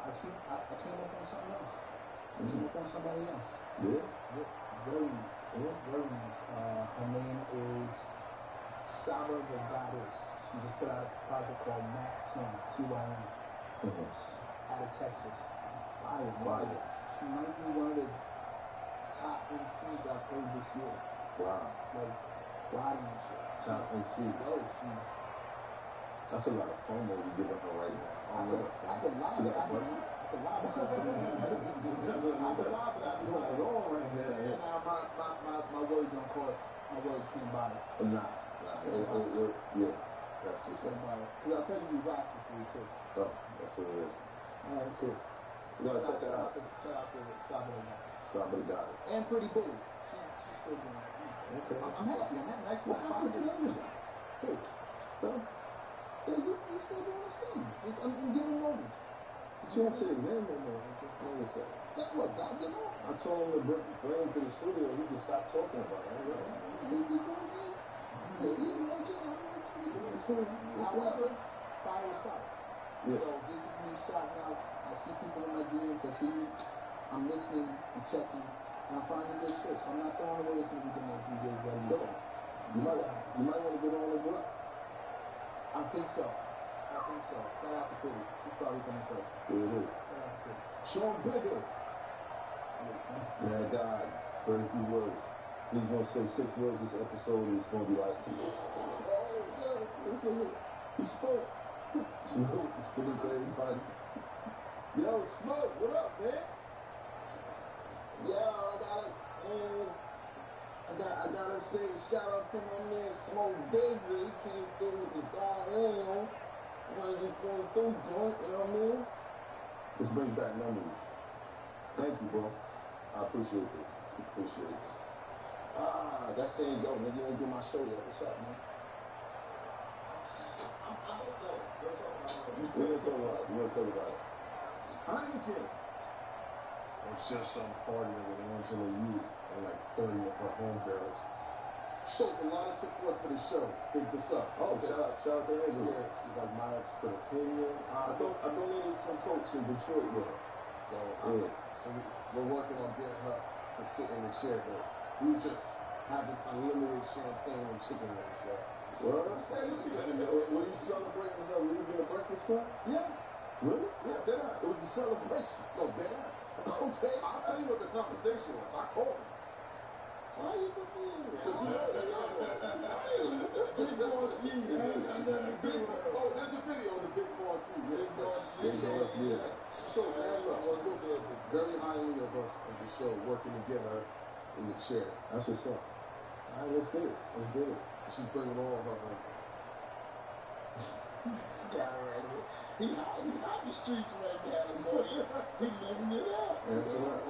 I came up on something else. I came up on somebody else. Yeah? Very nice. Yeah. Very nice. Her name is Sarah the Goddess. She just put out a project called Mac 10, TYM. Out of Texas. Fire. She might be one of the top MCs I've heard this year. Wow. Like, body and shit. Top MC. That's a lot of promo you're giving her right now. I could lie. She got a budget? I could lie. I could lie, but I'd be like, on right there. My words don't cost. My words can't buy it. Nah. Yeah. That's what's up. Because I'll tell you, we rock for free too. Oh, that's what it is. That's it. You gotta check that out. Shout out to Sabbath. Somebody got it. And Pretty Boo. She's still doing it. Okay. I'm happy. I'm actually What happened to them? Hey, you still doing this thing. I'm giving moments. But you don't say his name no more. I just noticed that. That what? God, you know? I told him to bring him to the studio. He just stopped talking about it. You doing it? Fire is fire. Yeah. So this is me shouting out. I see people in my DMs. I see you. I'm listening. I'm checking. And I'm finding good shit. So I'm not throwing away as many demos DJs like you said. You might want to get on the drop. I think so. Shout out to Pretty. She's probably coming first. There it is. Shout out to Pretty. Sean Bigger. Man, God, very few words. He's going to say 6 words this episode. It's going to be like, oh, yeah, listen here. He spoke. Smoke. Singing to everybody. Yo, Smoke, what up, man? Yo, I gotta say shout out to my man Smoke Daisy. He came through with the dial on. When you going through joint, you know what I mean? This brings back memories. Thank you, bro. I appreciate this. That saying go, nigga. You ain't do my show yet. What's up, man? We're gonna talk about it. Heineken. It was just some partying with Angela Yee and like 30 of her homegirls. Shows a lot of support for the show. Big this up. Oh, okay. Shout out to Angela. Yeah, she's like my expert opinion. I donated some Cokes in Detroit with her. So we're working on getting her to sit in the chair, but we were just having unlimited champagne and chicken wings. So. What? Hey, were you celebrating her leaving the Breakfast Club? Yeah. Really? Yeah, dead eye. It was a celebration. No, dead eye. Okay. I'll tell you what the conversation was. I called him. Why you believe? Because you know Big Boss Yee. Oh, there's a video of the Big Boss Yee. Big Boss Yee. So damn well. I was looking at very highly of us on the show working together in the chair. That's what's up. All right, let's get it. She's bringing all her homies. This guy right here. He hot the streets right now, boy. He living it up. That's right.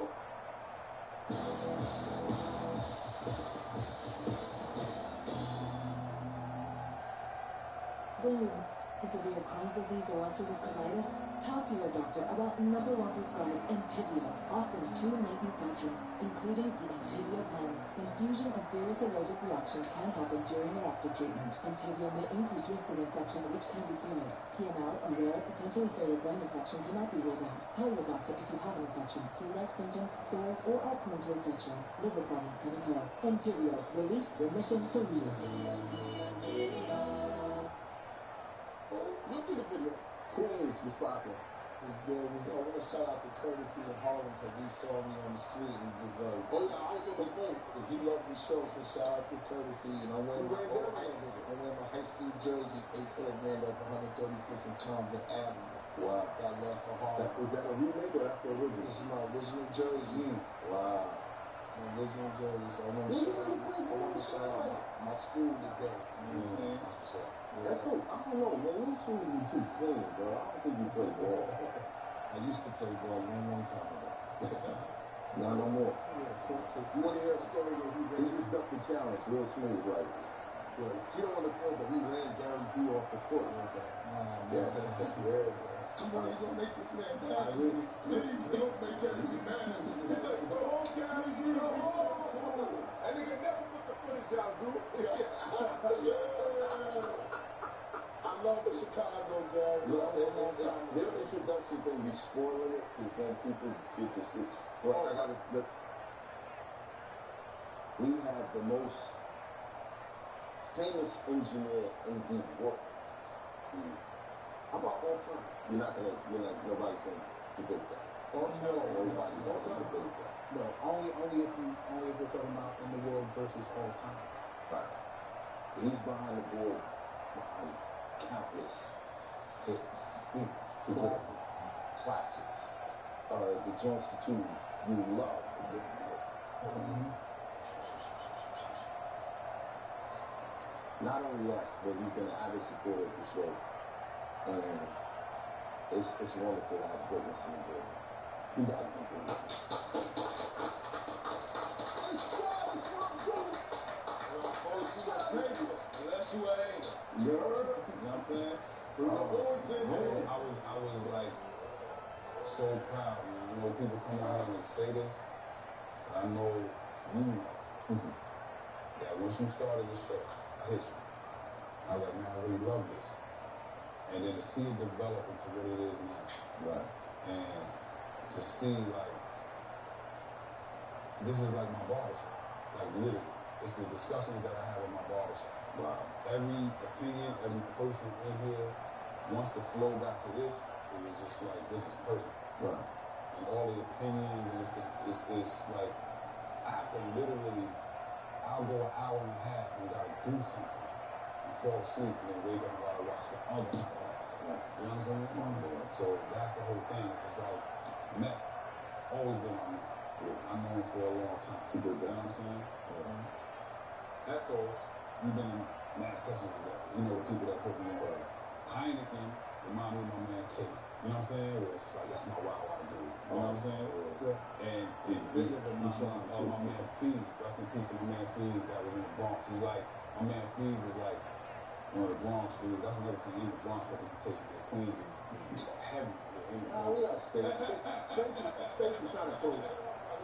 Boom. Severe Crohn's disease or ulcerative colitis? Talk to your doctor about #1 prescribed Entyvio, often 2 maintenance options, including the Entyvio pen. Infusion and serious allergic reactions can happen during or after treatment. Entyvio may increase risk of infection, which can be serious. PML, a rare, potentially fatal brain infection, cannot be ruled out. Tell your doctor if you have an infection. Flu-like symptoms, sores, or are prone to infections. Liver problems can occur. Entyvio, relief, remission for years. You'll see the video. Queens was popping. It's good. I want to shout out to Courtesy in Harlem because he saw me on the street and was like, oh yeah, I was on the phone. He loved the show, so shout out to Courtesy. And I'm wearing my high school jersey, 8-foot man up 135th and Compton Avenue. Wow. Got love for Harlem. Is that a remake or that's the original? This is my original jersey. Wow. My original jersey. So I want to shout out my school today. You know what I'm saying? That's so, I don't know, man. You seem to be too clean, bro. I don't think you play ball. I used to play ball a long time ago. Not no more. You want to hear a story where he just ducked the challenge real smooth, right? He don't want to throw, but he ran Gary B off the court one time. Come on, you gonna make this man mad at me. Please don't make Gary B mad at me. He's like, go home, Gary B, go home. And nigga never put the footage out, dude. I love Chicago, Gary. This introduction thing be spoiling it because then people get to see. Well, we have the most famous engineer in the world. How about all time? Nobody's gonna debate that. Oh no, nobody's gonna debate that. No, only if we're talking about in the world versus all time. Right. He's behind the board, behind countless hits, classics. The joints that you love. Not only that, but he's been an avid supporter of the show. And it's wonderful to have greatness in the world. We got to do this. Unless you a hater. You know what I'm saying? I was like so proud. You know, people come out here and say this. But I know you know that once you started the show, I hit you. I was like, man, I really love this. And then to see it develop into what it is now. Right. And to see, like, this is like my barbershop. Like, literally. It's the discussions that I have in my barbershop. Wow. Every opinion, every person in here, once the flow got to this, it was just like, this is perfect. Right. And all the opinions, and it's like, I have to literally, I'll go an hour and a half and gotta do something and fall asleep and then wake up and gotta watch the other hour. Right. You know what I'm saying? So that's the whole thing. It's just like, Matt, always been my man. Yeah. I've known him for a long time. It's a good guy. You know what I'm saying? Yeah. That's all. We've been in mad sessions together. You know the people that put me on. Heineken remind me of my man Case. You know what I'm saying? Where it's just like, that's my wild dude. You know what I'm saying? Yeah. And this reminds me of my man Feed. Rest in peace to my man Feed that was in the Bronx. He's like, my man Feed was like one of the Bronx dudes. That's another thing. In the Bronx representation that Queens be heavy. We got space. Space is kind of close.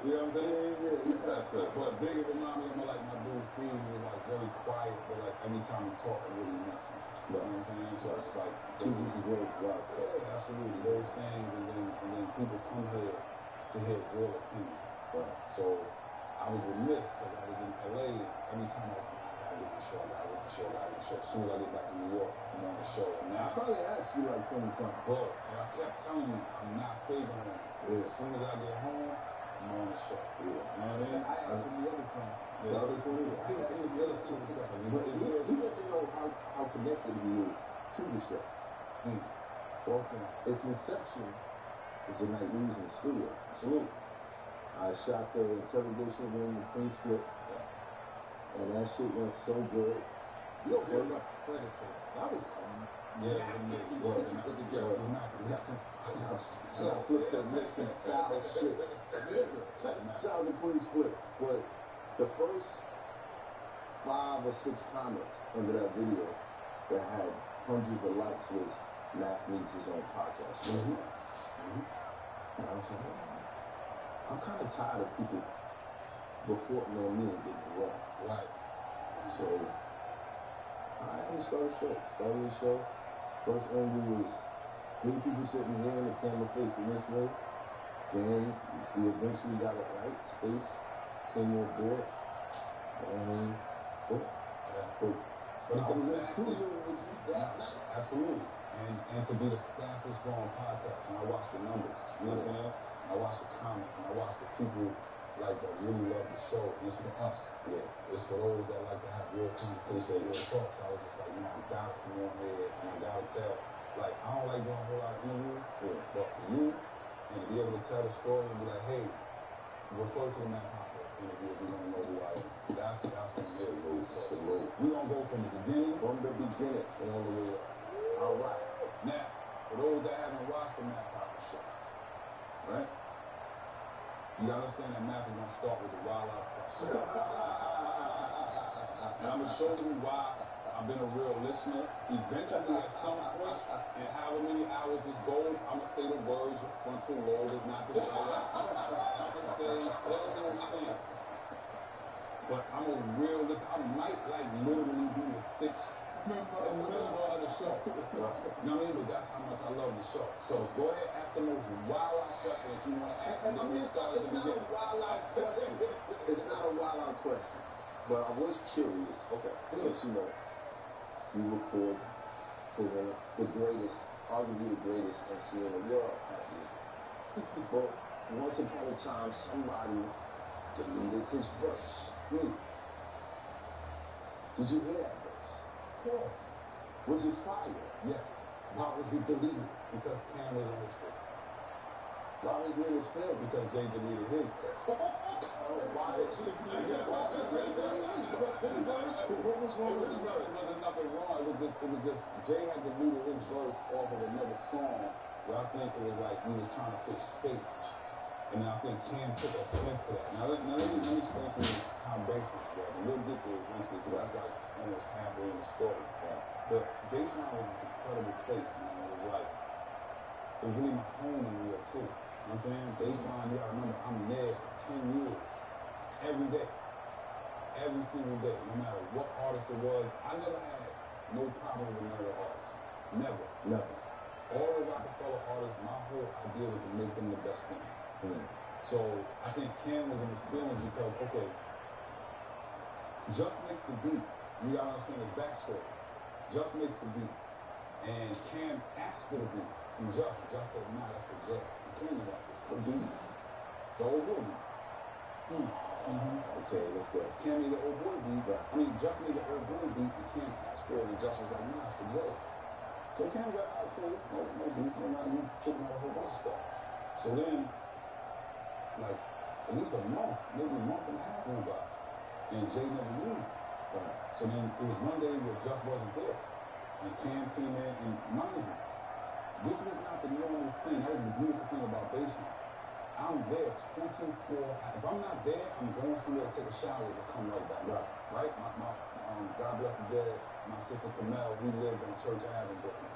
You know what I'm saying? Yeah, he's not close. But Biggie remind me of like my dude Feed. He was like very quiet, but like every time he talked, it really meant something. You know what I'm saying? So it's like chooses his words wisely. Yeah, absolutely. Those things, and then people come here to hear real opinions. Right. So I was remiss because I was in LA. Every time I was like, I gotta get the show, I gotta get the show, I gotta get the show. As soon as I get back to New York, I'm on the show. And now I probably asked you like 20 times. Bro, and I kept telling you I'm not favoring him. Yeah. As soon as I get home, I'm on the show. Yeah. You know what I mean? I asked him the other time. The other two? The other two. He doesn't know how connected he is to the show. Okay. Its inception was the night we was in the studio. Absolutely. I shot the television room in Queens Flip, and that shit went so good. You don't get enough credit for it. That was I flipped that Mexican style shit. Shout out to Queens Flip. But the first 5 or 6 comments under that video that had hundreds of likes was Matt needs his own podcast. And I was like, I'm kind of tired of people reporting on me and getting it wrong. Right. So I started the show. First angle was three people sitting here and the camera facing this way. Then we eventually got it right. Space came on board. And but I was in the studio with you that night. Absolutely. And to be the fastest growing podcast. And I watched the numbers. You know what I'm saying? I watched the comments and I watched the people like that really love the show. And it's for us. Yeah. It's for those that like to have real conversation, real talk. So I was just like, you know, I gotta come on here and I gotta tell. Like, I don't like doing a whole lot of interviews. Yeah. But for you, and to be able to tell the story and be like, hey, refer to the Matt Hopper interview if you want to know who I am. That's what I'm here to do. So we're going to go from the beginning all the way up. All right. Now, for those that haven't watched the Matt Hopper show, right? You got to understand that Matt is going to start with the wild out question. And I'm going to show you why I've been a real listener. Eventually, at some point, and however many hours this goes, I'm going to say the words, your frontal lobe is not the I'm going to say all those things. But I'm a real listener. I might, like, literally be the sixth member of the show. You know what I mean? But that's how much I love the show. So go ahead, ask the most wild-out question that you want to ask. And it's not a wild-out question. It's not a wild-out question. But I was curious. Okay. Because, you know, you record for the greatest, arguably the greatest MC in the world. But once upon a time, somebody deleted his verse. Did you hear that verse? Of course. Was it fire? Yes. Why was it deleted? Because Cam was in his feelings. Why was he in his feelings? Because Jay deleted his verse. Why did Jay delete his verse? What was wrong with the verse? There wasn't nothing wrong. It was just Jay had deleted his verse off of another song where I think it was like he was trying to fill space. And then I think Cam took offense to that. Now let me explain to you how baseline was. And we'll get to it eventually because that's like almost halfway in the story. Right. But baseline was an incredible place, man. It was really my home in New York City. You know what I'm saying? Baseline, you gotta remember, I'm there for 10 years. Every day. Every single day. No matter what artist it was. I never had no problem with another artist. Never. All the Rockefeller artists, my whole idea was to make them the best thing. So I think Cam was in his feelings because, okay, Just makes the beat. You gotta understand his backstory. Just makes the beat. And Cam asked for the beat from Just. Just said, nah, that's for Jay. And Cam was like, the beat. The old boy beat. Okay, let's go. Cam made the old boy beat. Right. I mean, Just made the old boy beat and Cam asked for it. And Just was like, nah, it's for Jay. So Cam got out for it. No beat. No matter you kicking out a whole bunch of stuff. So then, like, at least a month, maybe a month and a half went by. And Jay never knew. Right. So then it was one day where Just wasn't there. And Cam came in and mind you, this was not the normal thing. That was the beautiful thing about baseline. I'm there 24. If I'm not there, I'm going somewhere to take a shower to come right back. Right? My God bless the dead, my sister Camille, he lived on Church Ave in Brooklyn.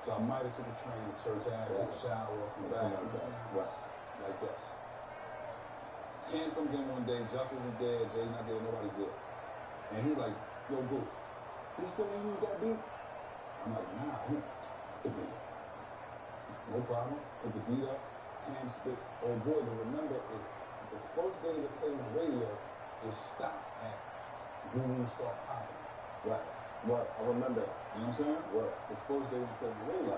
So I might have took a train to Church Ave, take a shower, come back. Like that. Cam comes in one day, Just isn't there, Jay's not there, nobody's there. And he's like, yo, boo, he still ain't used that beat? I'm like, nah, put the beat up. No problem, put the beat up, Cam spits, oh boy, but remember, is the first day that it plays on the radio, it stops at Boom Start Popping. Right. What? I remember that. You know what I'm saying? What? The first day we played on the radio.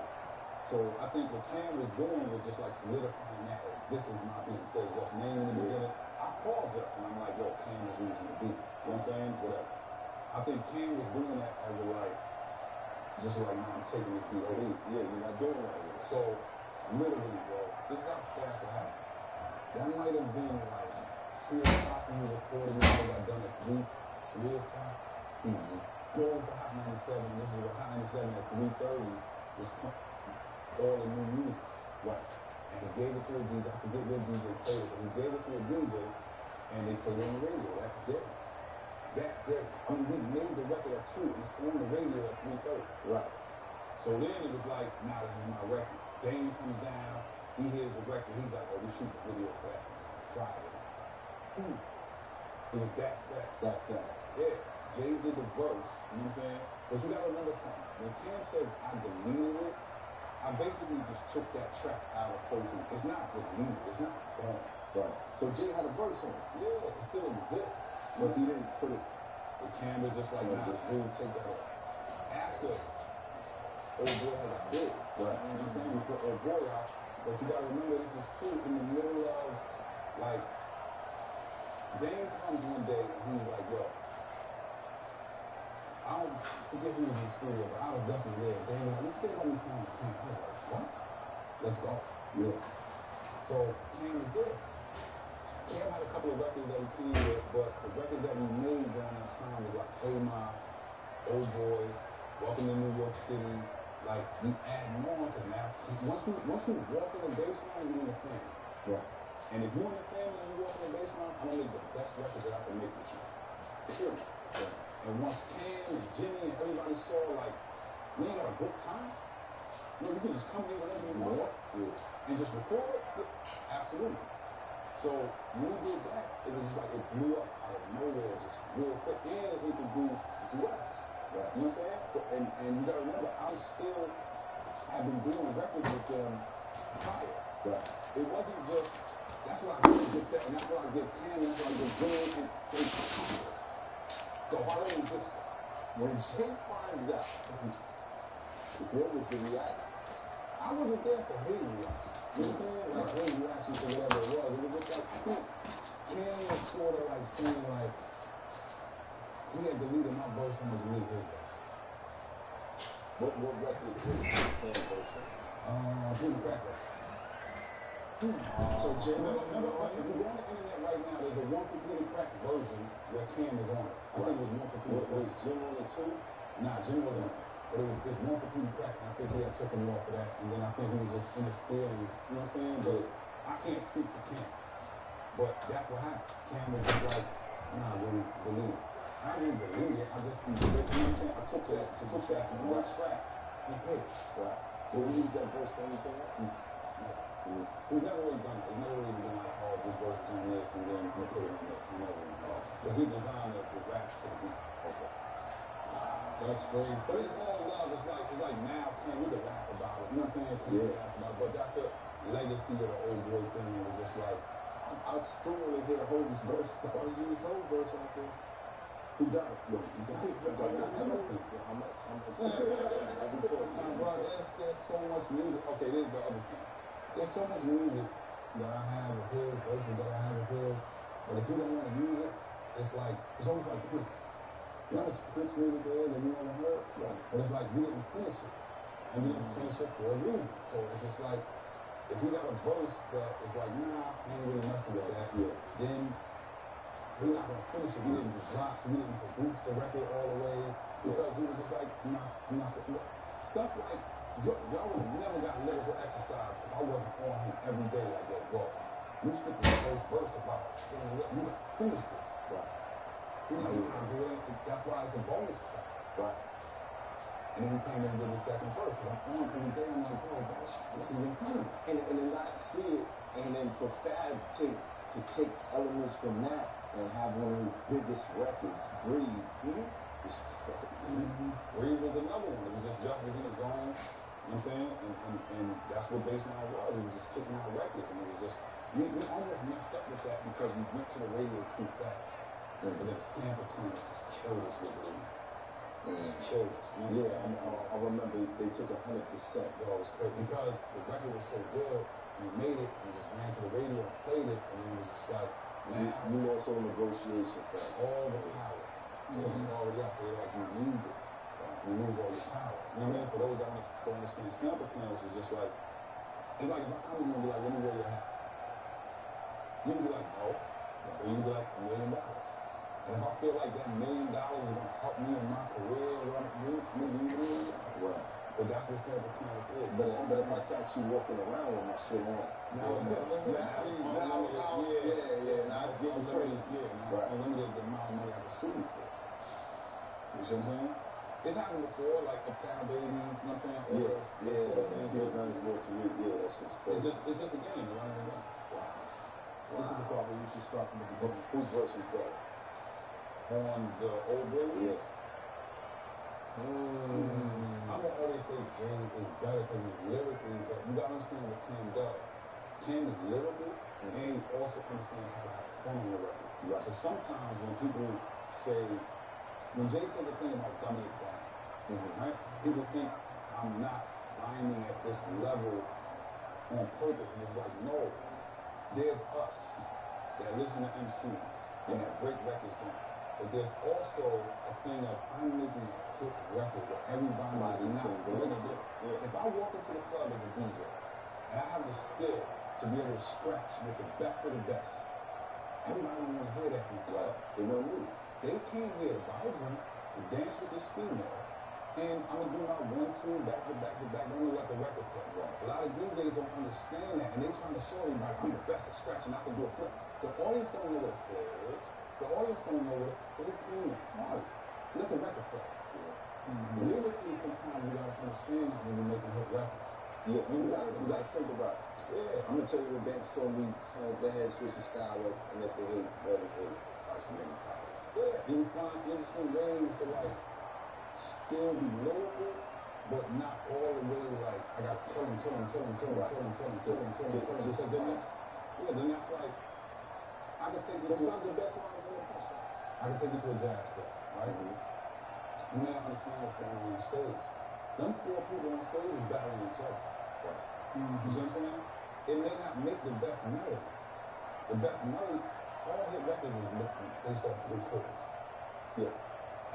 So I think what Cam was doing was just like solidifying that as this is my beat. He says Just name in the beginning. I called Just and I'm like, yo, Cam is using the beat. You know what I'm saying? Whatever. I think Cam was doing that as a like, just like, nah, I'm taking this beat over. Yeah, you're not doing that with it. So literally, bro, this is how fast it happened. That might have been like 2 o'clock when he recorded it. I done it 3 o'clock. He goes to Hot 97. This is what Hot 97 at 3:30 was all the new music. Right. And he gave it to a DJ. I forget what DJ played it, but he gave it to a DJ and they played it on the radio that day. That day. I mean, we made the record at 2. It was on the radio at 3:30. Right. So then it was like, nah, this is my record. Dame comes down, he hears the record, he's like, oh, we shoot the video for that Friday. It was that fast. That fast. Yeah. Jay did the verse, you know what I'm saying? But you gotta remember something. When Cam says I deleted it, I basically just took that track out of Pro Tools. It's not deleted, it's not gone. Right. So Jay had a verse on it. Yeah, it still exists. But he didn't put it. The Cam was just like, nah, just dude, take that off. After Old Boy had got big. Right. You know what I'm saying? We put Old Boy out. But you gotta remember this is too in the middle of like Dame comes one day and he's like, yo, I don't forget who was in the studio, but I was definitely there. Dame was like, what you think about me signing Cam? I was like, what? Let's go. Yeah. So Cam was there. Cam had a couple of records that he came with, but the records that we made during that time was like, Hey Ma, Old Boy, Welcome to New York City. Like, we add more because now, once you walk in the baseline, you're in the family. Right. And if you're in the family and you walk in the baseline, I'm going to make the best records that I can make with you. Period. Right. And once Cam and Jimmy and everybody saw, like, we ain't got a book time. No, you can just come here whenever you want and just record. Absolutely. So when we did that, it was just like it blew up out of nowhere, just real quick, and it introduced duets. Right. You know what I'm saying? So, and you gotta remember, I've been doing records with them prior. Right. It wasn't just, that's why I give that, and that's why I give Cam, and that's why I give Jimmy, and they accomplish. Go hard and do stuff. When Jay finds out, what was the reaction? I wasn't there for his reaction. You know what I'm saying? Like his reaction to whatever it was. It was just like, I think Cam was sort of like saying like, he had deleted my verse and was delete his verse. What record was Cam's verse? Jimmy Cracker. So Jay, no, if you go on the internet right now, there's a One for Peter Crack version where Cam is on it. I think it was One for Peter Crack. Was Jim on it too? Nah, Jim wasn't on it. But it's One for Peter Crack, and I think he had took him off of that, and then I think he was just in his feelings, you know what I'm saying? But I can't speak for Cam. But that's what happened. Cam was just like, nah, really believe it. I didn't believe it. I just, you know what I'm saying? I took that one track and hit it. Right. So we use that verse for anything else? He's never really done it. He's never really been like, oh, this verse is on this, and then we put it on this. He never really done it. Because he designed the rap to the beat. Okay. That's crazy. But it's all love. It's like now, Cam, we can laugh about it. You know what I'm saying? Cam laughs about it. But that's the legacy of the Old Boy thing. It was just like, I still want to hear the whole verse. I want to use the whole verse right there. Who got it? No, you got it. Everything. How much? Bro, there's so much music. Okay, there's the other thing. There's so much music that I have of his, verses that I have of his, but if you don't want to use it, it's almost like Prince. You know, it's Prince music there that we never heard, right? But it's like we didn't finish it. And we didn't finish it for a reason. So it's just like, if he got a verse that is like, nah, I ain't really messing with that, then he's not going to finish it. He didn't drop, so we didn't produce the record all the way, because he was just like, stuff like, y'all would have never got lyrical exercise if I wasn't on him every day like that, bro. You spit the first verse about, you got to finish this. Right. He didn't do it. That's why it's a bonus track. Right. And then he came in and did the second verse. Because I'm on every day, I'm like, bro, this is incredible. And to not see it, and then for Fab to take elements from that and have one of his biggest records, Breathe, it's crazy. Breathe was another one. It was just was in the zone. You know what I'm saying? And that's what baseline was. We were just kicking out records, and it was just, we almost messed up with that because we went to the radio too fast. But then sample clearance just killed us with Breathe. It just killed us. You know? I remember they took 100%. Bro, it was crazy. Because the record was so good, we made it, we just ran to the radio and played it, and it was just like, man, you lost all negotiation, all the power. Because it's already out, so they're like, you need this. You lose all your power. You know what I mean? For those that don't understand, sample clearance is just like, it's like if I come to you and be like, let me wear your hat. You can be like, no. Or you can be like, $1 million. And if I feel like that $1 million is going to help me in my career, what I'm doing, I'm going to leave it. Right. But that's what sample clearance is. But if I catch you walking around with my shit on, now it's getting crazy. Right. Unlimited the amount of money I can sue you for. You see what I'm saying? It's happened before, like Uptown Baby, you know what I'm saying? Kill Guns, Go to Read, that's just crazy. It's just a game, you know what I mean? Wow. This is the part where you should start from the beginning. Whose verse is better? On the old Brady? Yes. I'm going to always say Jay is better because he's lyrically, but you got to understand what Cam does. Cam is lyrical, and he also understands how to have fun on the record. Right. So sometimes when people say, when Jay says the thing about dumbing it down, right? People think I'm not rhyming at this level on purpose, and it's like, no, there's us that listen to MCs and that break records down. But there's also a thing of I'm making a hit record where everybody is not going to do it. If I walk into the club as a DJ and I have the skill to be able to scratch with the best of the best, everybody don't want to hear that from the club. They want to move. They came here to buy a drink, to dance with this female, and I'm going to do my 1, 2, back to back to back. I'm going to let the record play. A lot of DJs don't understand that, and they're trying to show everybody I'm the best at scratching. I can do a flip. The audience don't know what a flare is. The audience don't know what they came to party. Let the record play. Lyrically, sometimes you got to understand that when you're making hit records. Yeah, you got to think about it. Yeah. I'm going to tell you what Banks told me. Son, go ahead, switch the style up, and if they hate, let it hate. Watch me make power. Yeah, you find interesting ways to, like, still be lyrical, but not all the way, like, I got to kill him. Because then that's like, I could take you sometimes the best lines in the post. I could take you to a jazz club, right? You may not understand what's going on stage. Them 4 people on stage is battling each other. Right. You see what I'm saying? It may not make the best melody. The best melody, all hit records is based off 3 chords. Yeah.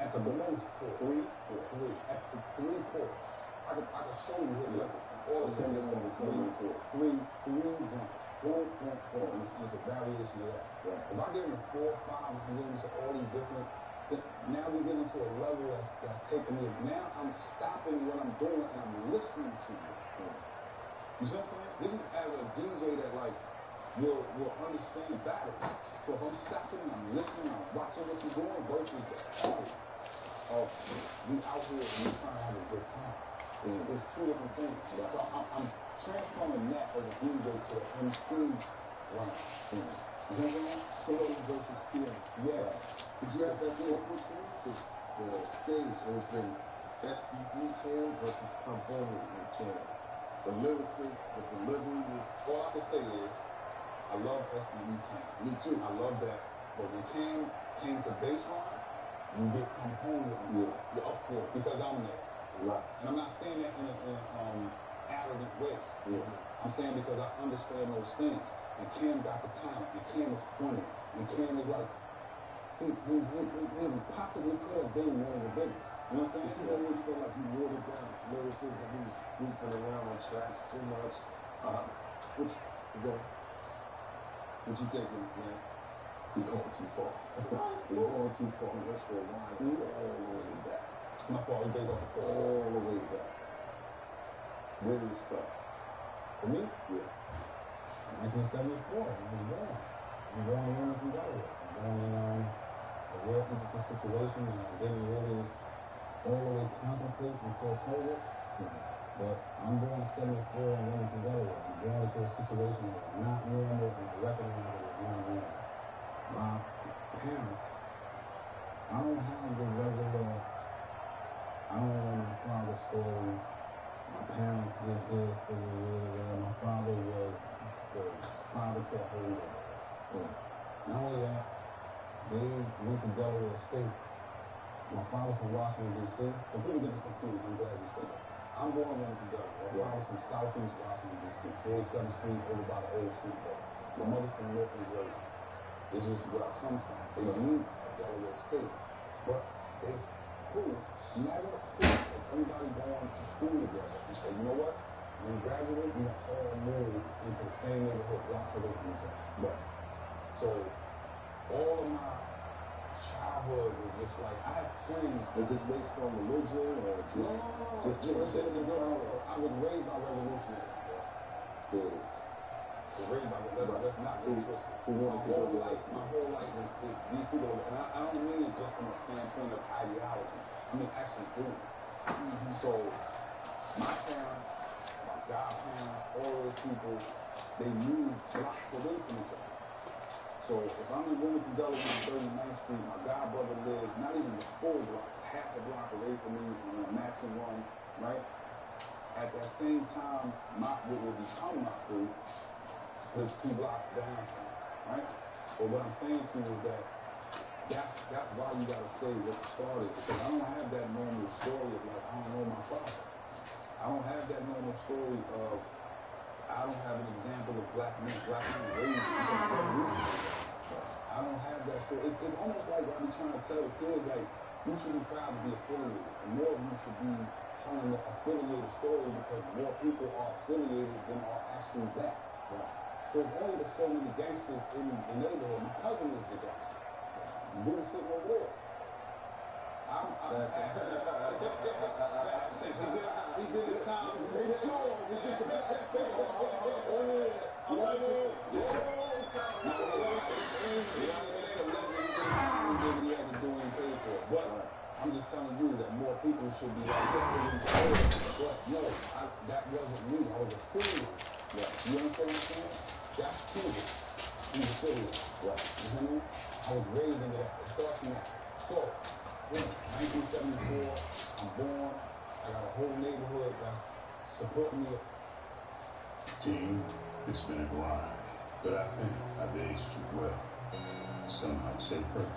At the most 4. 3? 3. At the 3 chords. I could show you hit records. All the same on the 3 joints. Boom. And it's a variation of that. Right. If I give them 4 or 5, I can give them all these different. Now we get into a level that's taking me. Now I'm stopping what I'm doing and I'm listening to you. You see what I'm saying? This is as a DJ that like will understand battle. So if I'm stopping and I'm listening, I'm watching what you're doing versus we out here and we're trying to have a good time. It's 2 different things. So I'm transforming that as a DJ to an MC round. You know what I'm saying? Feeling versus feeling. Yeah. Did you have that deal with you? The stage has been SDE Cam versus Component Cam. The lyricist, the delivery was. All I can say is, I love SDE Cam. Me too. I love that. But when Cam came to baseline, you get Component. Yeah, of course, because I'm there. Right. And I'm not saying that in an arrogant way. Yeah. I'm saying because I understand those things. And Cam got the talent. And Cam is funny. And Cam is like, he possibly could have been one of the biggest. You know what I'm saying? People always feel like he watered down his lyricism. He was goofing around on tracks too much. What you thinking, man? He going too far. He going too far. Let's go all the way back. My fault, he goes all the way back. Where did it start? For me? Yeah. 1974. I'm born in Wilmington, Delaware. I'm born in a real interesting situation, and I didn't really all the way contemplate until COVID. But I'm born in 74 in Wilmington, Delaware. I'm born into a situation that is not normal, and I recognize it as not normal. My parents, I don't have the regular, I don't know my father's story. My parents did this, my father was the father to a whole neighborhood. Not only that, they went to Delaware State. My father's from Washington, D.C. Some people get this confused. I'm glad you said that. I'm born in Wilmington, Delaware. My father's from Southeast Washington, D.C. 47th Street, over by the old street there. My mother's from North New Jersey. This is where I come from. They meet at Delaware State. But they prove, imagine a proof of everybody going to school together and say, you know what? When we graduate, we're going to all move into the same neighborhood, blocks away from each other. Right. So, all of my childhood was just like, I had friends. Was this based on religion or just I was raised by revolutionaries. There it is. Raised by, let's not get twisted. Who wanted to Because, like, my whole life is these people, and I don't mean it just from a standpoint of ideology. I mean actually doing it. So, my parents, my godparents, all of those people, they moved blocks away from each other. So, if I'm in Wilmington, Delaware, 39th Street, my godbrother lives not even a full block, half a block away from me on Maxon Run, right? At that same time, what will become my crew lives 2 blocks down from me, right? But what I'm saying to you is that's why you gotta say what started, because I don't have that normal story of like I don't know my father. I don't have that normal story of I don't have an example of black men raised. I don't have that story. It's almost like I be trying to tell the kids like you should be proud to be affiliated, and more of you should be telling the affiliated story because more people are affiliated than are actually that. Right. So it's only the so many gangsters in the neighborhood. My cousin is the gangster. Dude sitting over there. He did his time. He sure. He did the best thing. He had to do what he paid for. But I'm just telling you that more people should be like, but no, that wasn't me. I was a fool. Right. You understand what I'm saying? That's Cuba. He's a fool. Right. You know what I mean? I was raised into that. It starts from that. So, 1974, I'm born. I got a whole neighborhood that's supporting me. Team, it's been a grind, but I think I've aged you well. Some might say perfect.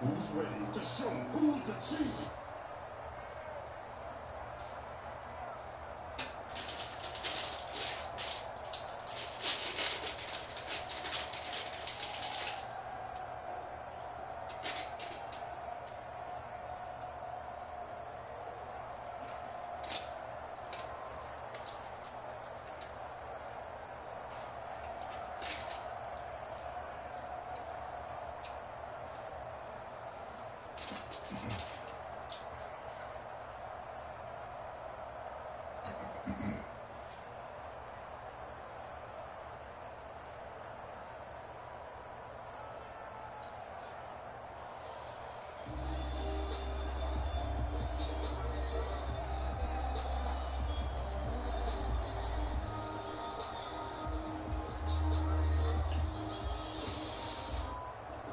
Who's ready to show who's the chief?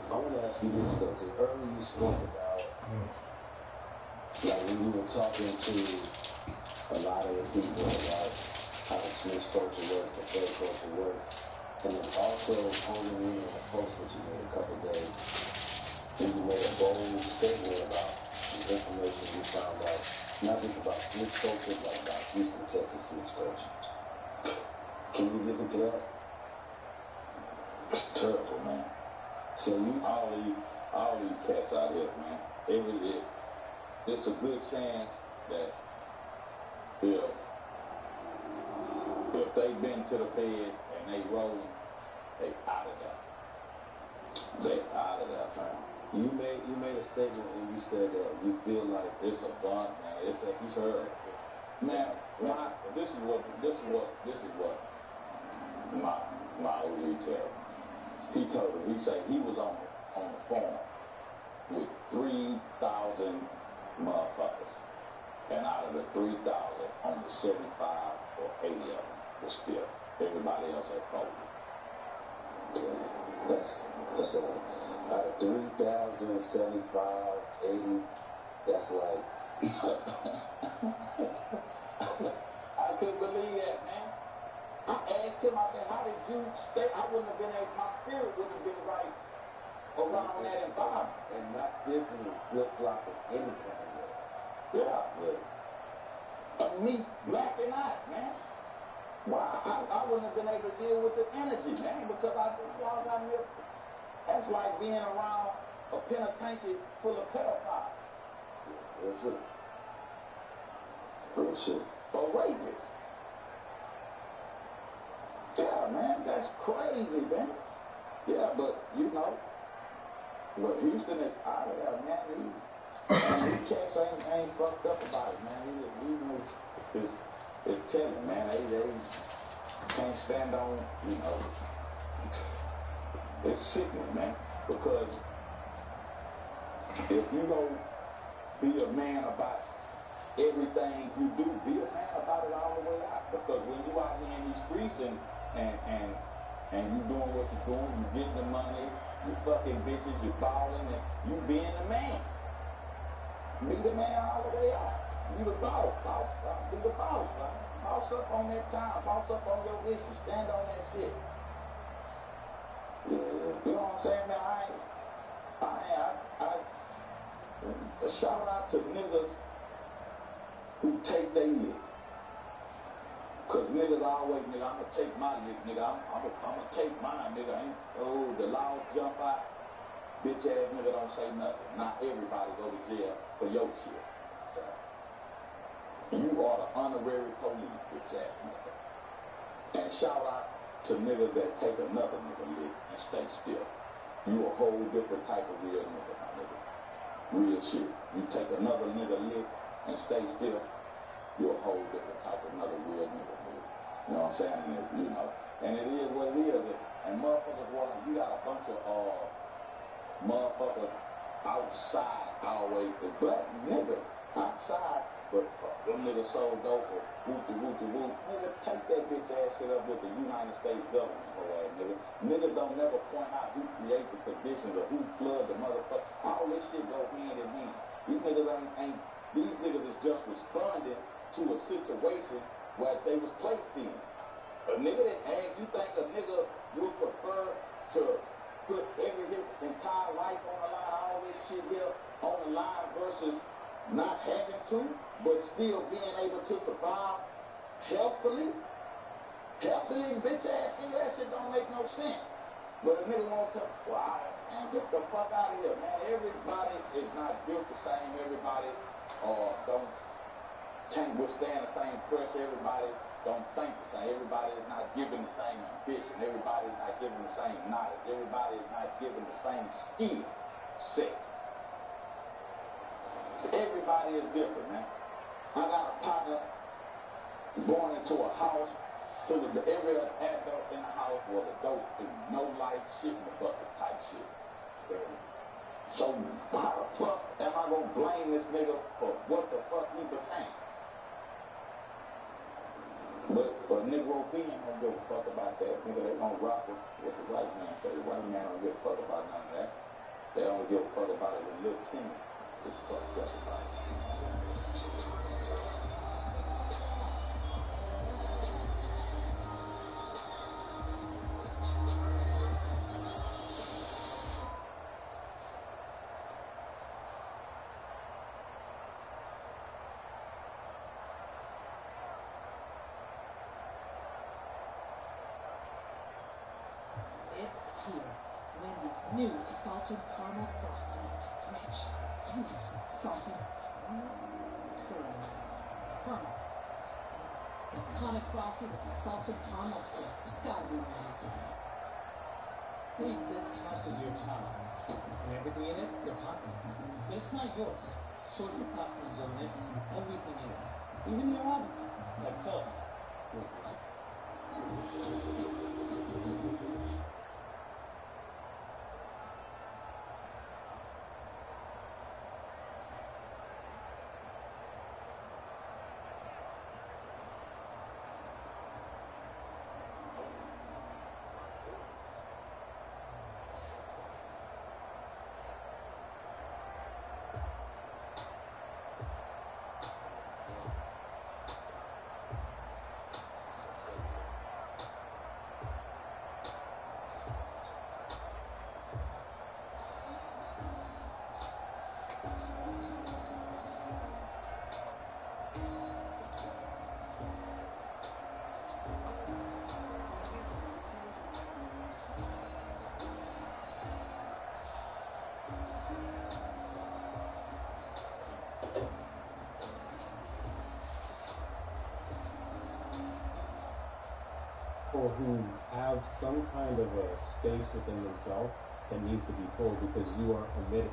I want to ask you this though, because earlier you spoke about like when you were talking to a lot of the people about how the Smith culture works, the Fed culture works, and then also honing in on a post that you made a couple days, and you made a bold statement about the information you found out, not just about Smith culture, but about Houston, Texas Smith culture. Can you get into that? It's terrible, man. So you all these cats out here, man. It's a good chance that if they've been to the Fed and they rolling, they out of there. They out of there, man. You made a statement and you said that you feel like it's a bond, man. It's a you heard, man. This is what my OG tell me. He told him, he said he was on the farm with 3,000 motherfuckers. And out of the 3,000, only 75 or 80 of them was still. Everybody else had folded. That's a out of 3,000, 75, 80, that's like I couldn't believe that, man. I asked him, I said, how did you stay? I wouldn't have been able, my spirit wouldn't have been right around that environment. And that's different than flip-flopping any kind of way. Yeah. Me blacking out, man. Well, I wouldn't have been able to deal with the energy, man, because I think y'all got me. That's like being around a penitentiary full of pedophiles. Real shit. Real shit. Or rapists. Yeah, man, that's crazy, man. Yeah, but Houston is out of there, man. These cats ain't fucked up about it, man. It's telling, man. They can't stand on, It's sickening, man. Because if you don't be a man about everything you do, be a man about it all the way out. Because when you out here in these streets and you doing what you're doing, you getting the money, you fucking bitches, you balling, and you being the man. Be the man all the way out. Be the boss. Be the boss, man. Boss up on that time. Boss up on your issue. Stand on that shit. You know what I'm saying, man? I shout out to niggas who take their lick. Cause niggas always, nigga, I'ma take my lick, nigga. I'ma take mine, nigga. The laws jump out. Bitch ass nigga don't say nothing. Not everybody go to jail for your shit. You are the honorary police, bitch ass nigga. And shout out to niggas that take another nigga lick and stay still. You a whole different type of real nigga, my nigga. Real shit. You take another nigga lick and stay still, you a whole different type of another real nigga. You know what I'm saying? And, you know, and it is what it is. And motherfuckers, you got a bunch of motherfuckers outside always, the black niggas outside, but them niggas so dope for whoop-de-whoop-de-whoop. Nigga, take that bitch ass shit up with the United States government, ho ass nigga. Niggas don't never point out who create the conditions or who flood the motherfucker. All this shit go hand in hand. These niggas these niggas is just responding to a situation where they was placed in. A nigga that you think a nigga would prefer to put his entire life on the line, all this shit here on the line versus not having to, but still being able to survive healthily, bitch ass nigga, that shit don't make no sense. But a nigga won't tell, man, get the fuck out of here, man. Everybody is not built the same. Everybody can't withstand the same pressure. Everybody don't think the same. Everybody is not given the same ambition. Everybody is not given the same knowledge. Everybody is not given the same skill set. Everybody is different, man. I got a partner born into a house, so that every adult in the house was a dope thing. No life, shit in the bucket type shit. So how the fuck am I gonna blame this nigga for what the fuck he became? But Negro P ain't gonna give a fuck about that. Nigga, they gonna rock with what the white man say. The white man don't give a fuck about none of that. They don't give a fuck about it with little Timmy. Just fucked up about it. It's here. Wendy's new salted caramel frosting. Rich, sweet, salted caramel. Iconic frosting with a salted caramel twist. Gotta be Wendy's. See, this house is your town, and everything in it, your partner. But it's not yours. Social platforms own it, everything in it. Even your hobbies, like Phil. Or who have some kind of a space within themselves that needs to be full because you are omitted.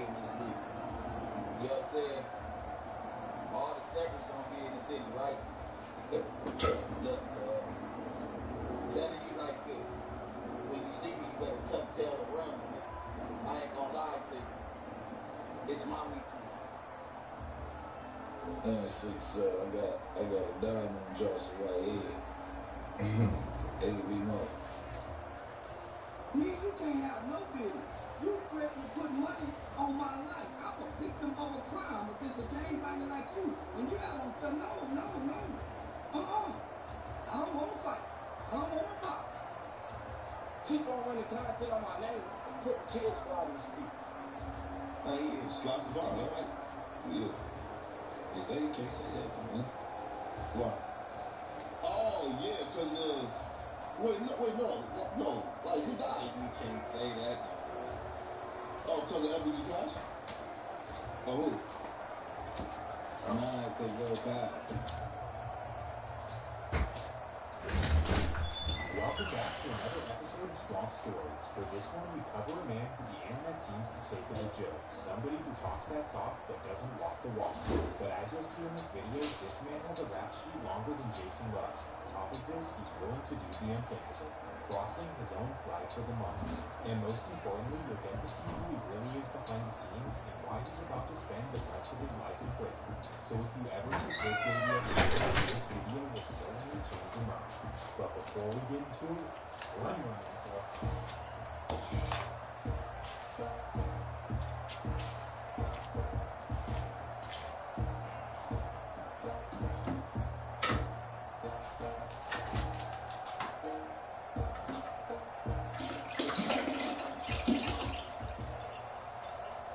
in this league. You know what I'm saying? All the steppers gonna be in the city, right? Look, I'm telling you like this. When you see me, you better tuck tail and run. I ain't gonna lie to you. It's my weekend. 967. I got a diamond on Josh's right head. AB Mo. Me, you can't have no business. You threatened to put money on my life. I'm a victim of a crime against a gang banger like you. And you got on no. I don't want to fight. I don't want to box. Keep on running content on my name and put kill squad in the streets. Oh, yeah, slap the bar, all right? Yeah. They say you can't say that, man. Why? Oh, yeah, because of... Wait, no. Like, who died? You can't say that no more. Oh, because of FBG Cash? Oh, who? Nah, because Lil Bow. Welcome back to another episode of Swamp Stories. For this one, we cover a man who the internet seems to take as a joke. Somebody who talks that talk, but doesn't walk the walk. But as you'll see in this video, this man has a rap sheet longer than Jason Love. On top of this, he's willing to do the unthinkable, crossing his own flag for the money. And most importantly, you'll get to see who he really is behind the scenes and why he's about to spend the rest of his life in prison. So if you ever took Rick Radio seriously, this video will certainly change your mind. But before we get into it, run your intro.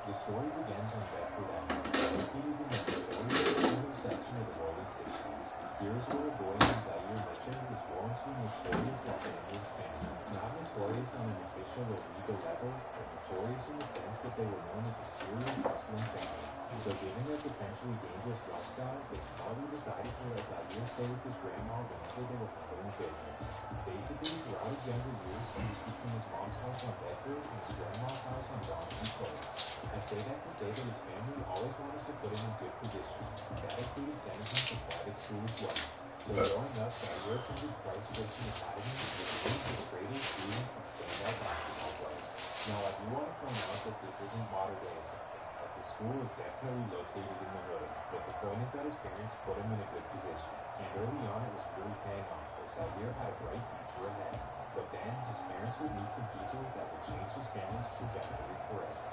The story begins on Bedford Avenue, located in the notorious intersection of the rolling 60s. Here's where a boy named Zaire Mitchell was born to a notorious Los Angeles family. Not notorious on an official or legal level, but notorious in the sense that they were known as a serious hustling family. So given their potentially dangerous lifestyle, they smartly decided to let Zaire stay with his grandma whenever they were handling business. Basically, throughout his younger years, he was between his mom's house on Bedford and his grandma's house on Bronson Place. I say that to say that his family always wanted to put him in good positions. That included sending him to private school as well. So growing up, Zaire attended Christ Christian Academy, which means the straight A student and standout basketball player. Now, I do want to point out that this isn't modern day or something, as the school is definitely located in the hood. But the point is that his parents put him in a good position. And early on, it was really paying off, as Zaire had a bright future ahead. But then, his parents would meet some people that would change his family's trajectory forever.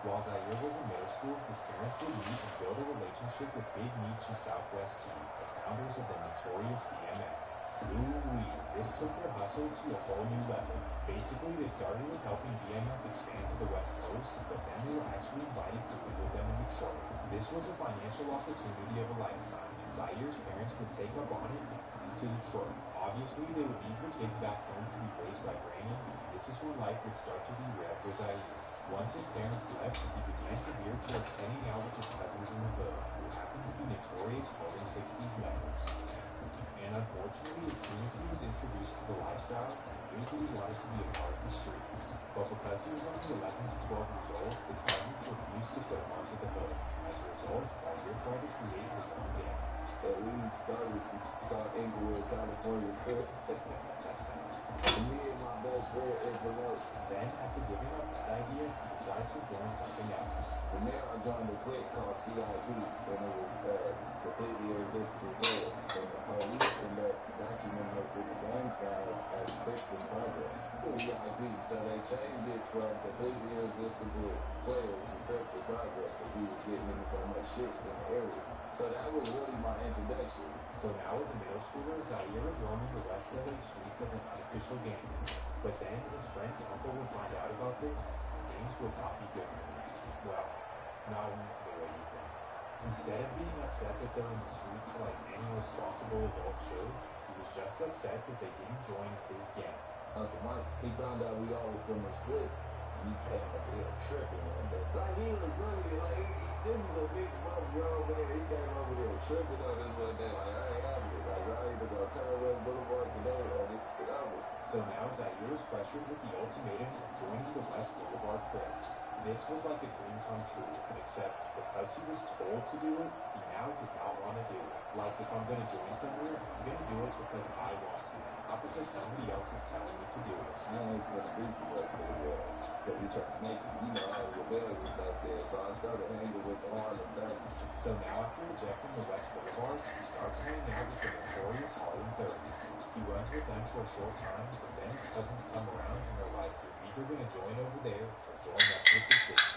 While Zaire was in middle school, his parents would meet and build a relationship with Big Meech and Southwest Tea, the founders of the notorious BMF. Ooh-wee, this took their hustle to a whole new level. Basically, they started with helping BMF expand to the West Coast, but then they were actually invited to live with them in Detroit. This was a financial opportunity of a lifetime, and Zaire's parents would take up on it and come to Detroit. Obviously, they would leave the kids back home to be raised by Granny, and this is when life would start to derail for Zaire. Once his parents left, he began to veer towards hanging out with his cousins in the hood, who happened to be notorious rolling 60s members. And unfortunately, as soon as he was introduced to the lifestyle, he knew that he wanted to be a part of the streets. But because he was only 11 to 12 years old, his cousins refused to put him onto the hood. As a result, Zaire tried to create his own gang. At least started called Inglewood, California. Me and my best friend Envelope. Then, after giving up that idea, he decides to join something else. From there, I joined a clique called CIP, and it was completely irresistible players. And the police ended up documenting us in the gang files as Crips in Progress. CIP, so they changed it from completely irresistible players to Crips in Progress, so we was getting into so much shit in the area. So that was really my introduction. So now as a middle schooler, Zaire is roaming the West LA streets as an unofficial gang member. But then his friend's uncle would find out about this, and things would not be good for him. Well, not in the way you think. Instead of being upset that they're in the streets like any responsible adult should, he was just upset that they didn't join his gang. Uncle Mike, he found out we all was from the split. He came up here tripping one day. Like, he was really, like, this is a big buff grown man. He came over here tripping on this one day. Like, I ain't having it. Like, I either go turn West Boulevard today or this shit over. So now Zaire's pressured with the ultimatum of joining the West Boulevard Critters. This was like a dream come true, except because he was told to do it, he now did not want to do it. Like, if I'm going to join somewhere, I'm going to do it because I want to, not because somebody else is telling me to do it. I ain't supposed to be from West Boulevard, because we trying to make it. You know, I was rebellious back there, so I started hanging with the Harlem 30s. So now after rejecting the West Boulevard, he starts hanging out with the notorious Harlem 30s. He runs with them for a short time, but then his cousins come around and they're like, you're either going to join over there or join up with the 60s.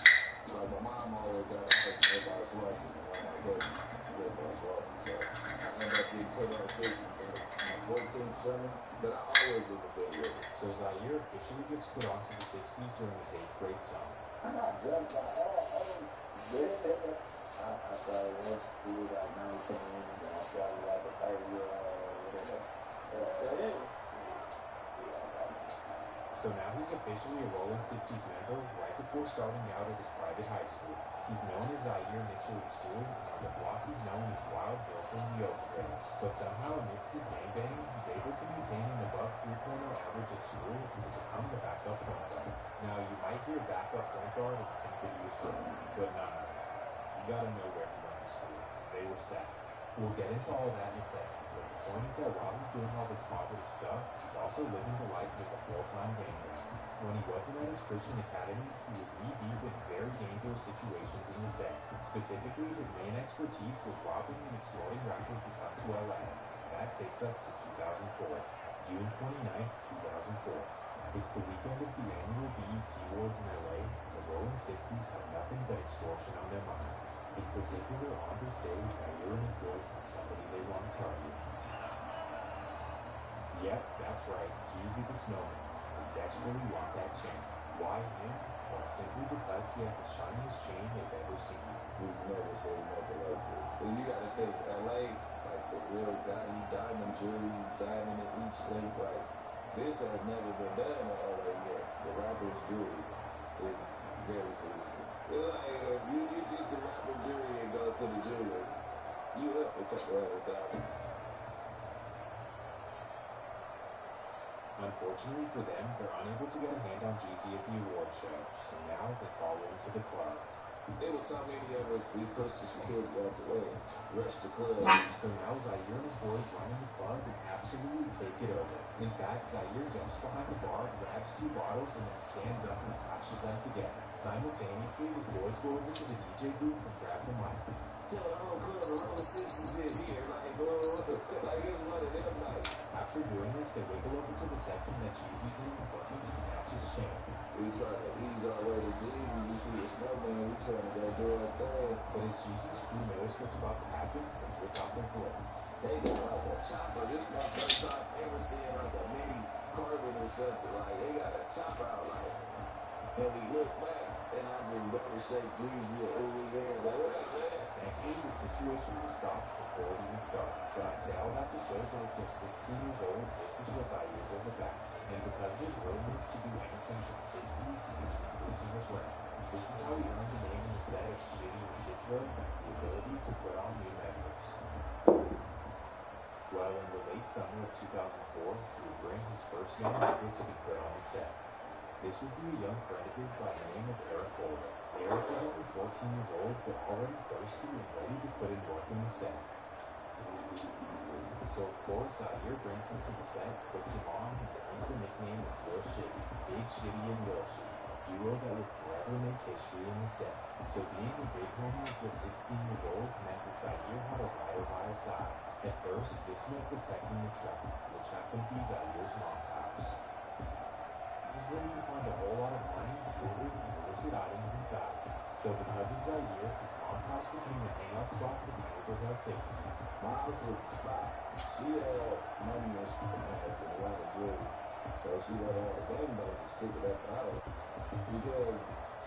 Like, my mom always had a house made by Swanson, and one of my cousins lived by Swanson, so I ended up getting put on 60 for my 14th summer, but I always was a big with it. So Zaire officially gets put onto the 60s during his 8th grade summer. I got jumped by all of them. I started once he was like 19, and I started like a 30-year-old. So now he's officially a Rolling 60s member right before starting out at his private high school. He's known as Zaire Mitchell at school, and on the block he's known as Wild Bill from the Oak Trails. But somehow amidst his gangbanging, he's able to maintain an above 3.0 average at school and to become the backup point guard. Now you might hear backup point guard and think that he was good, but no. You gotta know where he went to school. They were stacked. We'll get into all that in a second, but the point is that while he's doing all this positive stuff, he's also living the life as a full-time gangbanger. When he wasn't at his Christian academy, he was knee-deep in very dangerous situations in the set. Specifically, his main expertise was robbing and extorting rappers who come to LA. That takes us to 2004, June 29th, 2004. It's the weekend of the annual BET Awards in LA, and the Rolling 60s have nothing but extortion on their minds. In particular, on this day, Zaire and his boys have somebody they want to target. Yep, that's right, Jeezy the Snowman. They desperately want that chain. Why him? Well, simply because he has the shiniest chain they've ever seen. We've never seen nothing like this. And you gotta think, LA, like the real diamond jewelry, diamond in each link, like, this has never been done in LA yet. The rapper's jewelry is very cool. It's like, if you get you some rapper jewelry and go to the jeweler, you up a couple $100,000. Unfortunately for them, they're unable to get a hand on Jeezy at the award show, so now they follow him to the club. There was so many of us, we pushed the security out the way, rushed the club. So now Zaire and his boys run in the club and absolutely take it over. In fact, Zaire jumps behind the bar, grabs 2 bottles, and then stands up and flashes them together. Simultaneously, his boys go over to the DJ booth and grab the mic. Tell the whole club the Rolling 60's in here, like, like it's one of them nights. After doing this, they wiggle over to the section that Jeezy's in and looking to snatch his chain. We try to ease our way to Jeezy. We see the snowman, we trying to go do our thing. But as Jeezy's crew knows what's about to happen, they whip out their clothes. They got like a chopper. This is my first time ever seeing like a mini carbon or something. Like, they got a chopper out, like, and we look back, and I just go to shake Jeezy and Ooey there. Like, what up, man? Thankfully, the situation was stopped before it even started. But I say all that to show that at just 16 years old, this is what Zaire was about. And because of his willingness to do anything for the 60s, he was increasing his rank. This is how he earned the name in the set of Shitty or Shit Show, the ability to put on new members. Well, in the late summer of 2004, he would bring his first young member to be put on the set. This would be a young friend of his by the name of Eric Holder. Eric was only 14 years old, but already thirsty and ready to put in work in the set. So of course, Zaire brings him to the set, puts him on, and earns the nickname of Lil Shitty, Big Shitty and Lil Shitty, a duo that would forever make history in the set. So being a big homie at just 16 years old meant that Zaire had a rider by his side. At first, this meant protecting the truck, which happened to be Zaire's mom's house. This is where you can find a whole lot of money, jewelry, and illicit items inside. So because of Zaire, his mom's house became the hangout spot for the neighborhood 60s. My house was the spot. She had money and she has a lot of jewelry. So she let all the gangbangers pick it up the house. Because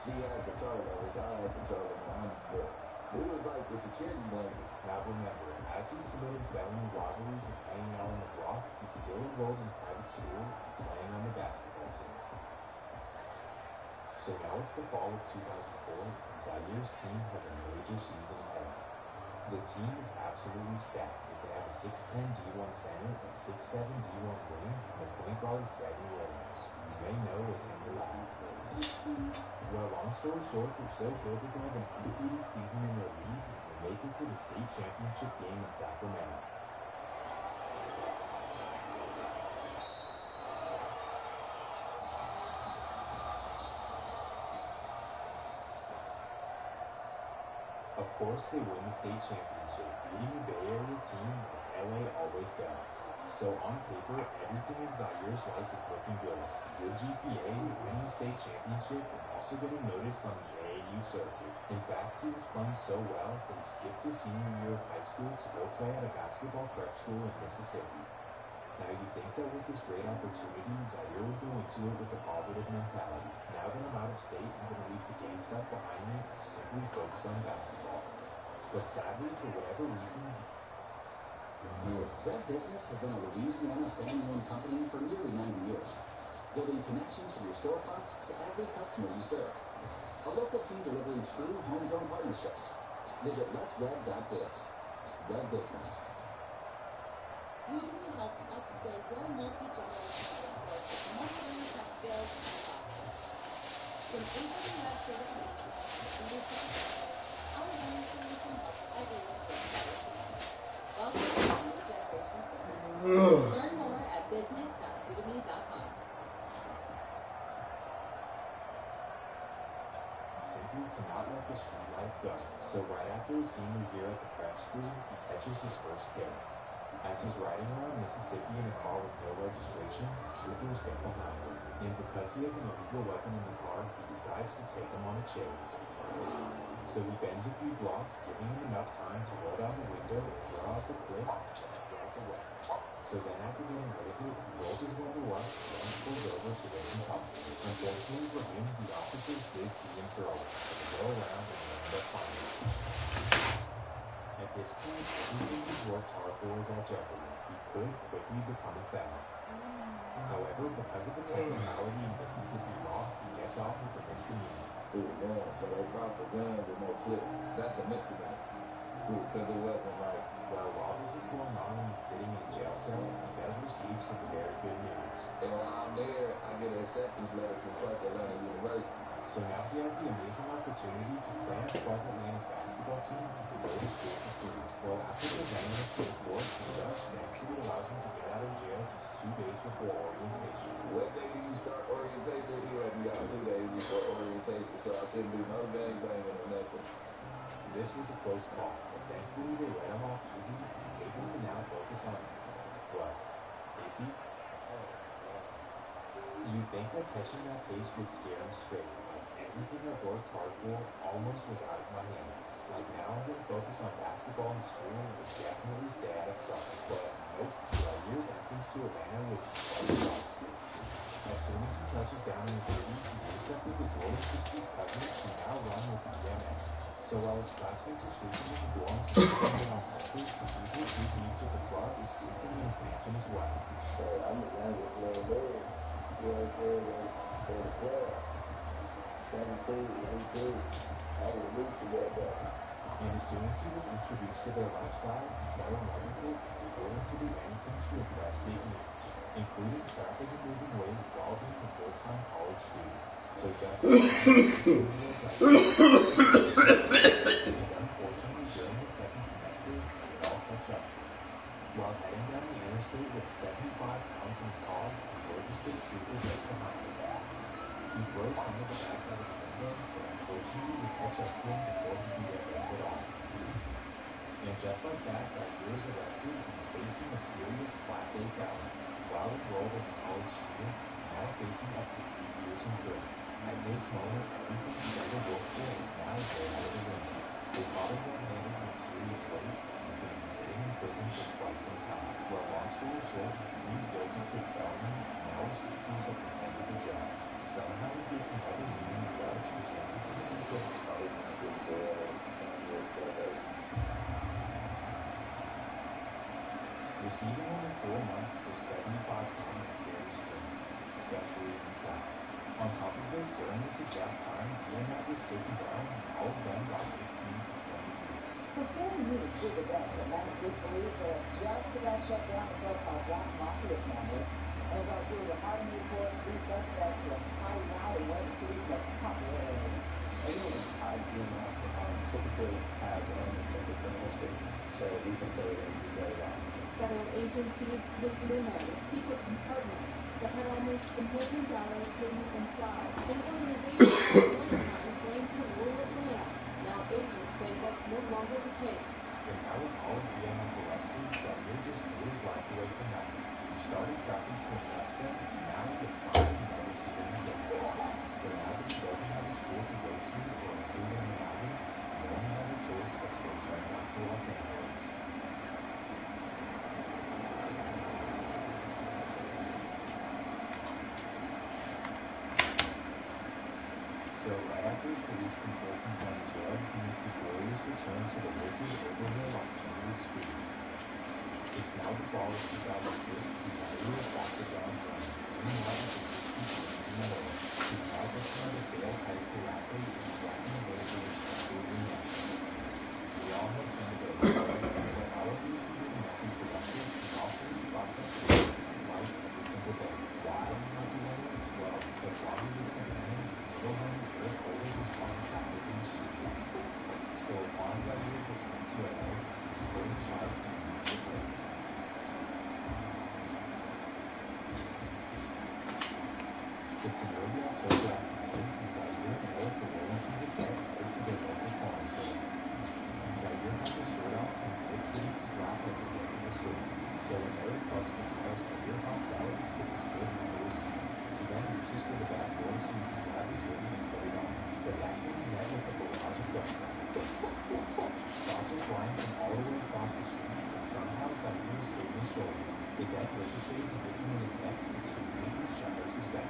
she had control of us, I had control of mine. But we was like the security blanket. Now remember, as he's committing felony robberies and hanging out on the block, he's still enrolled in private school and playing on the basketball team. So now it's the fall of 2004, and Zaire's team has a major season ahead. The team is absolutely stacked as They have a 6'10 D1 center, a 6'7 D1 wing, and the point guard is Betty Williams, who you may know as in the lab. Well, long story short, they're so good that they have an undefeated season in their league, and they make it to the state championship game in Sacramento. Of course, they win the state championship, beating a Bay Area team like LA always does. So on paper, everything in Zaire's life is looking good. Good GPA, winning the state championship, and also getting noticed on the AAU circuit. In fact, he was playing so well that he skipped his senior year of high school to go play at a basketball prep school in Mississippi. Now you'd think that with this great opportunity, Zaire would go into it with a positive mentality. Now that I'm out of state, I'm going to leave the game stuff behind me to simply focus on basketball. But sadly, for whatever reason, Red Business has been a Louisiana family-owned company for nearly 90 years, building connections from your storefronts to every customer you serve. A local team delivering true homegrown partnerships. Visit letsred.biz. Red Business. Udemy helps upskill your multi-generational workforce with must-learn tech skills and soft skills. From AWS certifications to leadership essentials, our learning solution helps everyone grow better together. Welcome to the new generation of learning. Learn more at business.udemy.com. Simply cannot let the street life go. So right after his senior year at the prep school, he catches his first scare. As he's riding around Mississippi in a car with no registration, troopers get behind him. And because he has an illegal weapon in the car, he decides to take him on a chase. So he bends a few blocks, giving him enough time to roll down the window, throw out the clip, and drive away. So then after getting rid of it, he rolls his window up, then pulls over so they can talk. Unfortunately for him, the officers did see him throw it, so they go around and they end up finding him. At this point, everything he's worked hard for is at jeopardy. He could quickly become a felon. However, because of the technicality in Mississippi law, he gets off with a misdemeanor. Ooh, damn, so they found the gun with no clip. That's a misdemeanor. Ooh, because it wasn't like... Well, while this is going on and he's sitting in a jail cell, he does receive some very good news. And while I'm there, I get an acceptance letter from Clark Atlanta University. So now he has the amazing opportunity to play on Clark Atlanta's basketball team and to go to school for free. Well, after presenting this to the court, the judge thankfully allows him to get out of jail just 2 days before orientation. What day do you start orientation? He let me out 2 days before orientation, so I couldn't do no gangbanging or nothing. This was a close call, but thankfully they let him off easy, and he's able to now focus on, well, is he? You'd think that catching that case would scare him straight. Like everything I've worked hard for almost was out of my hands. Like now I'm going to focus on basketball and school and definitely stay out of trouble. But nope, Zaire's entrance to Atlanta was quite the opposite. As soon as he touches down in the city, he meets up with his roller 60s cousins who now run with EMA. So while his classmates are sleeping in the dorms and sleeping on campus, he's with Big Beach at the club and sleeping in his mansion as well. Hey, I'm the youngest little dude. You know what I'm saying? In the club. 17, 18. I was reaching that day. And as soon as he was introduced to their lifestyle, he fell in love with it and was willing to do anything to impress Big Meech, including traveling and moving weight while being a full-time college student. So just unfortunately, during the second semester, it would all catch up to him. While heading down the interstate with 75 pounds in his car, the Georgia State Trooper gets behind him. He throws some of the bags out of the window, but unfortunately they catch up to him before he can get rid of it all. And just like that, Zaire is arrested and he's facing a serious Class A felony. While enrolled as a college student, he's now facing up to 3 years in prison. At this moment, everything he's ever worked for is now thrown out of the window. They caught him red-handed with serious weight, and he's going to be sitting in prison for quite some time. Well, long story short, he pleads guilty to the felony, and now his future is at the hands of the judge. Somehow he gets another lenient judge who sentences him to receiving only 4 months for 75 pounds is very strange, especially in the South. On top of this, during this exact time, EMF was taken down and all of them got 15 to 20 years. For 40 years, Big Event Atlantic disbelieved they had just about shut down the so-called Black Mafia family. As our crew of hiding reports, these suspects were hiding out in one of the city's most popular areas. Anyone who's tied to a master home typically has elements of the criminal state, so we consider them to be very likely. Federal agencies this memo with secret compartments that had almost $1 million hidden inside. An organization at one time claimed to rule Atlanta. Now agents say that's no longer the case. So now with all of being arrested, Zaire just threw his life away for nothing. You started tracking to arrest him, now you have finally never seen him again. So now that he doesn't have a school to go to or a food in the wagon, no one has a choice but to return back to Los Angeles. So right after his release from Fulton County Jail, he makes a glorious return to the wicked, overhill Los Angeles streets. It's now the fall of 2006, Zaire is back to ground zero. Meanwhile, the 60s remain in the world. He's now just another failed high school athlete who's rocking a little bit of seafood and nothing. We all have some days, right? But however he might be productive, he's also in the process of risking his life every single day. Why, you might be wondering? Well, because while he was in the gang, little homie Eric Holder was causing havoc in the streets. So upon Zaire returned to LA, his first life in a new place. It's an early October afternoon, and Zaire and Eric are rolling through the set headed to their local corner store. Zaire has his shirt off and lip-treating his lap as they get to the store. So when Eric parks the car, Zaire hops out and puts his foot under his seat. He then reaches for the back door so he can grab his hoodie and put it on. But that's when he's met with a barrage of gunfire. Shots are flying from all the way across the street, but somehow Zaire is hitting his shoulder. It then ricochets and hits him in his neck, which completely shatters his back.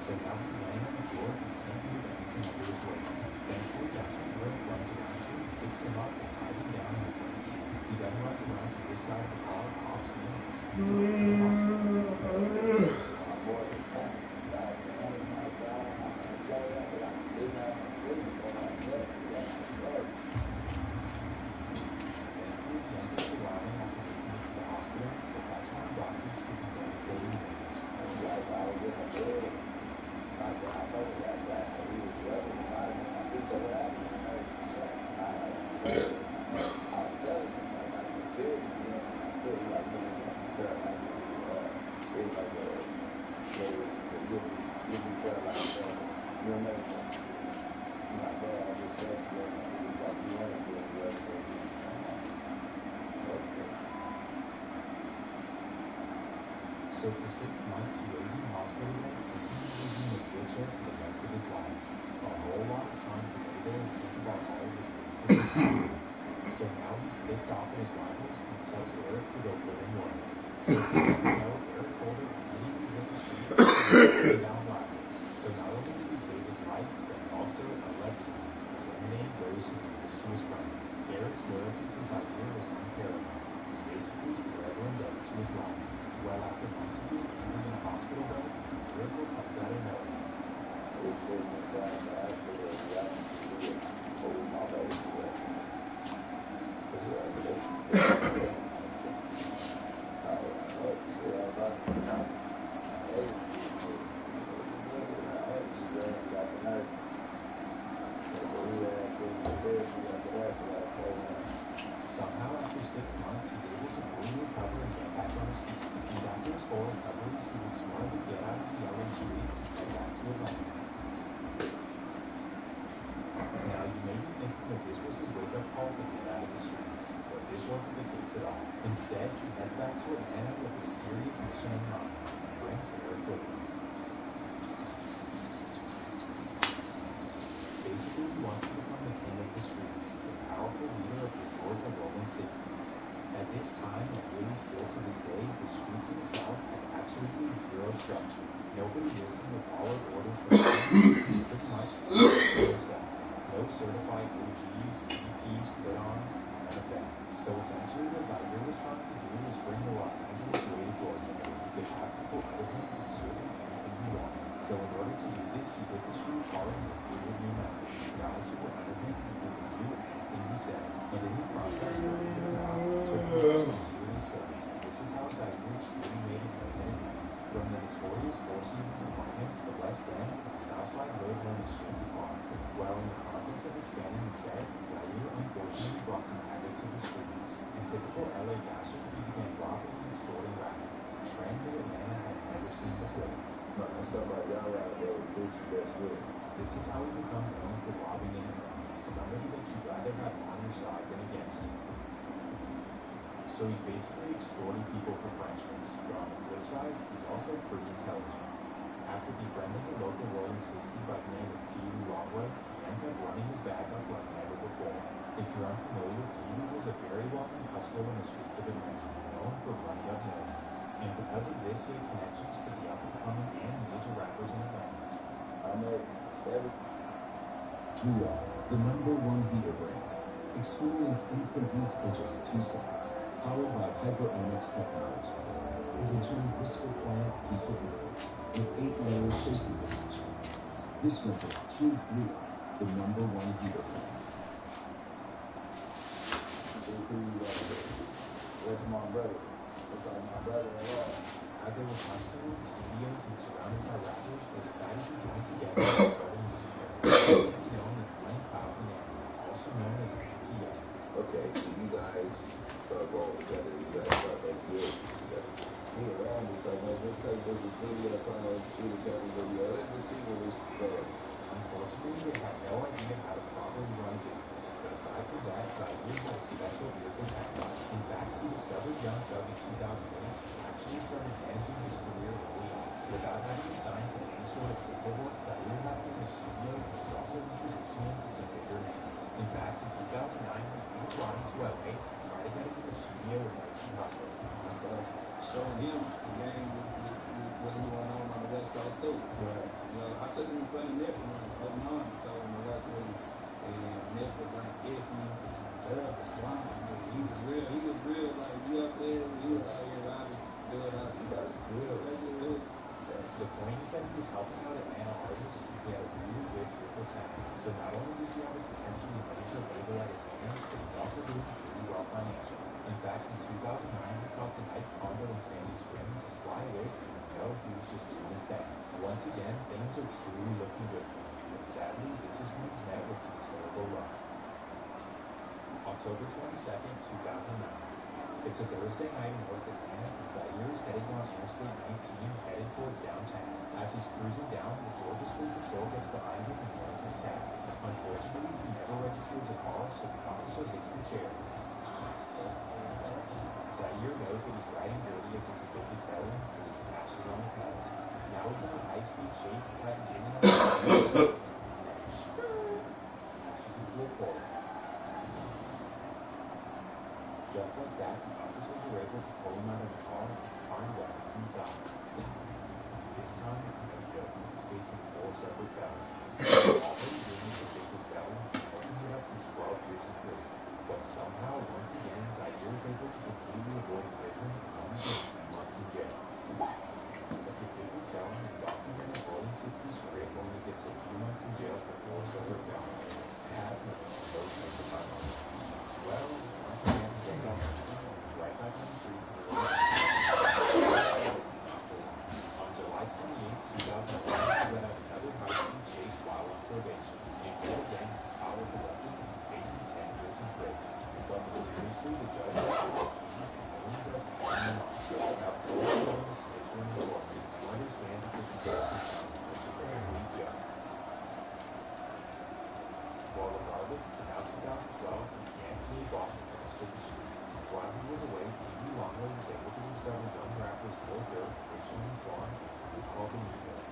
So now he's laying on the floor and can't move anything under his legs. Thankfully, that's when Eric runs around to him, picks him up, and ties him down in the front seat. He then runs around to his side of the car, hops in, and speeds away to the hospital. My boy was fine. God, the only my God, I'm going to slow down, but I didn't have no feeling, so I left. Thankfully, he ends up surviving after making it to the hospital, but that's when our doctors get the devastating news. Like I was in the bed, my God, I was outside, and he was rubbing the bottom of my feet, so what happened? I heard him say, I was telling him, like, I can feel it, you know, I feel it, like, looking at me, like, it was like you'll be paralyzed, you'll never know. I'm like, bro, I just felt you, like, you want to feel it, right? So for 6 months, he lays in the hospital bed, thinking he will be in a wheelchair for the rest of his life. A whole lot of time to lay there and think about all of his wasted life. So now he's pissed off at his rivals, and he tells Eric to go put in work. So if you didn't know, Eric Holder immediately hit the streets and started down rivals. So not only did he save his life, but he also allegedly eliminated those who did this to his friend. Eric's loyalty to Zaire was unparalleled. He's basically forever indebted to his life. Well, after months of being injured in a hospital bed, a miracle comes out of nowhere. It's sitting inside the hospital, and I can see it. Oh, my baby. That's what I did. Somehow, after 6 months, he's able to fully recover and get back on his feet. And after his full recovery, he would smartly get out of the LA streets and head back to Atlanta. Now, you may be thinking that this was his wake-up call to get out of the streets, but this wasn't the case at all. Instead, he heads back to Atlanta with a serious mission in mind, and brings Eric with him. Basically, he wants to become the king of the streets, the powerful leader of the Georgia Rolling 60s. At this time, and really still to this day, the streets in the South had absolutely zero structure. Nobody listened to followed orders from anyone, pretty much himself. No certified OGs, DPs, put-ons, none of that. So essentially, what Zaire was trying to do was bring the Los Angeles way to Georgia, where he could have people under him and serve him anything he wanted. So in order to do this, he hit the streets hard and recruited new members, guys who were under him and who were new and can be said, and in the process, opened their mouth, took notice of serious stories. This is how Zaire truly made his name in it. From the notorious Four Seasons apartments, the West End, the Southside Hood went extremely far. While in the process of expanding the set, Zaire unfortunately brought some havoc to the streets. In typical LA fashion, he began robbing and extorting rappers, a trend that Atlanta had never seen before. No, that's something like y'all right there with Gucci, that's good. This is how he becomes known for robbing and abuse, somebody that you'd rather have on your side than against you. So he's basically extorting people for friendships, but on the flip side, he's also pretty intelligent. After befriending a local Rolling 60 by the name of Pee Wee Longway, he ends up running his bag up like never before. If you're unfamiliar, Pee Wee was a very well-known hustler in the streets of Atlanta, known for running up millions. And because of this, he had connections to the up-and-coming and major rappers in Atlanta. We are the #1 heater brand. Experience instant heat in just 2 seconds. Powered by HyperMX technology. And enjoy blissful quiet peace of mind with 8-layer safety protection. This winter, choose 3, the #1 heater brand. That's my brother. That's like my brother-in-law. As they were constantly in studios and surrounded by rappers, they decided to join together and start a music label, known as 1000 AM, also known as NPM. Okay, so you guys start going together, you guys start making music together. Yeah, man, it's like, man, just take this studio time to shoot a couple videos. Let's just see where this goes. Unfortunately, they had no idea how to properly run a business, but aside from that, Zaire had a special ear for talent. In fact, he discovered Young Thug in 2008 and actually started managing his career early on. Without having to sign to any sort of paperwork, Zaire had him in the studio and was also introducing him to some bigger names. In fact, in 2009, he flew Ronnie to LA to try to get him in the studio with Nike Hustle. I started showing him the game with what's going on the West Coast too. Right. You know, I took him in front of Nip in 09 and told him to work with him. And Nip was like iffy, slime. He was real like, you know what I'm saying? He was out here robbing, doing all that. That's good. The point is that he was helping out Atlanta artists and he had a really good ear for talent. So not only does he have a potentially major label at his hands, but he's also doing pretty well financially. In fact, in 2009, he caught the nice condo in Sandy Springs and fly away from him. No, he was just doing his thing. Once again, things are truly looking good for him. But sadly, this is when he's met with some terrible luck. October 22nd, 2009. It's a Thursday night in North Atlanta, and Zaire is heading down Interstate 19, headed towards downtown. As he's cruising down, the Georgia State Patrol gets behind him and runs his tag. Unfortunately, he never registers the car, so the officer hits the chair. Zaire knows that he's riding dirty as a convicted felon, so he smashes on the pedal. Now he's on a high-speed chase, cutting in and out of smashes into a pole. Just like that, the officers are able to pull him out of the car and find weapons inside. This time, it's no joke, he's facing 4 separate felonies. Already being a convicted felon, opening it up to 12 years in prison. But somehow, once again, Zaire is able to completely avoid prison and only get 3 months in jail. A convicted felon and documented Rolling 60's crib only gets a few months in jail for 4 separate felonies. Have none of those types of crimes. Well, once again, he gets off prison and he's right back on the streets of the On July 28, 2011, he let out another high-speed chase while on probation. And yet again, his power corrupted and he's facing 10 years in prison. But mysteriously, the judge lets him off easy and only does 18 months. Now, before we go into snitcher and informant, do understand that this is just a joke. It's just a complete joke. Well, regardless, so now 2012, and the NBA boss returns to the streets. While he was away, Pee Wee Longway was able to discover young rappers Lil Durk, Rich Homie Quan, and a group called the Migos.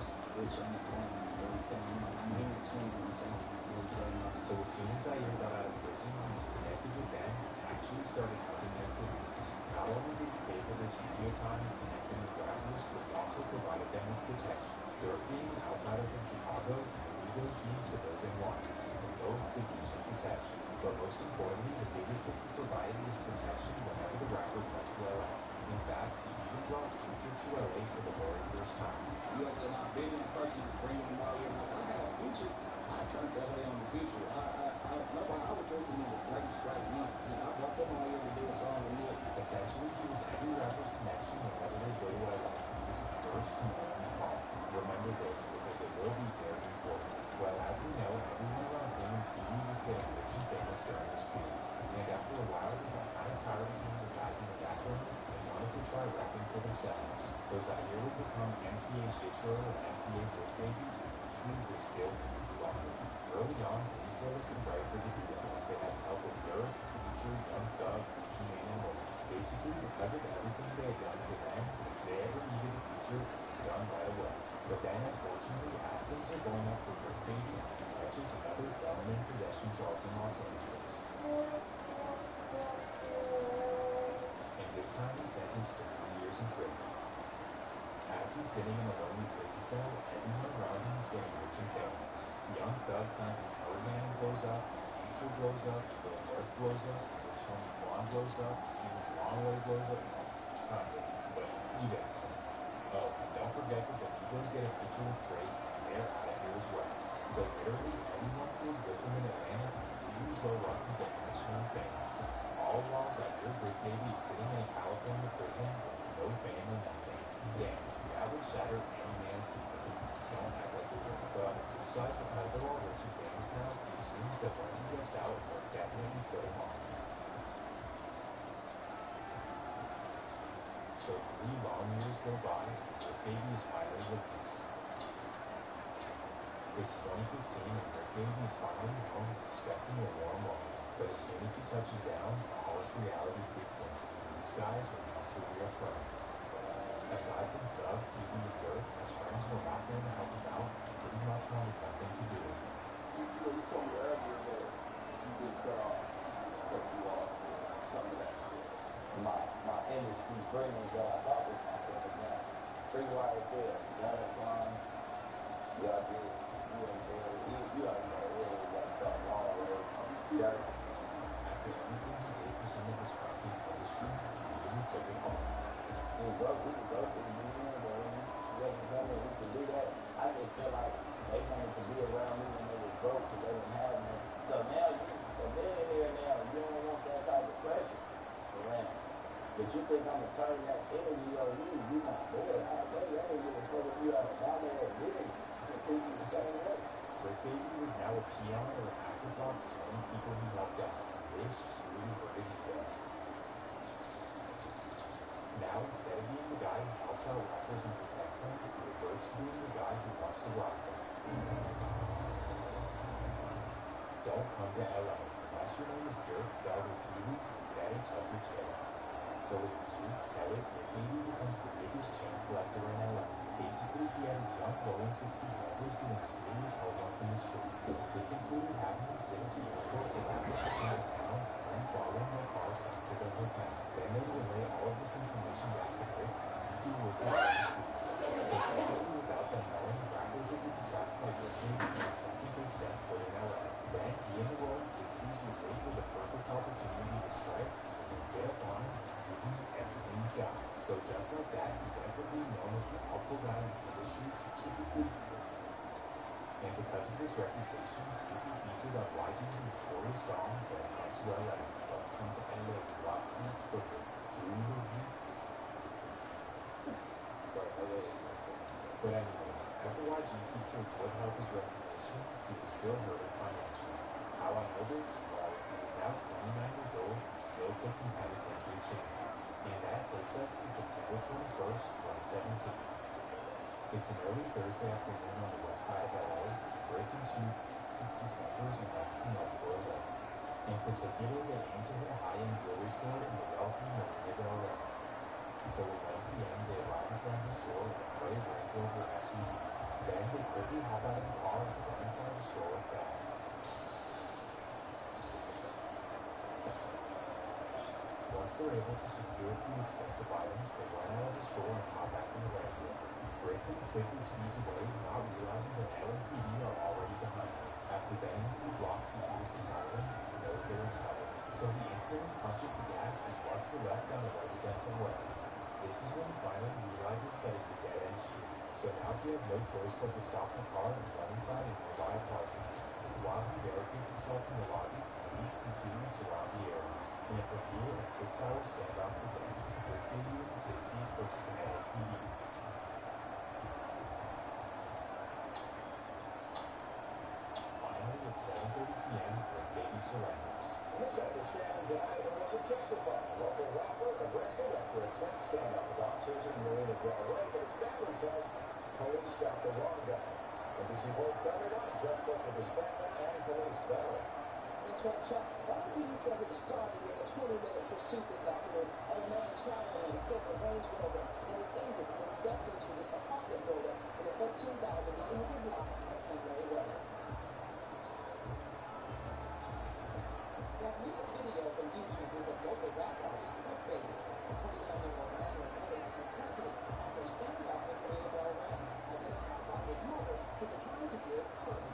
So as soon as Zaire got out of prison, he was connected with them and actually started helping them produce. Not only did he pay for their studio time and connect them with rappers, but he also provided them with protection. Durk being an outsider from Chicago, and the Migos being suburban wannabes. Both could use some protection. But most importantly, the biggest thing he provided was protection whenever the rappers went to LA. In fact, he even brought Future to LA for the very first time. You know, so my biggest person was bringing him out here, like, I got Future. I turned that way on the feature. Nobody, I was listening to Drake straight now. I brought them all in to do a song with me. Essentially, he was every rapper's connection whenever they go to LA. He was the first and only call. Remember this, because it will be very important. Well, as we know, everyone around him and Pee Wee was getting rich and famous during this period. And after a while, they got kind of tired of being the guys in the background and wanted to try rapping for themselves. So Zaire would become MPA Shitro and MPA Brick Baby, and Pee Wee was still Pee Wee Longer. Early on, things were looking bright for the duo, as they had the help of Dirt, Future, Young Thug, Gucci Mane, and more. Basically, because of everything they had done for them, if they ever needed a feature, it could be done right away. But then, unfortunately, as things are going up for Brick Baby, he catches another felon in possession charge in Los Angeles. And this time he's sentenced to 3 years in prison. As he's sitting in a lonely prison cell, everyone around him is getting rich and famous. Young Thug signed to Birdman blows up, Future blows up, Lil Durk blows up, Rich Homie Quan blows up, even Longway blows up. But eventually. Oh, and don't forget that the Migos get a feature with Drake, and they're out of here as well. So literally everyone who was with him in Atlanta can really blow up and get nationally famous. All while Zaire Brick Baby is sitting in a California prison with no fame or nothing. Damn, that would shatter any man's ego. Don't act like it would. But on the flip side, because they're all rich and famous now, he assumes that once he gets out, they'll definitely put him on. So 3 long years go by, and Brick Baby is finally released. It's 2015, and Brick Baby is finally home, expecting a warm welcome. But as soon as he touches down, the harsh reality kicks in. These guys are not for real friends. Aside from Thug, Pee Wee, and Dirt, his friends were not there to help him out, and pretty much wanted nothing to do with him. You told me earlier that you just cut you off some of that shit. My industry friends that I thought was my friends now. Free right there. Gunner Fun. Y'all did. You already know where we got something all over. Dirt. After everything he did for some of his friends in the industry, he really took it hard. We was working but when he wasn't coming, we could do that. I just feel like they wanted to be around me when they was broke because they didn't have no. So now you a millionaire now, you don't want that type of pressure around. But you think I'm gonna turn that energy on you, you my boy. I ain't give a fuck if you have a dollar or a million. I treat you the same way. Brick Baby was now a peon or an afterthought to many people he helped out. This truly hurt his ego. Now, instead of being the guy who helps out rappers and protects them, he reverts to being the guy who wants to rob them. Don't come to LA. Unless your name is Dirk, Thug, or Pee Wee, you better tuck your tail. So as the streets tell it, Brick Baby becomes the biggest chain collector in LA. Basically, he had his young low and 16 members doing serious homework in the streets. This included having them sit at the airport for rappers to come to town, and then following their cars back to their hotel. Then they would relay all of this information back to Brick, and he'd do with it what he could. So basically, without them knowing, rappers would be tracked by Brick Baby the second they step foot in LA. Then he and the Rolling 60's would wait for the perfect opportunity to strike, and they'd get up on him and give him everything he got. So just like that, he went from being known as the helpful guy in the industry to the good boy. And because of this reputation, he'd be featured on YG's notorious song, Don't Come to LA. Don't come to LA, rock these crooked, doing the beat. But anyways, as the YG feature would help his reputation, he was still hurting financially. How I know this? Well, he was now 29 years old and still taking penitentiary chances. And that takes us to September 21st, 2017. It's an early Thursday afternoon on the west side of LA, and Brick and 60's members are nesting up for a look. In particular, they aim to hit a high-end jewelry store in the wealthy Marina del Rey. So at 1 p.m., they arrive in front of the store in a gray Range Rover SUV. Then they quickly hop out of the car and run inside the store with bags. Once they're able to secure a few expensive items, they run out of the store and hop back in the Range Rover. Brick quickly speeds away, not realizing that LAPD are already behind him. After banging a few blocks, he hears the sirens and knows they're in trouble. So he instantly punches the gas and busts the left down a residential way. This is when he finally realizes that it's a dead-end street. So now he has no choice but to stop the car and run inside a nearby apartment. While he barricades himself in the lobby, police completely surround the area. And if we're here, a 6-hour standoff begins. Ripley in the 60s versus an LAPD. Finally, at 7:30 p.m., Baby surrenders. This understanding tonight there was a justified local rapper arrested after a tense standoff with officers in Marina Del Rey, but his family says police got the wrong guy. NBC Voice Barry White just spoke with his family and police. Barry. That's right, Chuck. LAPD says it started with a 20-minute pursuit this afternoon of a man traveling in a silver Range Rover that was injured when he ducked into this apartment building in the 13,900 block of Penway Road. That recent video from YouTube is of local rap artist Cliff Baby. The 29-year-old man was later put in custody after a standoff with Marina Del Rey, identified by his mother, who declined to give further.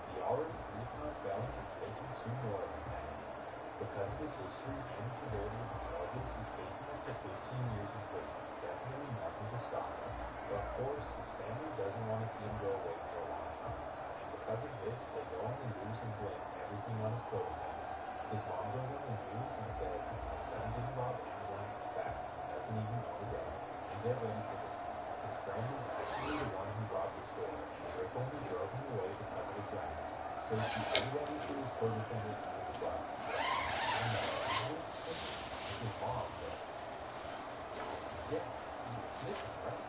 The already 3-time felon is facing 2 more penalties. Because of his history and the severity of the charges, he's facing up to 15 years in prison. Definitely nothing to stop him. But of course, his family doesn't want to see him go away for a long time. And because of this, they go on the news and blame everything on his codependent. His mom goes on the news and says, "My son didn't rob anyone. In fact, he doesn't even own a gun." And get ready for this one. His friend is actually the one who robbed the store, and Rick only drove him away because of a drag. So she's really ready for his codependent under the bus. I don't know, it's his mom, but yeah, snitching, right?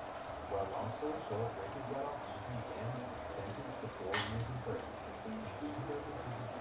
Well, long story short, Rick is let off easy again and sentenced to 4 years in prison. And even though this isn't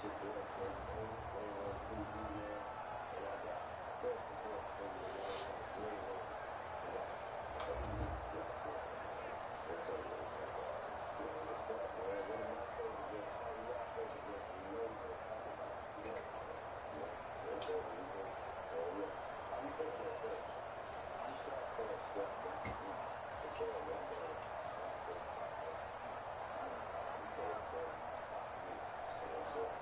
sit there and play games, play on TV, man. And I got special guests for you right in the green room. I got Elise right there, man. What's up, man? What's up, man? One of my favorite guests, probably my favorite guest, you know we're going to talk about today. Yeah, so that's what we do. So, yeah. How you feeling, man? I'm sharp for a squat. That's me. For sure, man. I'm going to ask for a process. I'm going to so that's it.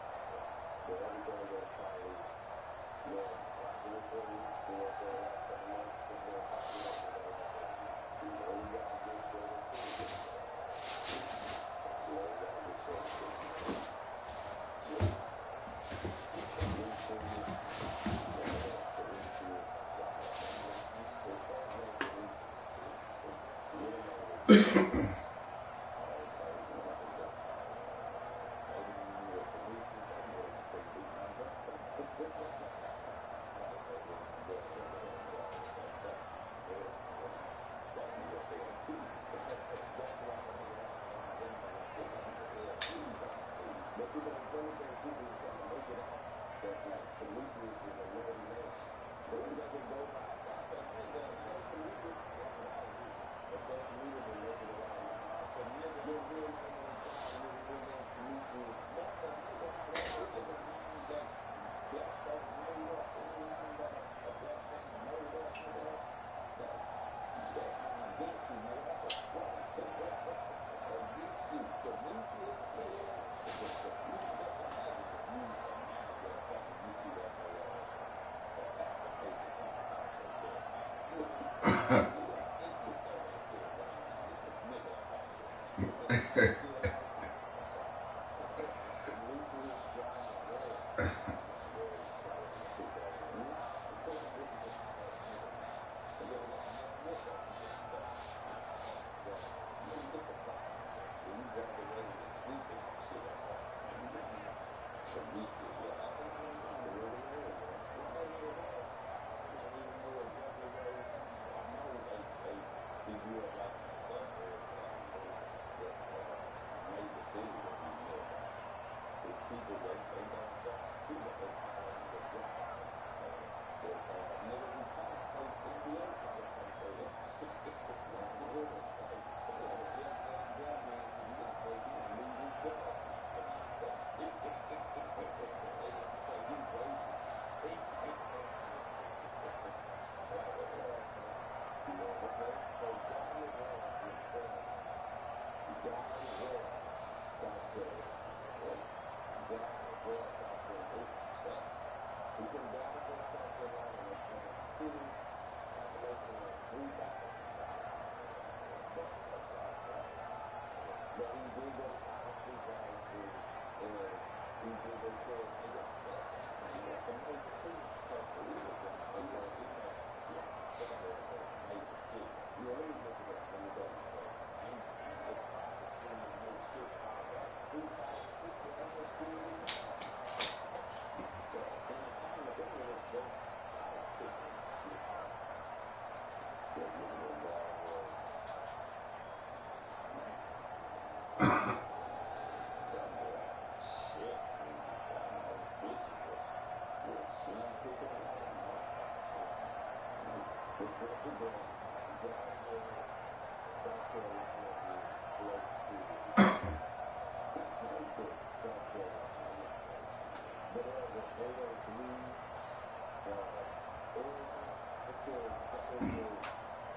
But everything goes probably, you know, popular for you. You know, for the last couple months, it's been popular for the last couple months. You know, we got to get straight into it. You know, we got to get straight into it. Yeah. But you know, the funny thing, people are trying to make it out that like Demetrius is a known name. But he doesn't go by social media. But social media been making it out now. Your real name on the side, your real name Demetrius. That's a nigga. It's a name that black folks made up. It's a name that a black man made up. That's against you, nigga. That's a front. Against you. Demetrius, nigga. You can just imagine if you imagine that fucking YouTube as a application conversation there. You gonna instantly throw that shit right now. Get this nigga up out of here. Demetrius John Webb. Very excited to put that in. Of course, this is a lot of niggas. A little white man with that nigga stuff. But nigga, get the fuck out of here. When you graduated and speaking and shit like that. Demetrius, yeah, that's a real name, man. What that nigga was, I don't even know exactly where he's from. I know he grew up like in the suburbs, but I don't know what major city that he lived in. His people, they down south too, but they call him the Black. But nigga who probably played NBA probably can't say that. Not really. Jeff Van Gundy, you can say he lead his dog. They didn't say he racist. You know, okay? So John Webb was born. John Webb, South Carolina. John Webb, South Carolina. He's from Dallas, South Carolina, and it's from a city population of 3,000. But he did go to Powell Street for high school, and he did go to Seattle. And that's a major city. So he was in Seattle. Major city. Yeah, let me look it up. Let me go. Ain't no Powell Street, no Chicago. 3,000 people, ain't no school in Chicago. So in the time that they was just politicking shit. Just look at that man. Shit. Bitches was slim picking it out. It's a good John Webb, South Carolina is close to Central South Carolina. But there's an AO3 area. It says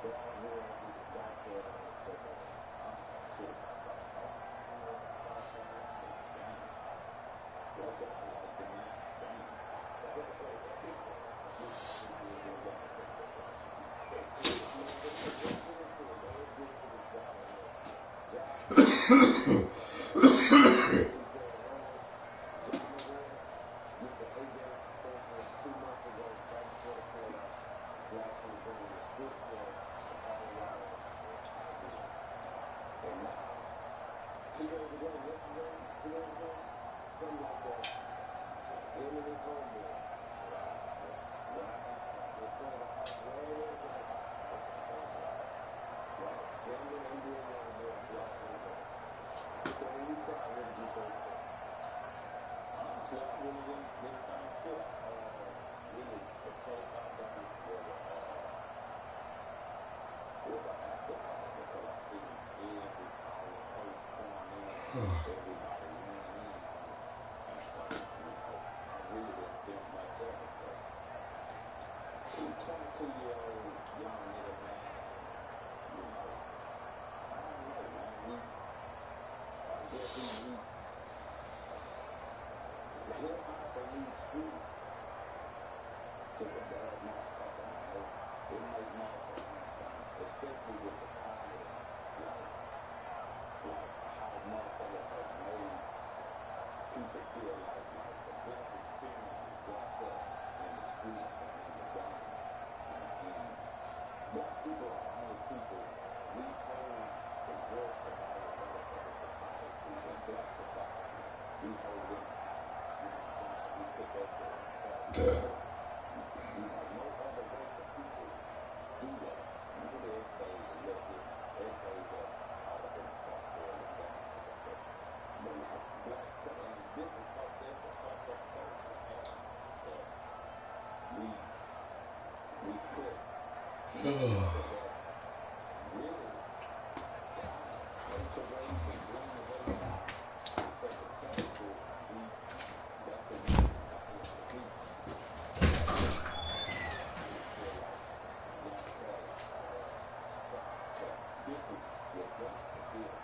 John Webb is a South Carolina suburb. I'm not sure about that. I don't know about South Carolina. Damn. Like that, I like the name. Damn. And now, 2 days ago, yesterday, 2 days ago, something like that, him and his homeboy, right, gentleman and being young boy, flash in the car. So when you saw it, what did you think? really didn't kind of shift. Really, the place I done was an afterthought because I see every power coach pouring in, everybody leaning in on it. And so, I really didn't think much of it. But see, 22-year-old young nigga, man, I don't know, man. I guess hip-hop and these streets took a bad motherfucker, man. It make motherfuckers, especially with the quality, like how motherfuckers have made people feel like the black experience is blocked up in the streets and in the game. And black people are the only people we hold the worst of all the motherfucking society in black society. We hold them high. You know what I'm saying? We put that shit on top. No other race of people do that. Maybe they say that all of them fucked up and down. But like black, and this is fucked up, the fucked up culture that we put really kind of hate away and bring away from because the culture that's the reason why it's elite. That's the reason why I really feel like young Cali tried to, this is what black facilitated.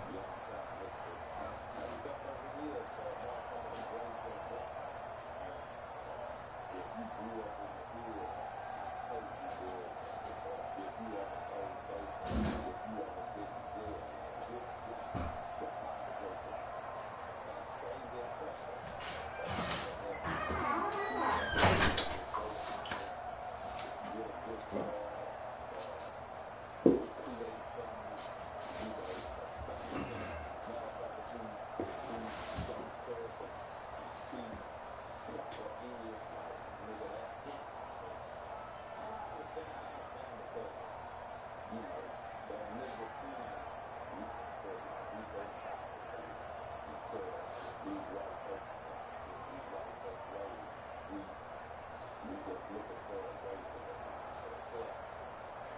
You know what I'm saying? I stepped over here for a motherfucker that raised up black. And if you grew up in the hood, I hope you did. If you ever sold dope, if you ever been in jail, this defines your black. As crazy as that is. But as go college, get a good job, create something, motherfuckers who don't curse and speak proper English, like, nigga, that's hip hop. I understand because, that nigga can not say, like, we so powerful until these white folks get these white folks ways. We just looking for a way to define ourselves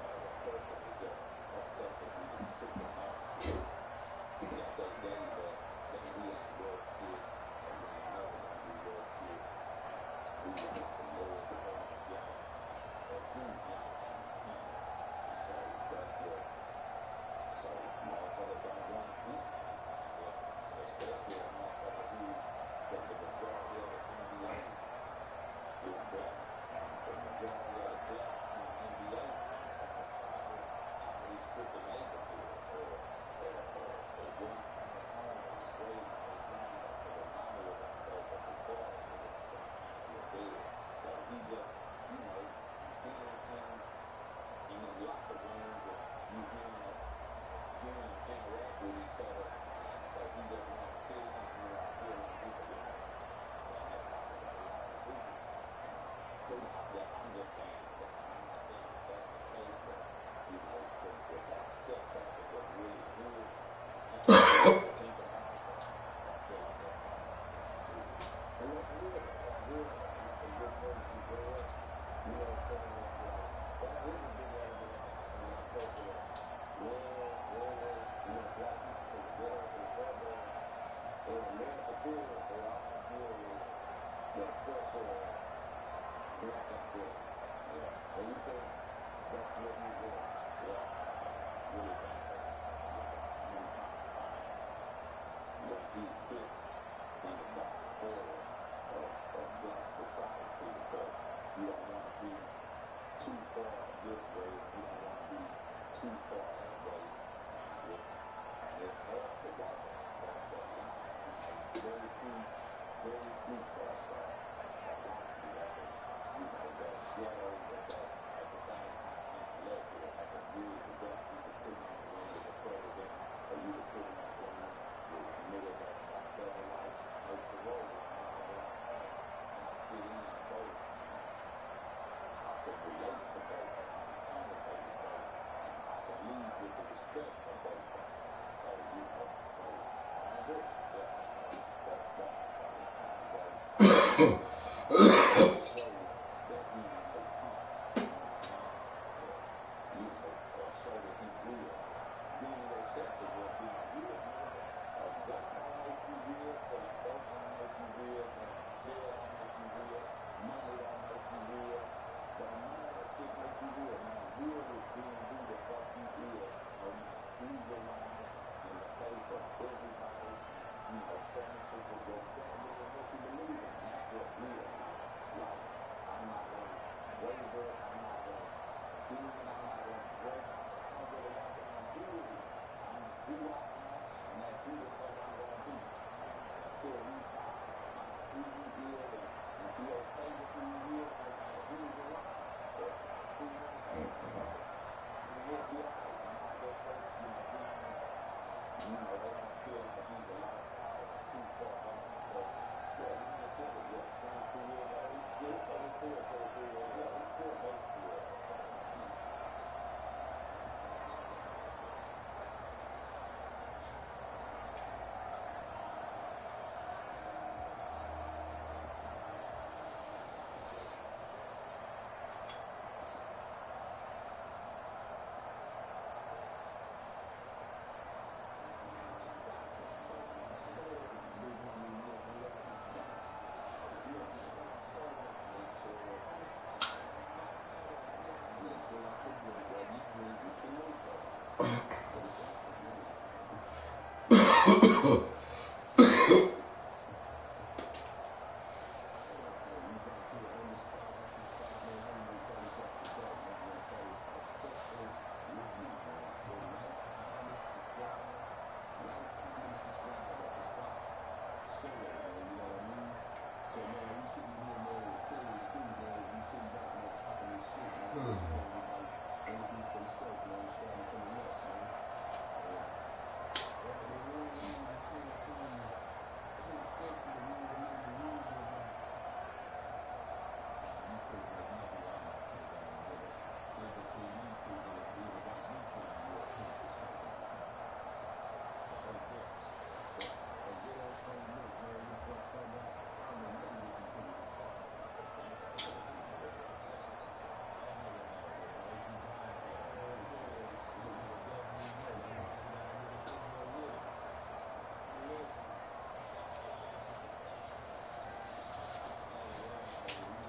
as a person is just fucked up and we just took the message that they gave us that we ain't worth shit and we ain't never gonna be worth shit and we like the lowest form of yellow or food yellow on the planet. And so that's what, so motherfuckers don't want anything. Especially a motherfucker who, that the majority of the NBA is black, and the majority of the blacks in the NBA come from a poverty-stricken neighborhood, or didn't come at home and was raised by their grandmother because their mama was on dope or their daddy was dead. So he just, in them locker rooms and you hearing them interact with each other, so he just want to fit in, feel like he belong. And that's probably a lot of people. So I'm just saying that I'm not saying that that's the case, but if I step back and just really good and think about it, I feel like that's probably the case too. And that's real though. That's real though. And that's a big element you grow up. You know what I'm saying? It's like that is a big element in our culture that where black people from the ghetto to the suburbs in America period, they all deal with the pressure of black identity. Yeah. And you think that's what you want. Yeah. I really think so. I'm really trying to find what he fits in the diaspora of black society because you don't want to be too far this way and you don't want to be too far that way. And it's hard to walk that line. Very few cross that line. You got to, that ghetto, but that at the same time intellectual. Like if really the black people put me in a room with the president, or you could put me in a room with niggas that got double life, no parole, and all around home. I fit in both. I can relate to both. I can conversate with both. And I can lead with the respect of both. So, I agree. Yeah. That's probably kind of what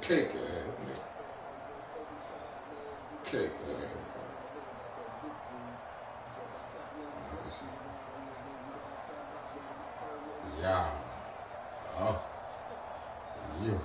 Cake ass nigga. Cake ass. Yeah. Oh. You.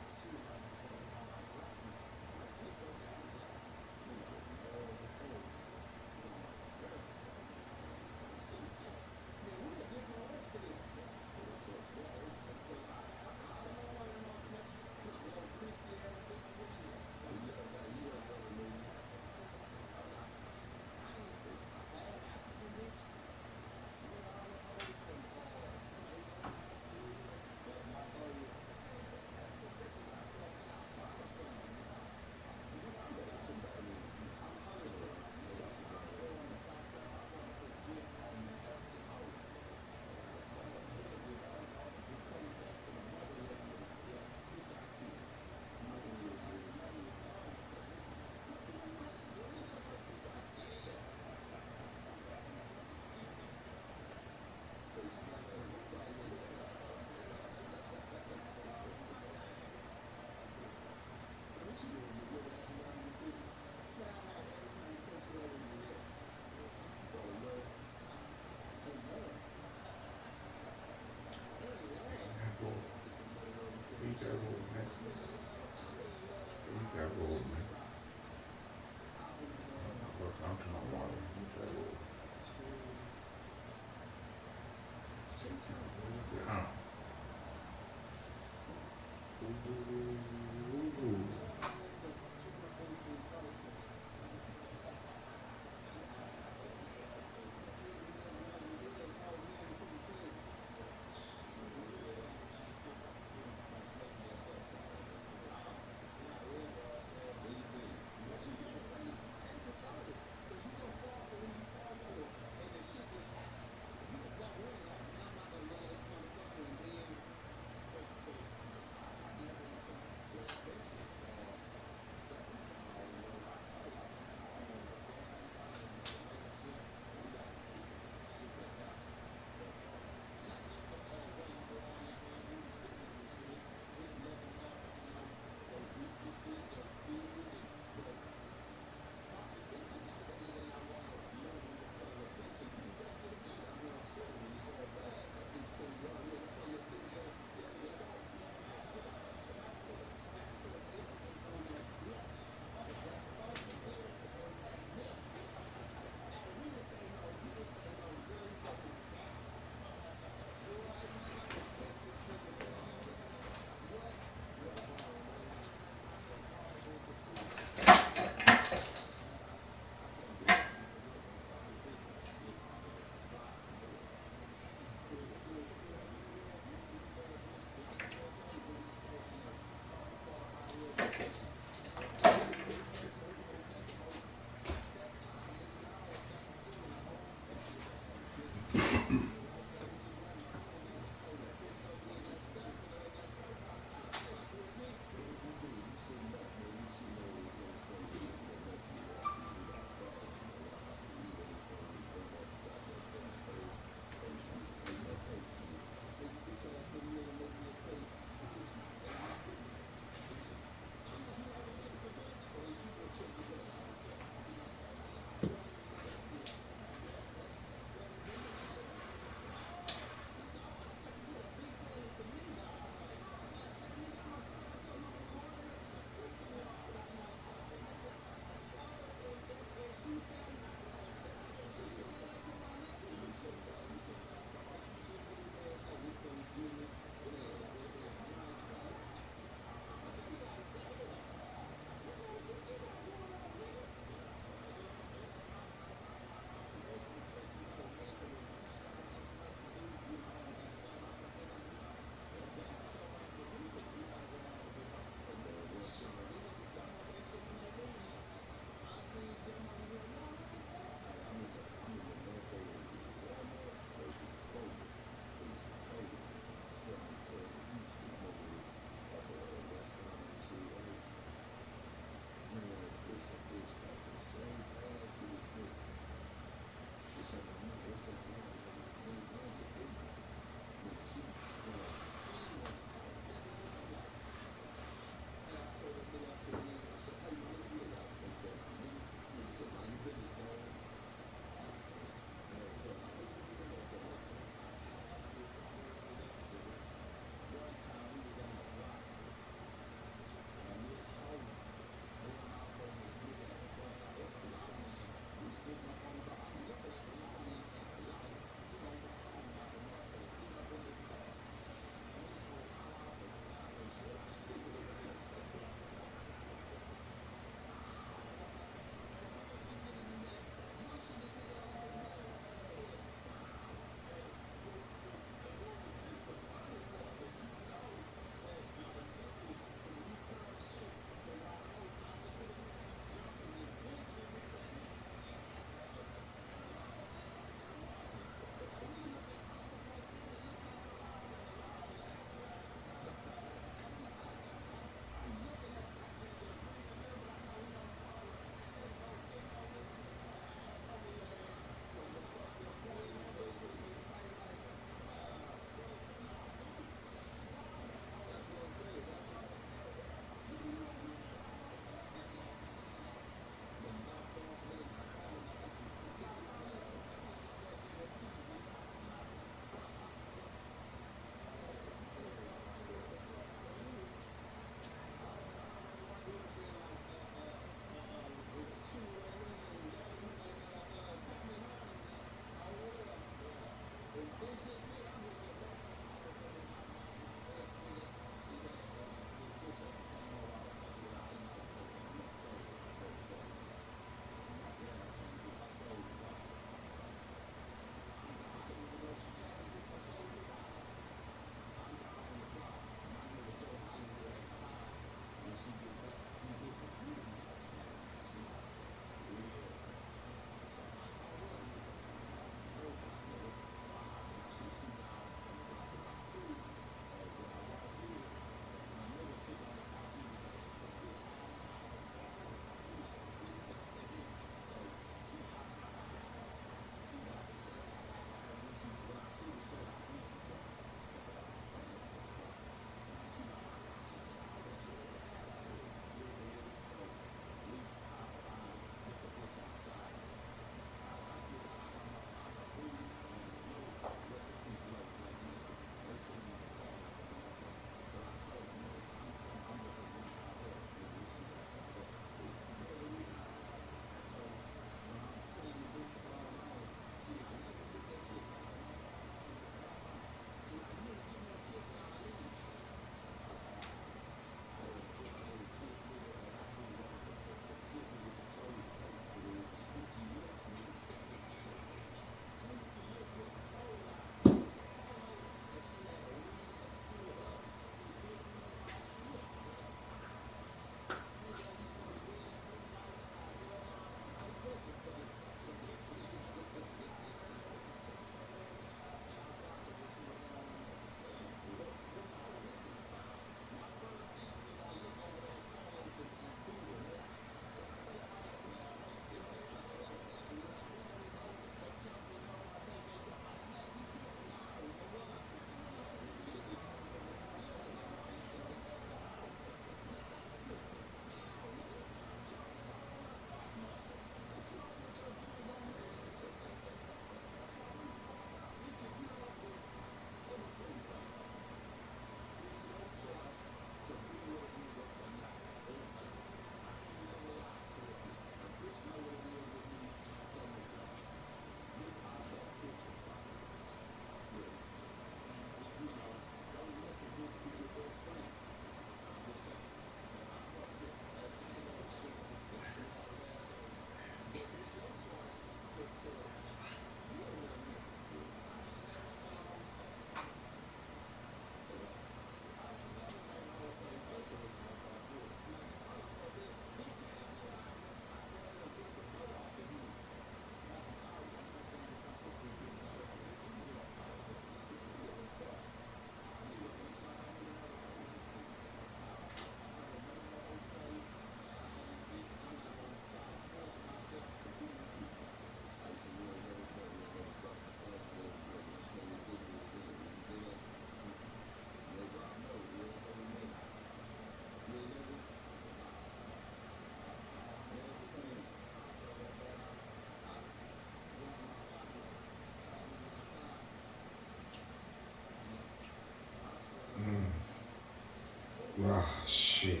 Ah, shit.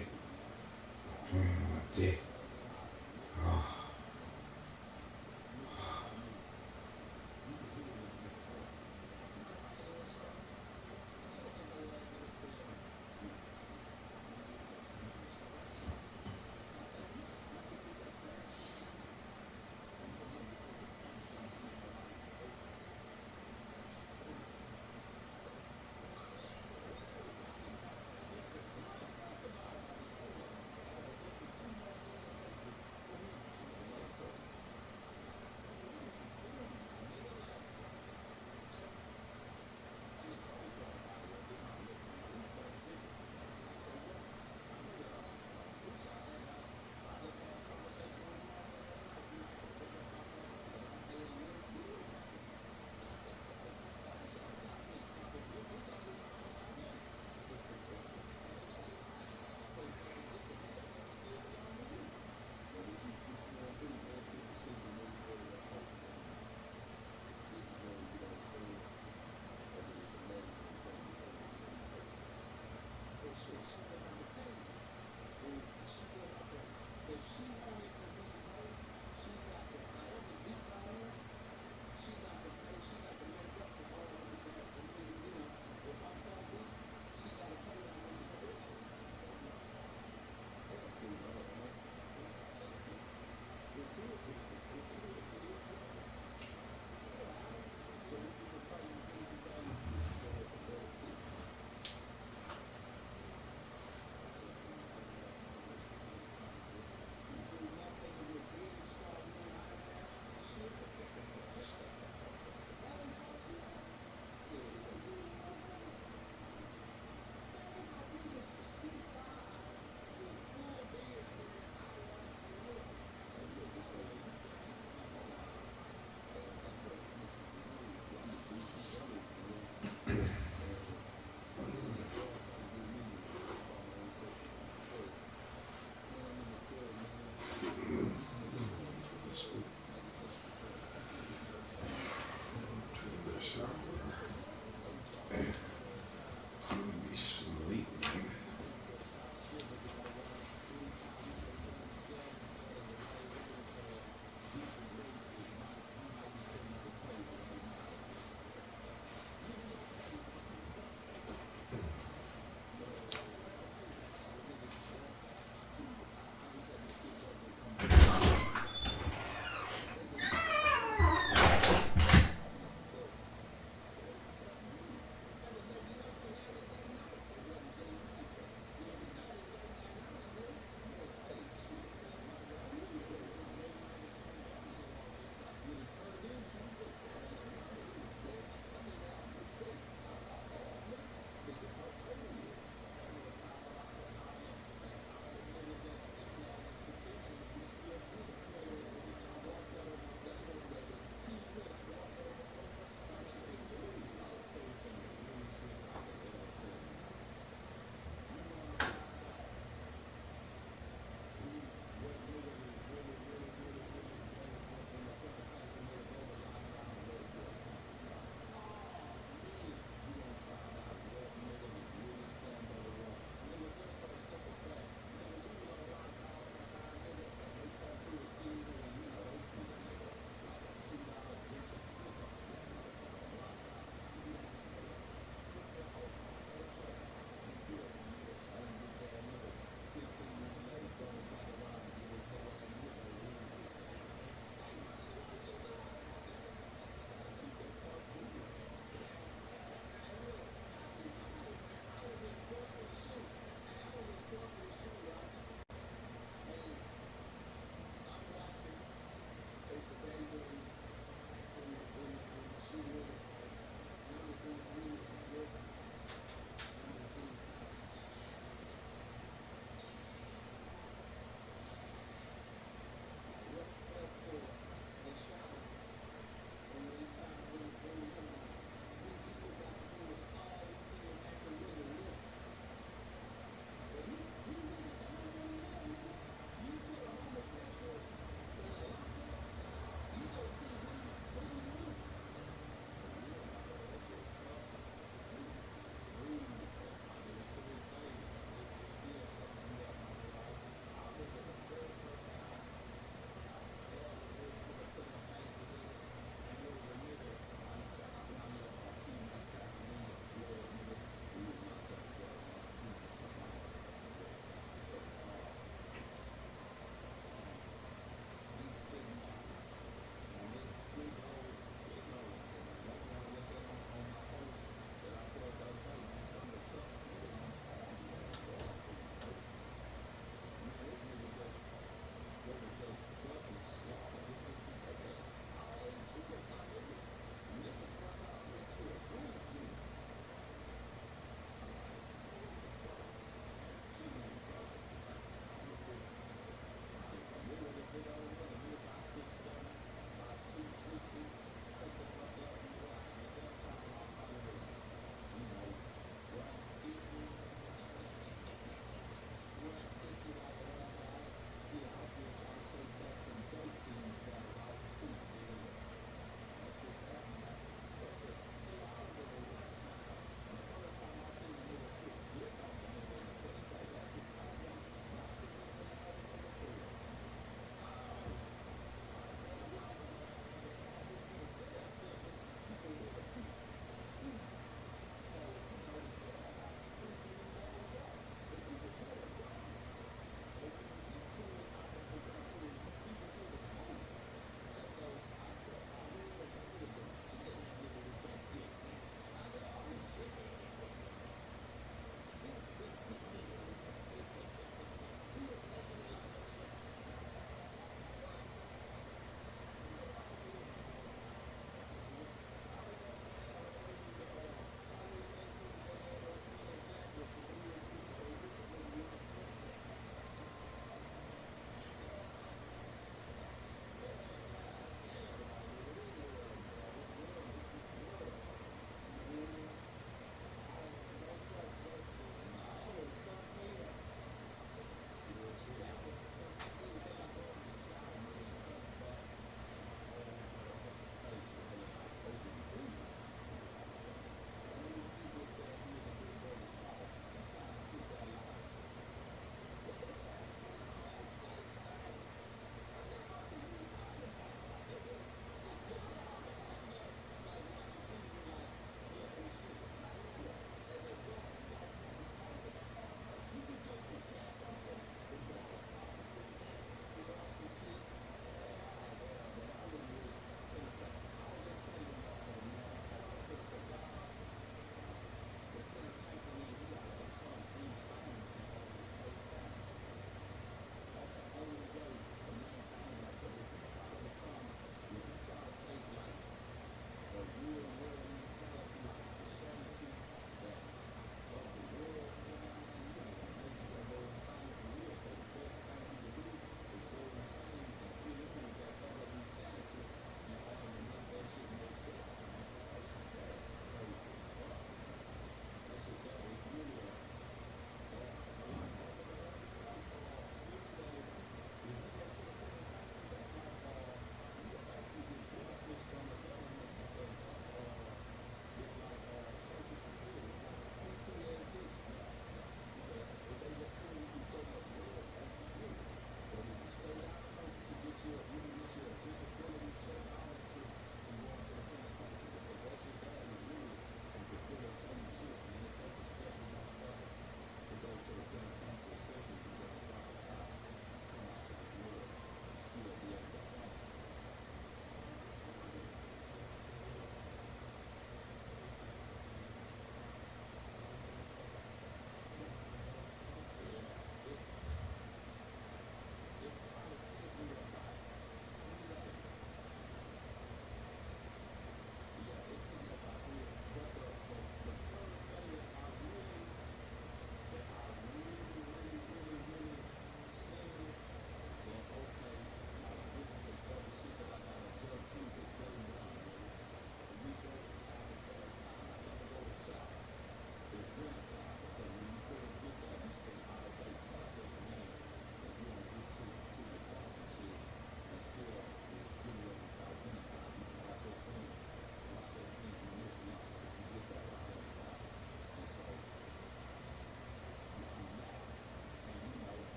Playing my dick. Ah.